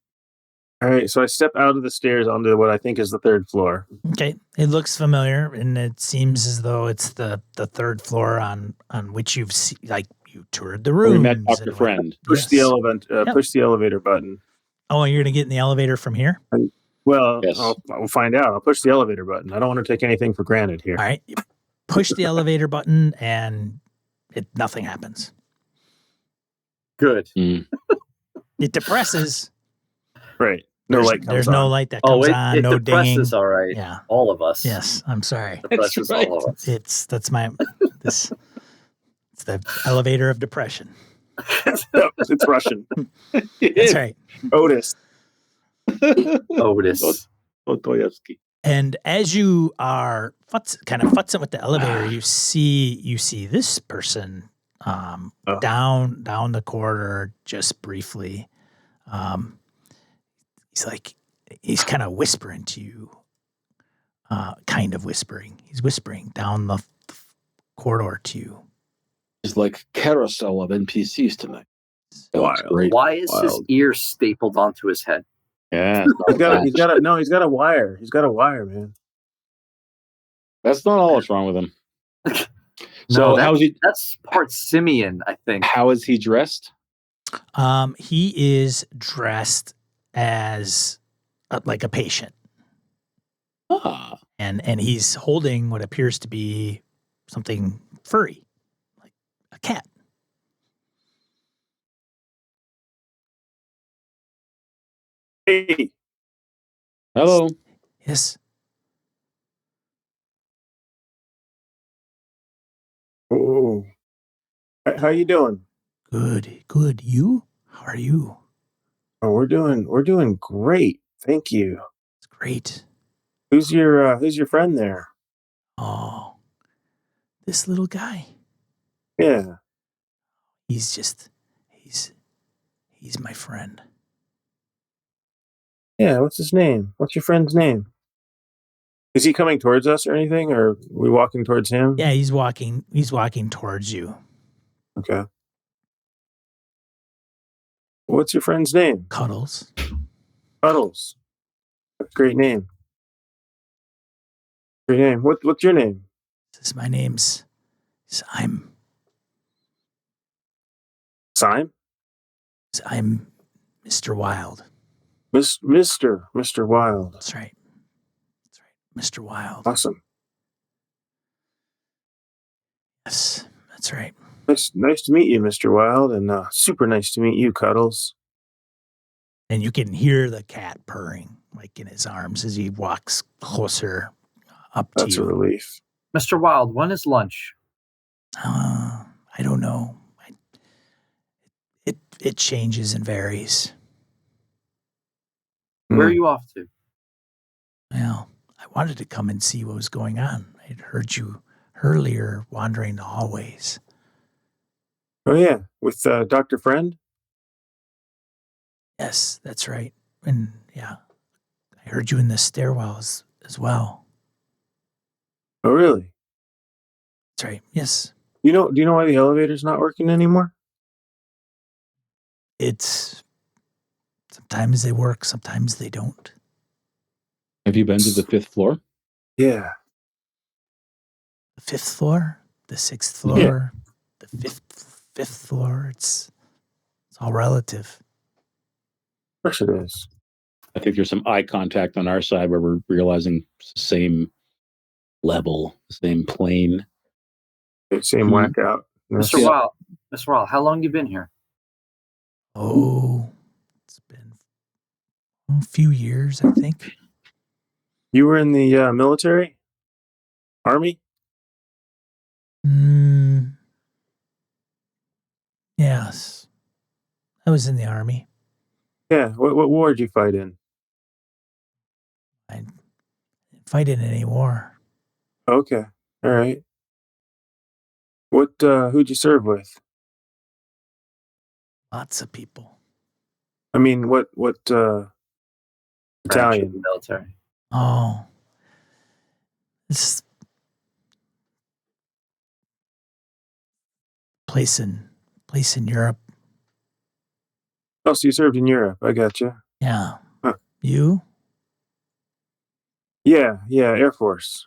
[SPEAKER 2] All right, so I step out of the stairs onto what I think is the 3rd floor.
[SPEAKER 1] Okay, it looks familiar, and it seems as though it's the third floor on which you've you toured the room.
[SPEAKER 3] We met Dr. Friend.
[SPEAKER 2] Push the elevator button.
[SPEAKER 1] Oh, and you're gonna get in the elevator from here?
[SPEAKER 2] Well,
[SPEAKER 3] Yes.
[SPEAKER 2] I'll find out. I'll push the elevator button. I don't want to take anything for granted here.
[SPEAKER 1] All right, you push the elevator button, and nothing happens.
[SPEAKER 4] Good.
[SPEAKER 1] It depresses.
[SPEAKER 2] Right. No light comes
[SPEAKER 1] There's
[SPEAKER 2] on.
[SPEAKER 1] no light that comes on.
[SPEAKER 4] It
[SPEAKER 1] No
[SPEAKER 4] depresses,
[SPEAKER 1] dinging.
[SPEAKER 4] all right.
[SPEAKER 1] Yeah.
[SPEAKER 4] All of us.
[SPEAKER 1] Yes. I'm sorry.
[SPEAKER 4] Depresses
[SPEAKER 3] That's right.
[SPEAKER 4] all of us.
[SPEAKER 1] It's the elevator of depression.
[SPEAKER 2] No, it's Russian.
[SPEAKER 1] That's right.
[SPEAKER 2] Otis.
[SPEAKER 4] Otis.
[SPEAKER 3] Dostoevsky.
[SPEAKER 1] And as you are kind of futzing with the elevator, you see this person down the corridor just briefly. He's kind of whispering to you, He's whispering down the corridor to you.
[SPEAKER 3] It's like carousel of NPCs tonight.
[SPEAKER 2] Wild.
[SPEAKER 3] Great.
[SPEAKER 4] Why is his ear stapled onto his head?
[SPEAKER 3] Yeah.
[SPEAKER 2] He's got a wire. He's got a wire, man.
[SPEAKER 3] That's not all that's wrong with him. So
[SPEAKER 4] That's part simian, I think.
[SPEAKER 3] how is he dressed?
[SPEAKER 1] He is dressed as like a patient.
[SPEAKER 3] Ah.
[SPEAKER 1] And he's holding what appears to be something furry, like a cat.
[SPEAKER 2] Hey.
[SPEAKER 3] Hello.
[SPEAKER 1] Yes.
[SPEAKER 2] Oh. How you doing?
[SPEAKER 1] Good. You? How are you?
[SPEAKER 2] Oh, we're doing great. Thank you.
[SPEAKER 1] It's great.
[SPEAKER 2] Who's your friend there?
[SPEAKER 1] Oh, this little guy.
[SPEAKER 2] Yeah.
[SPEAKER 1] He's my friend.
[SPEAKER 2] Yeah, what's his name? What's your friend's name? Is he coming towards us or anything, or are we walking towards him?
[SPEAKER 1] Yeah, he's walking towards you.
[SPEAKER 2] Okay. What's your friend's name?
[SPEAKER 1] Cuddles.
[SPEAKER 2] Puddles. Great name. Great name. What's your name?
[SPEAKER 1] Says my name's I'm
[SPEAKER 2] Sime?
[SPEAKER 1] Mr. Wild.
[SPEAKER 2] Mr. Wild.
[SPEAKER 1] That's right. Mr. Wild.
[SPEAKER 2] Awesome.
[SPEAKER 1] Yes, that's right.
[SPEAKER 2] Nice to meet you, Mr. Wild, and super nice to meet you, Cuddles.
[SPEAKER 1] And you can hear the cat purring, like in his arms as he walks closer up to
[SPEAKER 2] That's
[SPEAKER 1] you.
[SPEAKER 2] a relief.
[SPEAKER 4] Mr. Wild, when is lunch?
[SPEAKER 1] I don't know. It changes and varies.
[SPEAKER 4] Where are you off to?
[SPEAKER 1] Well, I wanted to come and see what was going on. I'd heard you earlier wandering the hallways.
[SPEAKER 2] Oh, yeah, with Dr. Friend?
[SPEAKER 1] Yes, that's right. And yeah, I heard you in the stairwells as well.
[SPEAKER 2] Oh, really?
[SPEAKER 1] That's right. Yes.
[SPEAKER 2] Do you know why the elevator's not working anymore?
[SPEAKER 1] It's sometimes they work, sometimes they don't.
[SPEAKER 3] Have you been to the 5th floor?
[SPEAKER 2] Yeah.
[SPEAKER 1] The 5th floor, the 6th floor, the fifth floor. It's all relative.
[SPEAKER 2] Of course it is.
[SPEAKER 3] I think there's some eye contact on our side where we're realizing it's the same level, same plane.
[SPEAKER 2] Same whack out.
[SPEAKER 4] Mr. Wild, Mr. Wild, how long you been here?
[SPEAKER 1] Oh, it's been a few years, I think.
[SPEAKER 2] You were in the military? Army?
[SPEAKER 1] Yes. I was in the Army.
[SPEAKER 2] Yeah. What war did you fight in?
[SPEAKER 1] I didn't fight in any war.
[SPEAKER 2] Okay. All right. Who'd you serve with?
[SPEAKER 1] Lots of people.
[SPEAKER 2] I mean, what
[SPEAKER 4] Branch of
[SPEAKER 2] battalion?
[SPEAKER 4] the military.
[SPEAKER 1] Oh, this place in Europe.
[SPEAKER 2] Oh, so you served in Europe. I gotcha.
[SPEAKER 1] Yeah.
[SPEAKER 2] Huh.
[SPEAKER 1] You?
[SPEAKER 2] Yeah, Air Force.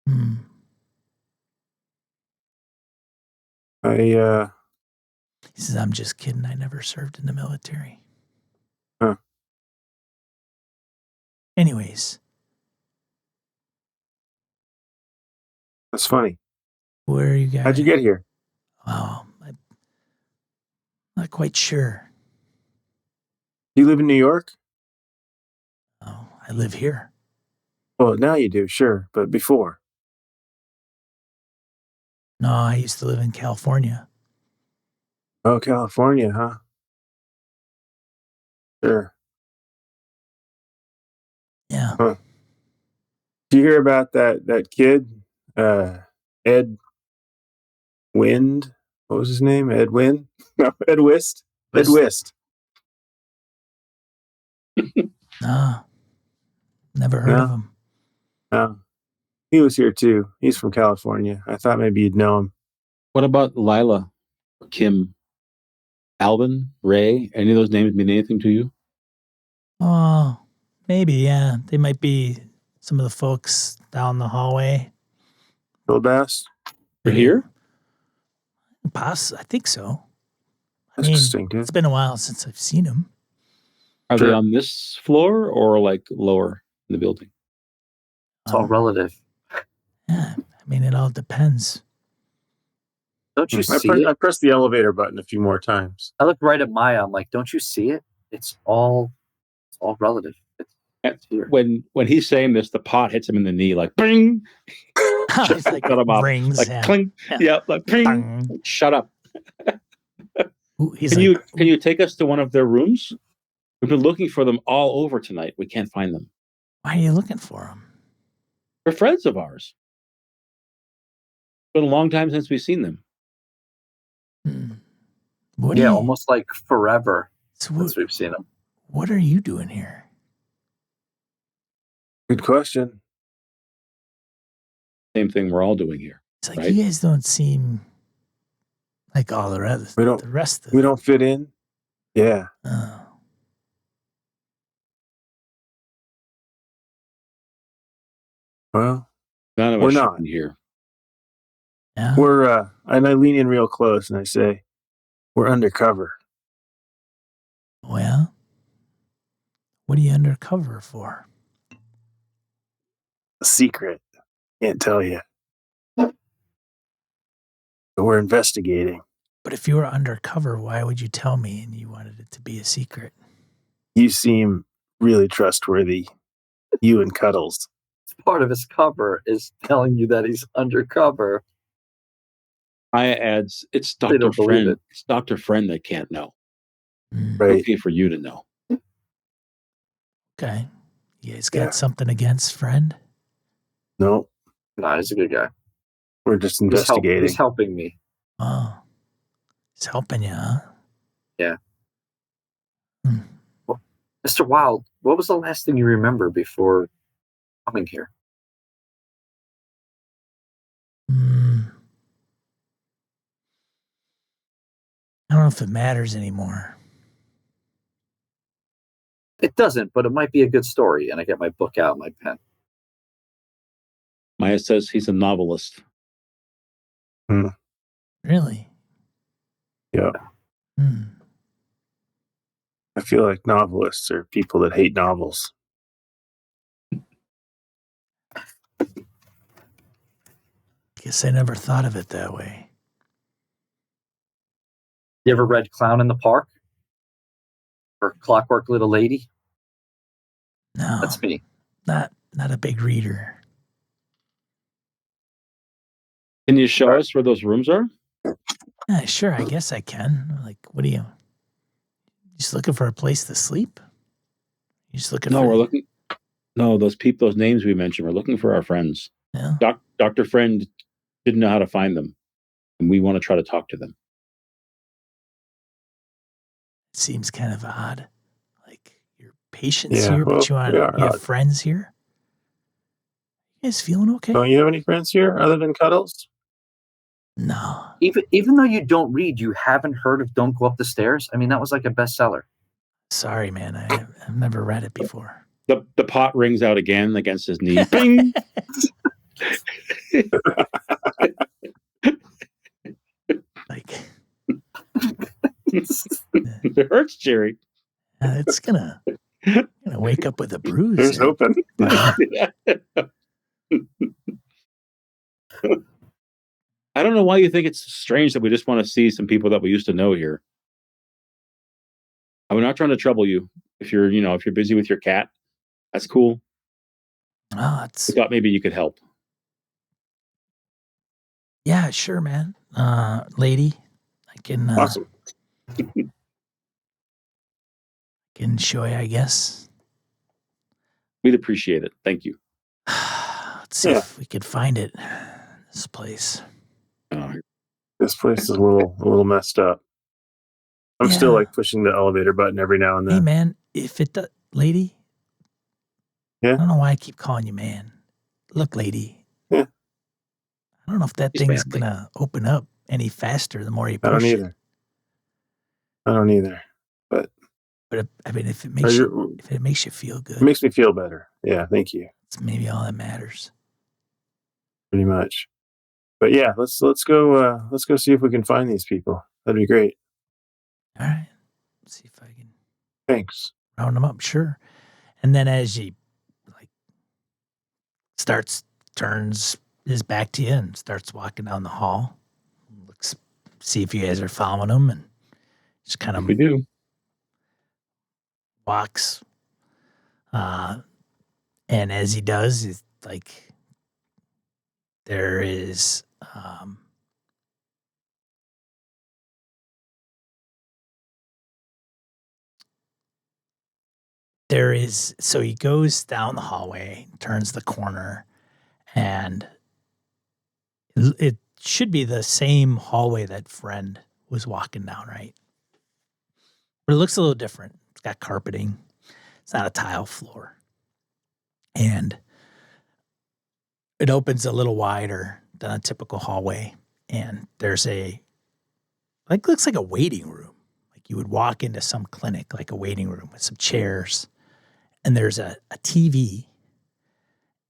[SPEAKER 1] Hmm.
[SPEAKER 2] I
[SPEAKER 1] He says, I'm just kidding. I never served in the military.
[SPEAKER 2] Huh.
[SPEAKER 1] Anyways,
[SPEAKER 2] that's funny.
[SPEAKER 1] where are you guys?
[SPEAKER 2] How'd you get here?
[SPEAKER 1] Oh, I'm not quite sure.
[SPEAKER 2] Do you live in New York?
[SPEAKER 1] Oh, I live here.
[SPEAKER 2] Well, now you do, sure, but before.
[SPEAKER 1] No, I used to live in California.
[SPEAKER 2] Oh, California, huh? Sure.
[SPEAKER 1] Yeah.
[SPEAKER 2] Huh. Did you hear about that kid, Ed Wind? What was his name? Ed Win? No, Ed Wist. Ed Wist.
[SPEAKER 1] No, never heard of him.
[SPEAKER 2] No, he was here too. He's from California. I thought maybe you'd know him.
[SPEAKER 3] What about Lila, Kim, Alvin, Ray? Any of those names mean anything to you?
[SPEAKER 1] Oh, maybe, yeah. They might be some of the folks down the hallway.
[SPEAKER 2] Bill Bass.
[SPEAKER 3] They're here?
[SPEAKER 1] I think so.
[SPEAKER 2] That's distinctive.
[SPEAKER 1] It's been a while since I've seen him.
[SPEAKER 3] Are they on this floor or like lower in the building?
[SPEAKER 4] It's all relative.
[SPEAKER 1] Yeah, I mean, it all depends.
[SPEAKER 4] Don't you see it?
[SPEAKER 2] I pressed the elevator button a few more times.
[SPEAKER 4] I look right at Maya. I'm like, don't you see it? It's all relative. It's here.
[SPEAKER 3] When he's saying this, the pot hits him in the knee like bing.
[SPEAKER 1] It's like rings,
[SPEAKER 3] like clink. Yeah, like bing.
[SPEAKER 1] Bang.
[SPEAKER 3] Shut up.
[SPEAKER 1] Ooh,
[SPEAKER 3] Can you take us to one of their rooms? We've been looking for them all over tonight. We can't find them.
[SPEAKER 1] Why are you looking for them?
[SPEAKER 3] They're friends of ours. It's been a long time since we've seen them.
[SPEAKER 1] What do you,
[SPEAKER 4] almost like forever
[SPEAKER 1] so what,
[SPEAKER 4] since we've seen them.
[SPEAKER 1] What are you doing here?
[SPEAKER 2] Good question.
[SPEAKER 3] Same thing we're all doing here.
[SPEAKER 1] It's like
[SPEAKER 3] Right.
[SPEAKER 1] you guys don't seem like all the rest.
[SPEAKER 2] We don't-
[SPEAKER 1] The rest of
[SPEAKER 2] We don't fit in. Yeah.
[SPEAKER 1] Oh.
[SPEAKER 2] Well,
[SPEAKER 3] None of
[SPEAKER 2] We're
[SPEAKER 3] us should
[SPEAKER 2] not.
[SPEAKER 3] be here.
[SPEAKER 1] Yeah.
[SPEAKER 2] we're and I lean in real close and I say, we're undercover.
[SPEAKER 1] Well, what are you undercover for?
[SPEAKER 2] A secret. Can't tell you. But we're investigating.
[SPEAKER 1] But if you were undercover, why would you tell me and you wanted it to be a secret?
[SPEAKER 2] You seem really trustworthy. You and Cuddles.
[SPEAKER 4] Part of his cover is telling you that he's undercover.
[SPEAKER 3] Maya adds, it's
[SPEAKER 4] They
[SPEAKER 3] Dr.
[SPEAKER 4] don't believe
[SPEAKER 3] Friend.
[SPEAKER 4] it.
[SPEAKER 3] It's Dr. Friend that can't know.
[SPEAKER 1] Mm,
[SPEAKER 2] Right.
[SPEAKER 3] Okay for you to know.
[SPEAKER 1] okay. You guys got
[SPEAKER 2] Yeah.
[SPEAKER 1] something against friend?
[SPEAKER 2] No,
[SPEAKER 4] No, he's a good guy.
[SPEAKER 2] we're just
[SPEAKER 4] He's
[SPEAKER 2] investigating.
[SPEAKER 4] helping me.
[SPEAKER 1] Oh. He's helping you, huh?
[SPEAKER 4] Yeah.
[SPEAKER 1] Hmm.
[SPEAKER 4] Mr. Wild, what was the last thing you remember before coming here?
[SPEAKER 1] Mm. I don't know if it matters anymore.
[SPEAKER 4] It doesn't, but it might be a good story. And I get my book out, my pen.
[SPEAKER 3] Maya says he's a novelist.
[SPEAKER 1] Really?
[SPEAKER 2] Yeah.
[SPEAKER 1] Hmm.
[SPEAKER 2] I feel like novelists are people that hate novels.
[SPEAKER 1] Guess I never thought of it that way.
[SPEAKER 4] You ever read Clown in the Park? Or Clockwork Little Lady?
[SPEAKER 1] No,
[SPEAKER 4] That's me.
[SPEAKER 1] not a big reader.
[SPEAKER 3] Can you show us where those rooms are?
[SPEAKER 1] Yeah, sure, I guess I can. Like, what are you just looking for a place to sleep? You just looking
[SPEAKER 3] No,
[SPEAKER 1] for
[SPEAKER 3] we're looking. No, those names we mentioned, we're looking for our friends.
[SPEAKER 1] Yeah.
[SPEAKER 3] Dr. Friend didn't know how to find them, and we want to try to talk to them.
[SPEAKER 1] It seems kind of odd. Like your patient's
[SPEAKER 2] Yeah,
[SPEAKER 1] here, but
[SPEAKER 2] well,
[SPEAKER 1] you
[SPEAKER 2] we are
[SPEAKER 1] have
[SPEAKER 2] odd.
[SPEAKER 1] friends here. You guys feeling okay?
[SPEAKER 2] Don't you have any friends here other than Cuddles?
[SPEAKER 1] No.
[SPEAKER 4] Even though you don't read, you haven't heard of Don't Go Up the Stairs? I mean, that was like a bestseller.
[SPEAKER 1] Sorry, man. I've never read it before.
[SPEAKER 3] The pot rings out again against his knee. Bing!
[SPEAKER 1] Like
[SPEAKER 3] It hurts, Jerry.
[SPEAKER 1] it's gonna wake up with a bruise.
[SPEAKER 2] Here's hoping.
[SPEAKER 3] I don't know why you think it's strange that we just want to see some people that we used to know here. I'm not trying to trouble you. If you're busy with your cat, that's cool.
[SPEAKER 1] Oh, it's
[SPEAKER 3] I thought maybe you could help.
[SPEAKER 1] yeah, sure, man. Lady, I can
[SPEAKER 2] Awesome.
[SPEAKER 1] can show you, I guess.
[SPEAKER 3] We'd appreciate it. Thank you.
[SPEAKER 1] Let's see if we could find it. This place.
[SPEAKER 2] This place is a little messed up. I'm still
[SPEAKER 1] Yeah.
[SPEAKER 2] like pushing the elevator button every now and
[SPEAKER 1] Hey,
[SPEAKER 2] then.
[SPEAKER 1] man, if it does, lady.
[SPEAKER 2] Yeah?
[SPEAKER 1] I don't know why I keep calling you man. Look, lady.
[SPEAKER 2] Yeah.
[SPEAKER 1] I don't know if that
[SPEAKER 4] He's
[SPEAKER 1] thing's
[SPEAKER 4] manly.
[SPEAKER 1] gonna open up any faster the more you
[SPEAKER 2] I don't
[SPEAKER 1] push it.
[SPEAKER 2] either. I don't either. But
[SPEAKER 1] But I mean, if it
[SPEAKER 2] are
[SPEAKER 1] makes
[SPEAKER 2] you,
[SPEAKER 1] if it makes you feel good,
[SPEAKER 2] it makes me feel better. Yeah, thank you.
[SPEAKER 1] it's maybe all that matters.
[SPEAKER 2] Pretty much. But yeah, let's go see if we can find these people. That'd be great.
[SPEAKER 1] All right. Let's see if I can
[SPEAKER 2] Thanks.
[SPEAKER 1] round them up. Sure. And then as he like turns his back to you and starts walking down the hall, looks, see if you guys are following him, and just kind of
[SPEAKER 3] We do.
[SPEAKER 1] walks. And as he does, it's like there is so he goes down the hallway, turns the corner, and it should be the same hallway that friend was walking down, right? But it looks a little different. It's got carpeting. It's not a tile floor. And it opens a little wider than a typical hallway. And there's looks like a waiting room. Like you would walk into some clinic, like a waiting room with some chairs. And there's a TV.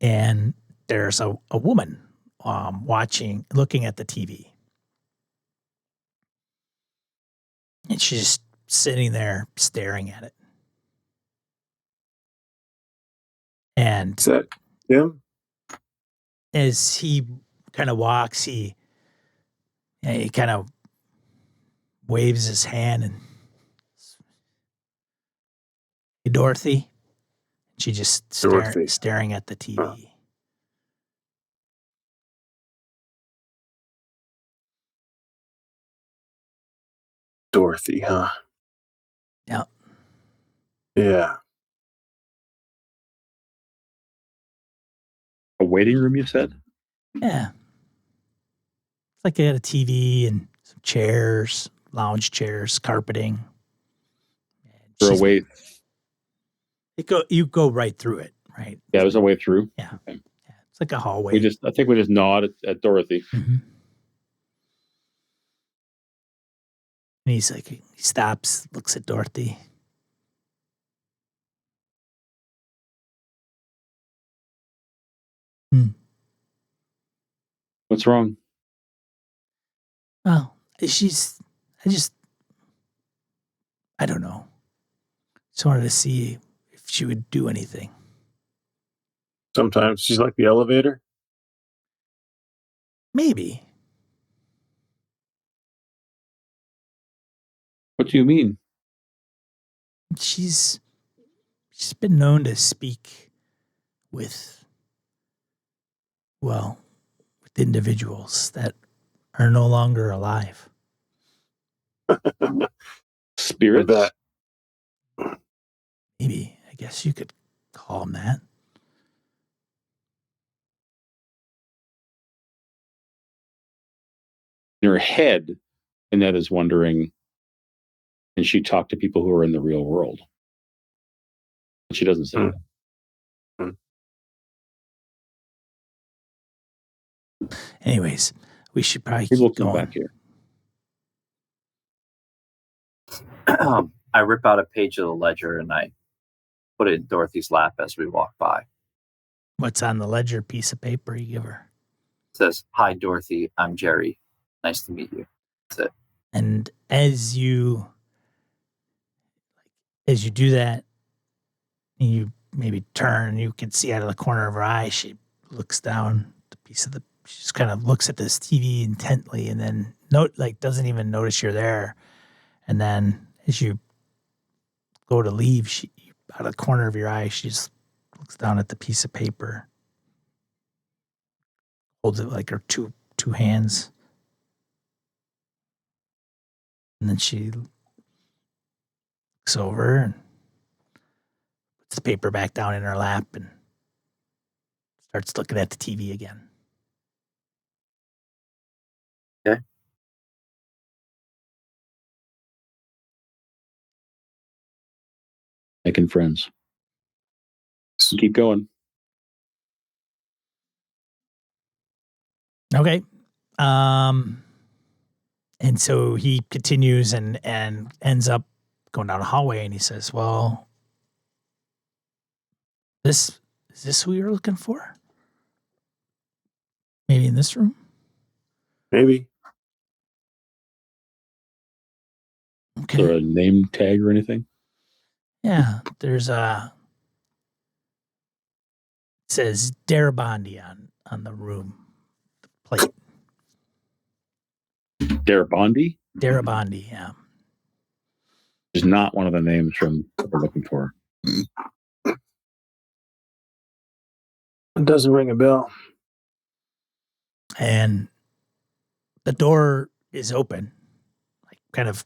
[SPEAKER 1] And there's a woman looking at the TV. And she's just sitting there staring at it. And
[SPEAKER 2] Is that Tim?
[SPEAKER 1] as he kind of walks, he kind of waves his hand and, "Hey, Dorothy." She just
[SPEAKER 2] Dorothy.
[SPEAKER 1] staring at the TV.
[SPEAKER 2] Huh. Dorothy, huh?
[SPEAKER 1] Yeah.
[SPEAKER 2] Yeah.
[SPEAKER 3] A waiting room, you said?
[SPEAKER 1] Yeah. It's like they had a TV and some chairs, lounge chairs, carpeting.
[SPEAKER 3] For a way.
[SPEAKER 1] You go right through it, right?
[SPEAKER 3] Yeah, there's a way through.
[SPEAKER 1] Yeah.
[SPEAKER 3] Okay.
[SPEAKER 1] Yeah. It's like a hallway.
[SPEAKER 3] I think we just nod at Dorothy.
[SPEAKER 1] Mm-hmm. And he stops, looks at Dorothy.
[SPEAKER 3] What's wrong?
[SPEAKER 1] Well, I don't know. Just wanted to see if she would do anything.
[SPEAKER 2] Sometimes she's like the elevator.
[SPEAKER 1] Maybe.
[SPEAKER 3] What do you mean?
[SPEAKER 1] She's been known to speak with individuals that are no longer alive.
[SPEAKER 3] Spirits?
[SPEAKER 2] I bet.
[SPEAKER 1] Maybe, I guess you could call them that.
[SPEAKER 3] In her head, Annette is wondering, and she talked to people who are in the real world. But she doesn't say that.
[SPEAKER 1] Anyways, we should probably
[SPEAKER 3] People
[SPEAKER 1] keep
[SPEAKER 3] come
[SPEAKER 1] going.
[SPEAKER 3] back here.
[SPEAKER 4] I rip out a page of the ledger and I put it in Dorothy's lap as we walk by.
[SPEAKER 1] What's on the ledger piece of paper you give her?
[SPEAKER 4] It says, "Hi, Dorothy. I'm Jerry. Nice to meet you." That's it.
[SPEAKER 1] And as you do that, you maybe turn and you can see out of the corner of her eye, she looks down she just kind of looks at this TV intently and then doesn't even notice you're there. And then as you go to leave, out of the corner of your eye, she just looks down at the piece of paper, holds it like her two hands. And then she looks over and puts the paper back down in her lap and starts looking at the TV again.
[SPEAKER 4] Okay.
[SPEAKER 3] Making friends. Keep going.
[SPEAKER 1] Okay. And so he continues and ends up going down a hallway and he says, "Well, is this who you're looking for? Maybe in this room?"
[SPEAKER 2] Maybe.
[SPEAKER 1] Okay.
[SPEAKER 3] Is there a name tag or anything?
[SPEAKER 1] Yeah, there's it says Darabandi on the room plate.
[SPEAKER 3] Darabandi?
[SPEAKER 1] Darabandi, yeah.
[SPEAKER 3] Is not one of the names from what we're looking for.
[SPEAKER 2] It doesn't ring a bell.
[SPEAKER 1] And the door is open, like kind of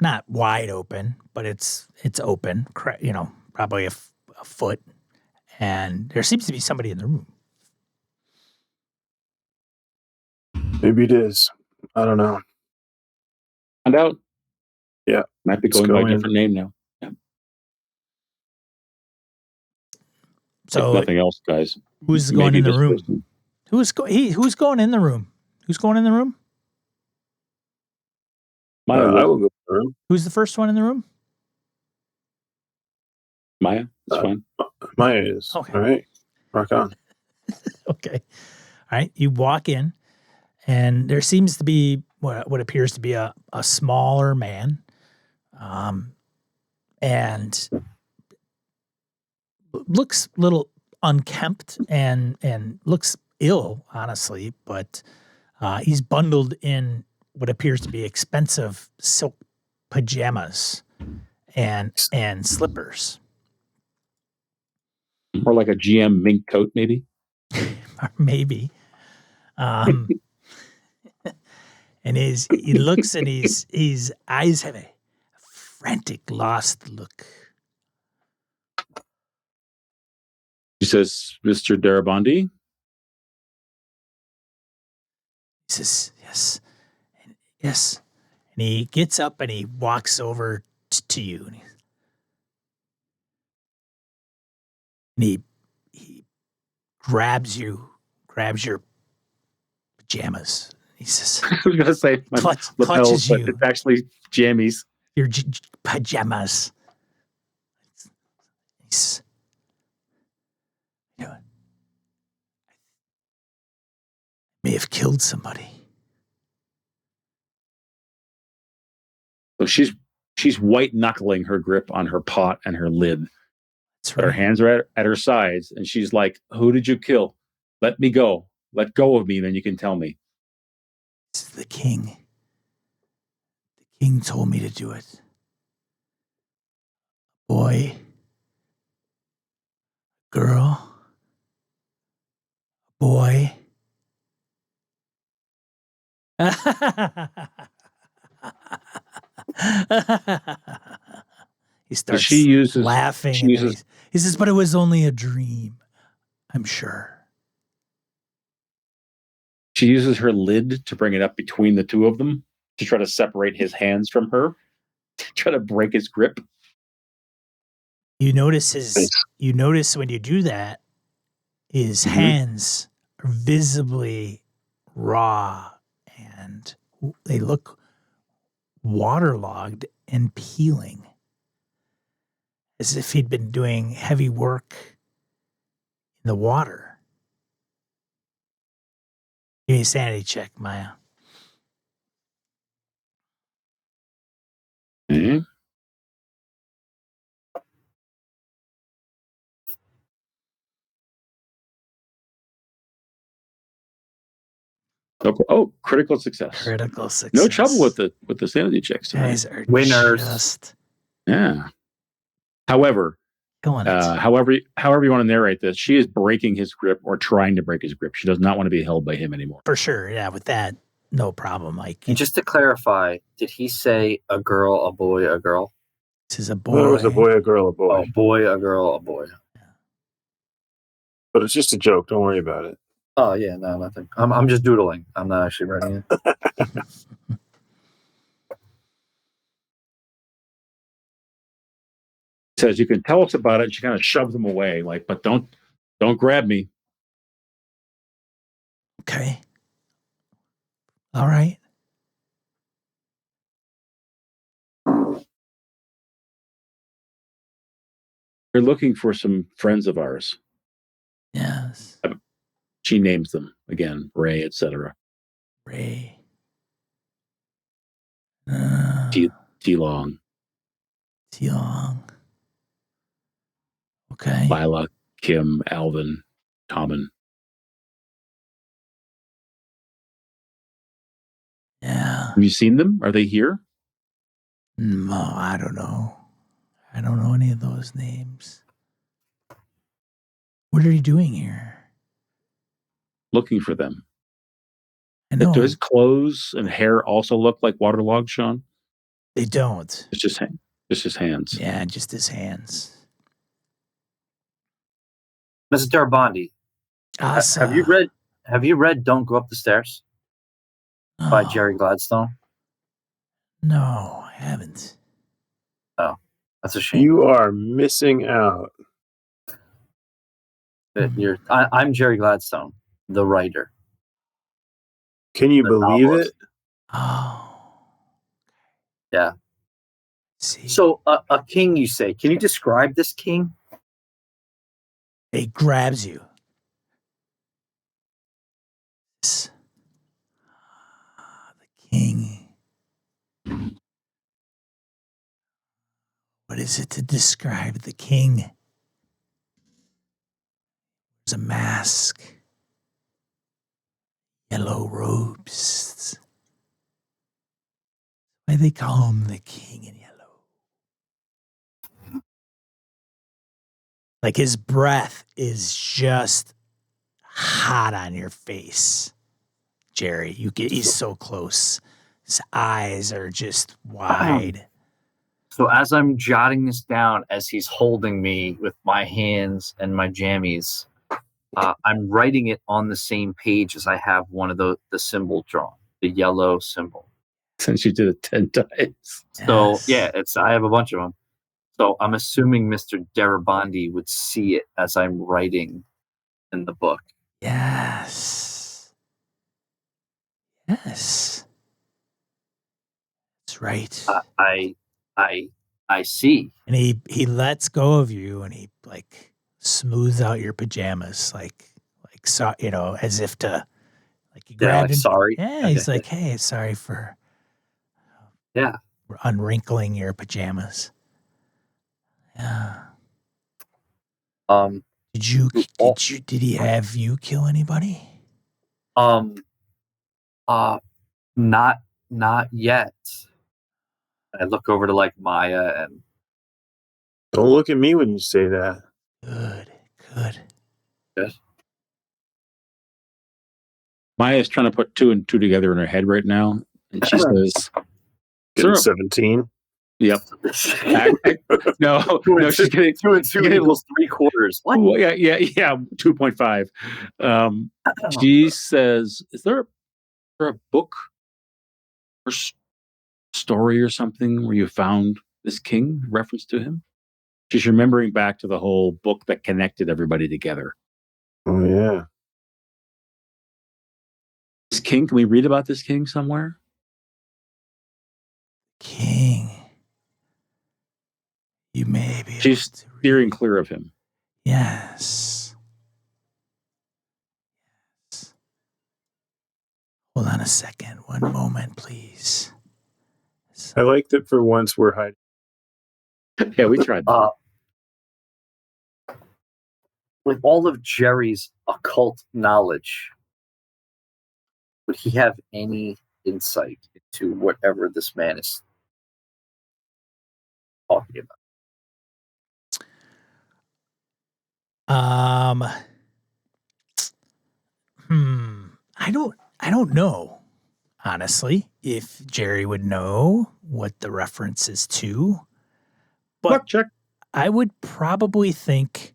[SPEAKER 1] not wide open, but it's open, probably a foot. And there seems to be somebody in the room.
[SPEAKER 2] Maybe it is. I don't know.
[SPEAKER 3] Find out.
[SPEAKER 2] Yeah.
[SPEAKER 3] Might be
[SPEAKER 2] Let's
[SPEAKER 3] going
[SPEAKER 2] go
[SPEAKER 3] by a
[SPEAKER 2] in.
[SPEAKER 3] different name now. Yeah.
[SPEAKER 1] So
[SPEAKER 3] nothing else, guys.
[SPEAKER 1] who's going in the
[SPEAKER 3] this
[SPEAKER 1] room?
[SPEAKER 3] person.
[SPEAKER 1] Who's going in the room? Who's going in the room?
[SPEAKER 3] Maya,
[SPEAKER 2] I will go through.
[SPEAKER 1] Who's the first one in the room?
[SPEAKER 3] Maya, it's fine.
[SPEAKER 2] Maya is.
[SPEAKER 1] Okay.
[SPEAKER 2] All right. Rock on.
[SPEAKER 1] Okay. All right. You walk in, and there seems to be what appears to be a smaller man, and looks a little unkempt and looks ill, honestly. But he's bundled in what appears to be expensive silk pajamas and slippers.
[SPEAKER 3] Or like a GM mink coat, maybe.
[SPEAKER 1] Or maybe. And he looks and his eyes have a frantic, lost look.
[SPEAKER 3] He says, Mr. Darabandi.
[SPEAKER 1] He says, yes, yes. And he gets up and he walks over to you. And he grabs your pajamas. He says,
[SPEAKER 3] I was going to say my lapels,
[SPEAKER 1] clutches
[SPEAKER 3] but
[SPEAKER 1] you.
[SPEAKER 3] it's actually jammies.
[SPEAKER 1] Your pajamas. He's, you know, may have killed somebody.
[SPEAKER 3] So she's white knuckling her grip on her pot and her lid.
[SPEAKER 1] That's
[SPEAKER 3] But her
[SPEAKER 1] right.
[SPEAKER 3] hands are at her sides, and she's like, "Who did you kill? Let me go. Let go of me, then you can tell me."
[SPEAKER 1] This is the king. The king told me to do it. Boy, girl, boy. He starts
[SPEAKER 3] She uses
[SPEAKER 1] laughing.
[SPEAKER 3] she
[SPEAKER 1] And then
[SPEAKER 3] uses
[SPEAKER 1] he says, but it was only a dream, I'm sure.
[SPEAKER 3] she uses her lid to bring it up between the two of them to try to separate his hands from her, to try to break his grip.
[SPEAKER 1] You notice when you do that, his hands are visibly raw and they look waterlogged and peeling, as if he'd been doing heavy work in the water. Give me a sanity check, Maya.
[SPEAKER 3] Mm-hmm. Oh, critical success.
[SPEAKER 1] Critical success.
[SPEAKER 3] No trouble with the sanity checks tonight.
[SPEAKER 1] Guys are
[SPEAKER 4] Winners.
[SPEAKER 1] just
[SPEAKER 3] Yeah. However,
[SPEAKER 1] killing it.
[SPEAKER 3] however you want to narrate this, she is breaking his grip or trying to break his grip. She does not want to be held by him anymore.
[SPEAKER 1] For sure. Yeah, with that, no problem, Mike.
[SPEAKER 4] And just to clarify, did he say a girl, a boy, a girl?
[SPEAKER 1] This is a boy.
[SPEAKER 2] Well, it was a boy, a girl, a boy.
[SPEAKER 4] Oh, boy, a girl, a boy.
[SPEAKER 2] But it's just a joke. Don't worry about it.
[SPEAKER 4] Oh yeah, no, nothing. I'm just doodling. I'm not actually writing it.
[SPEAKER 3] Says, you can tell us about it. And she kind of shoves him away, like, but don't grab me.
[SPEAKER 1] Okay. All right.
[SPEAKER 3] We're looking for some friends of ours.
[SPEAKER 1] Yes.
[SPEAKER 3] She names them again, Ray, etc.
[SPEAKER 1] Ray.
[SPEAKER 3] T-Long,
[SPEAKER 1] Long. Okay.
[SPEAKER 3] Lila, Kim, Alvin, Common.
[SPEAKER 1] Yeah.
[SPEAKER 3] Have you seen them? Are they here?
[SPEAKER 1] No, I don't know. I don't know any of those names. What are you doing here?
[SPEAKER 3] Looking for them.
[SPEAKER 1] I know.
[SPEAKER 3] Do his clothes and hair also look like waterlogged, Sean?
[SPEAKER 1] They don't.
[SPEAKER 3] It's just his hands.
[SPEAKER 1] Yeah, just his hands.
[SPEAKER 4] Mrs. Darabandi, have you read Don't Go Up the Stairs by Jerry Gladstone?
[SPEAKER 1] No, I haven't.
[SPEAKER 4] Oh, that's a shame.
[SPEAKER 2] You are missing out.
[SPEAKER 4] I'm Jerry Gladstone, the writer.
[SPEAKER 2] Can you
[SPEAKER 4] The
[SPEAKER 2] believe
[SPEAKER 4] novelist.
[SPEAKER 2] it?
[SPEAKER 1] Oh,
[SPEAKER 4] Yeah.
[SPEAKER 1] see.
[SPEAKER 4] So a king, you say? Can you describe this king?
[SPEAKER 1] It grabs you. The king. What is it to describe the king? There's a mask. Yellow robes. Why they call him the king in yellow? Like his breath is just hot on your face, Jerry. He's so close. His eyes are just wide.
[SPEAKER 4] So as I'm jotting this down, as he's holding me with my hands and my jammies, I'm writing it on the same page as I have one of the symbol drawn, the yellow symbol.
[SPEAKER 3] Since you did it 10 times.
[SPEAKER 4] So
[SPEAKER 1] Yes.
[SPEAKER 4] yeah, I have a bunch of them. So I'm assuming Mr. Derabandi would see it as I'm writing in the book.
[SPEAKER 1] Yes. Yes. That's right.
[SPEAKER 4] I see.
[SPEAKER 1] And he lets go of you and he like smooths out your pajamas so as if to like you grabbed him.
[SPEAKER 4] Sorry.
[SPEAKER 1] Yeah,
[SPEAKER 4] Okay.
[SPEAKER 1] he's like, hey, sorry for unwrinkling your pajamas. Yeah. Did he have you kill anybody?
[SPEAKER 4] Not yet. I look over to like Maya and
[SPEAKER 2] Don't look at me when you say that.
[SPEAKER 1] Good.
[SPEAKER 4] Yes.
[SPEAKER 3] Maya's trying to put 2 and 2 together in her head right now. And she says,
[SPEAKER 2] Getting 17.
[SPEAKER 3] Yep. No, she's getting
[SPEAKER 4] 2 and 2 equals 3/4. What?
[SPEAKER 3] Well, yeah, 2.5. She says, is there a book or story or something where you found this king, reference to him? She's remembering back to the whole book that connected everybody together.
[SPEAKER 2] Oh, yeah.
[SPEAKER 3] This king, can we read about this king somewhere?
[SPEAKER 1] King. You may be.
[SPEAKER 3] She's steering clear of him.
[SPEAKER 1] Yes. Hold on a second. One moment, please.
[SPEAKER 2] I like that for once we're hiding.
[SPEAKER 3] Yeah, we tried that.
[SPEAKER 4] With all of Jerry's occult knowledge, would he have any insight into whatever this man is talking about?
[SPEAKER 1] I don't know, honestly, if Jerry would know what the reference is to. But
[SPEAKER 3] check.
[SPEAKER 1] I would probably think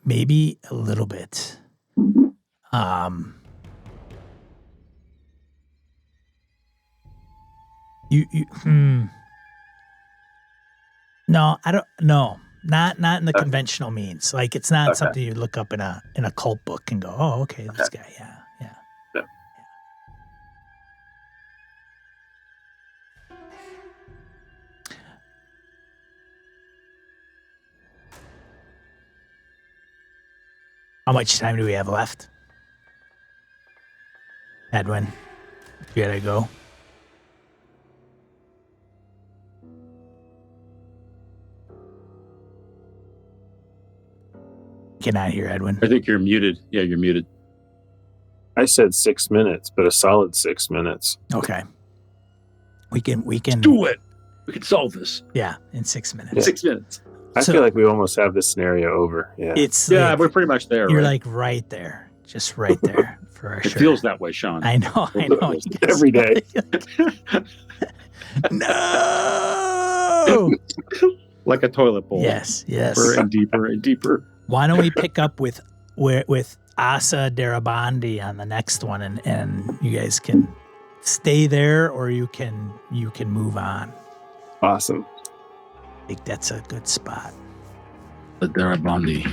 [SPEAKER 1] maybe a little bit. No, I don't. No, not in the conventional means. Like it's not something you look up in a cult book and go, oh, okay, this guy, yeah. How much time do we have left? Edwin, you gotta go. Cannot hear Edwin.
[SPEAKER 3] I think you're muted. Yeah, you're muted.
[SPEAKER 2] I said 6 minutes, but a solid 6 minutes.
[SPEAKER 1] Okay. We can
[SPEAKER 3] do it. We can solve this.
[SPEAKER 1] Yeah, in 6 minutes.
[SPEAKER 3] In 6 minutes.
[SPEAKER 2] I feel like we almost have this scenario over. Yeah.
[SPEAKER 3] We're pretty much there.
[SPEAKER 1] You're
[SPEAKER 3] right?
[SPEAKER 1] like right there. Just right there for
[SPEAKER 3] It feels that way, Sean.
[SPEAKER 1] I know.
[SPEAKER 2] Every day.
[SPEAKER 1] No.
[SPEAKER 3] Like a toilet bowl.
[SPEAKER 1] Yes.
[SPEAKER 3] Deeper and deeper and deeper.
[SPEAKER 1] Why don't we pick up with Asa Darabandi on the next one, and you guys can stay there, or you can move on.
[SPEAKER 2] Awesome.
[SPEAKER 1] I think that's a good spot.
[SPEAKER 3] The Darabandi.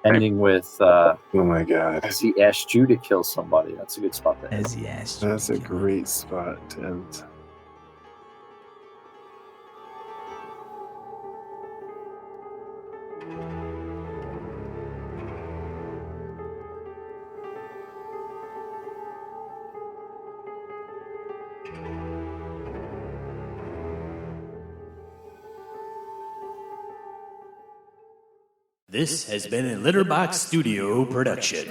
[SPEAKER 4] Ending with
[SPEAKER 5] Oh my god.
[SPEAKER 4] as he asked you to kill somebody. That's a good spot to end.
[SPEAKER 1] As he asked you
[SPEAKER 2] That's
[SPEAKER 1] to
[SPEAKER 2] a
[SPEAKER 1] kill.
[SPEAKER 2] great spot to end.
[SPEAKER 6] This has been a Litterbox Studio production.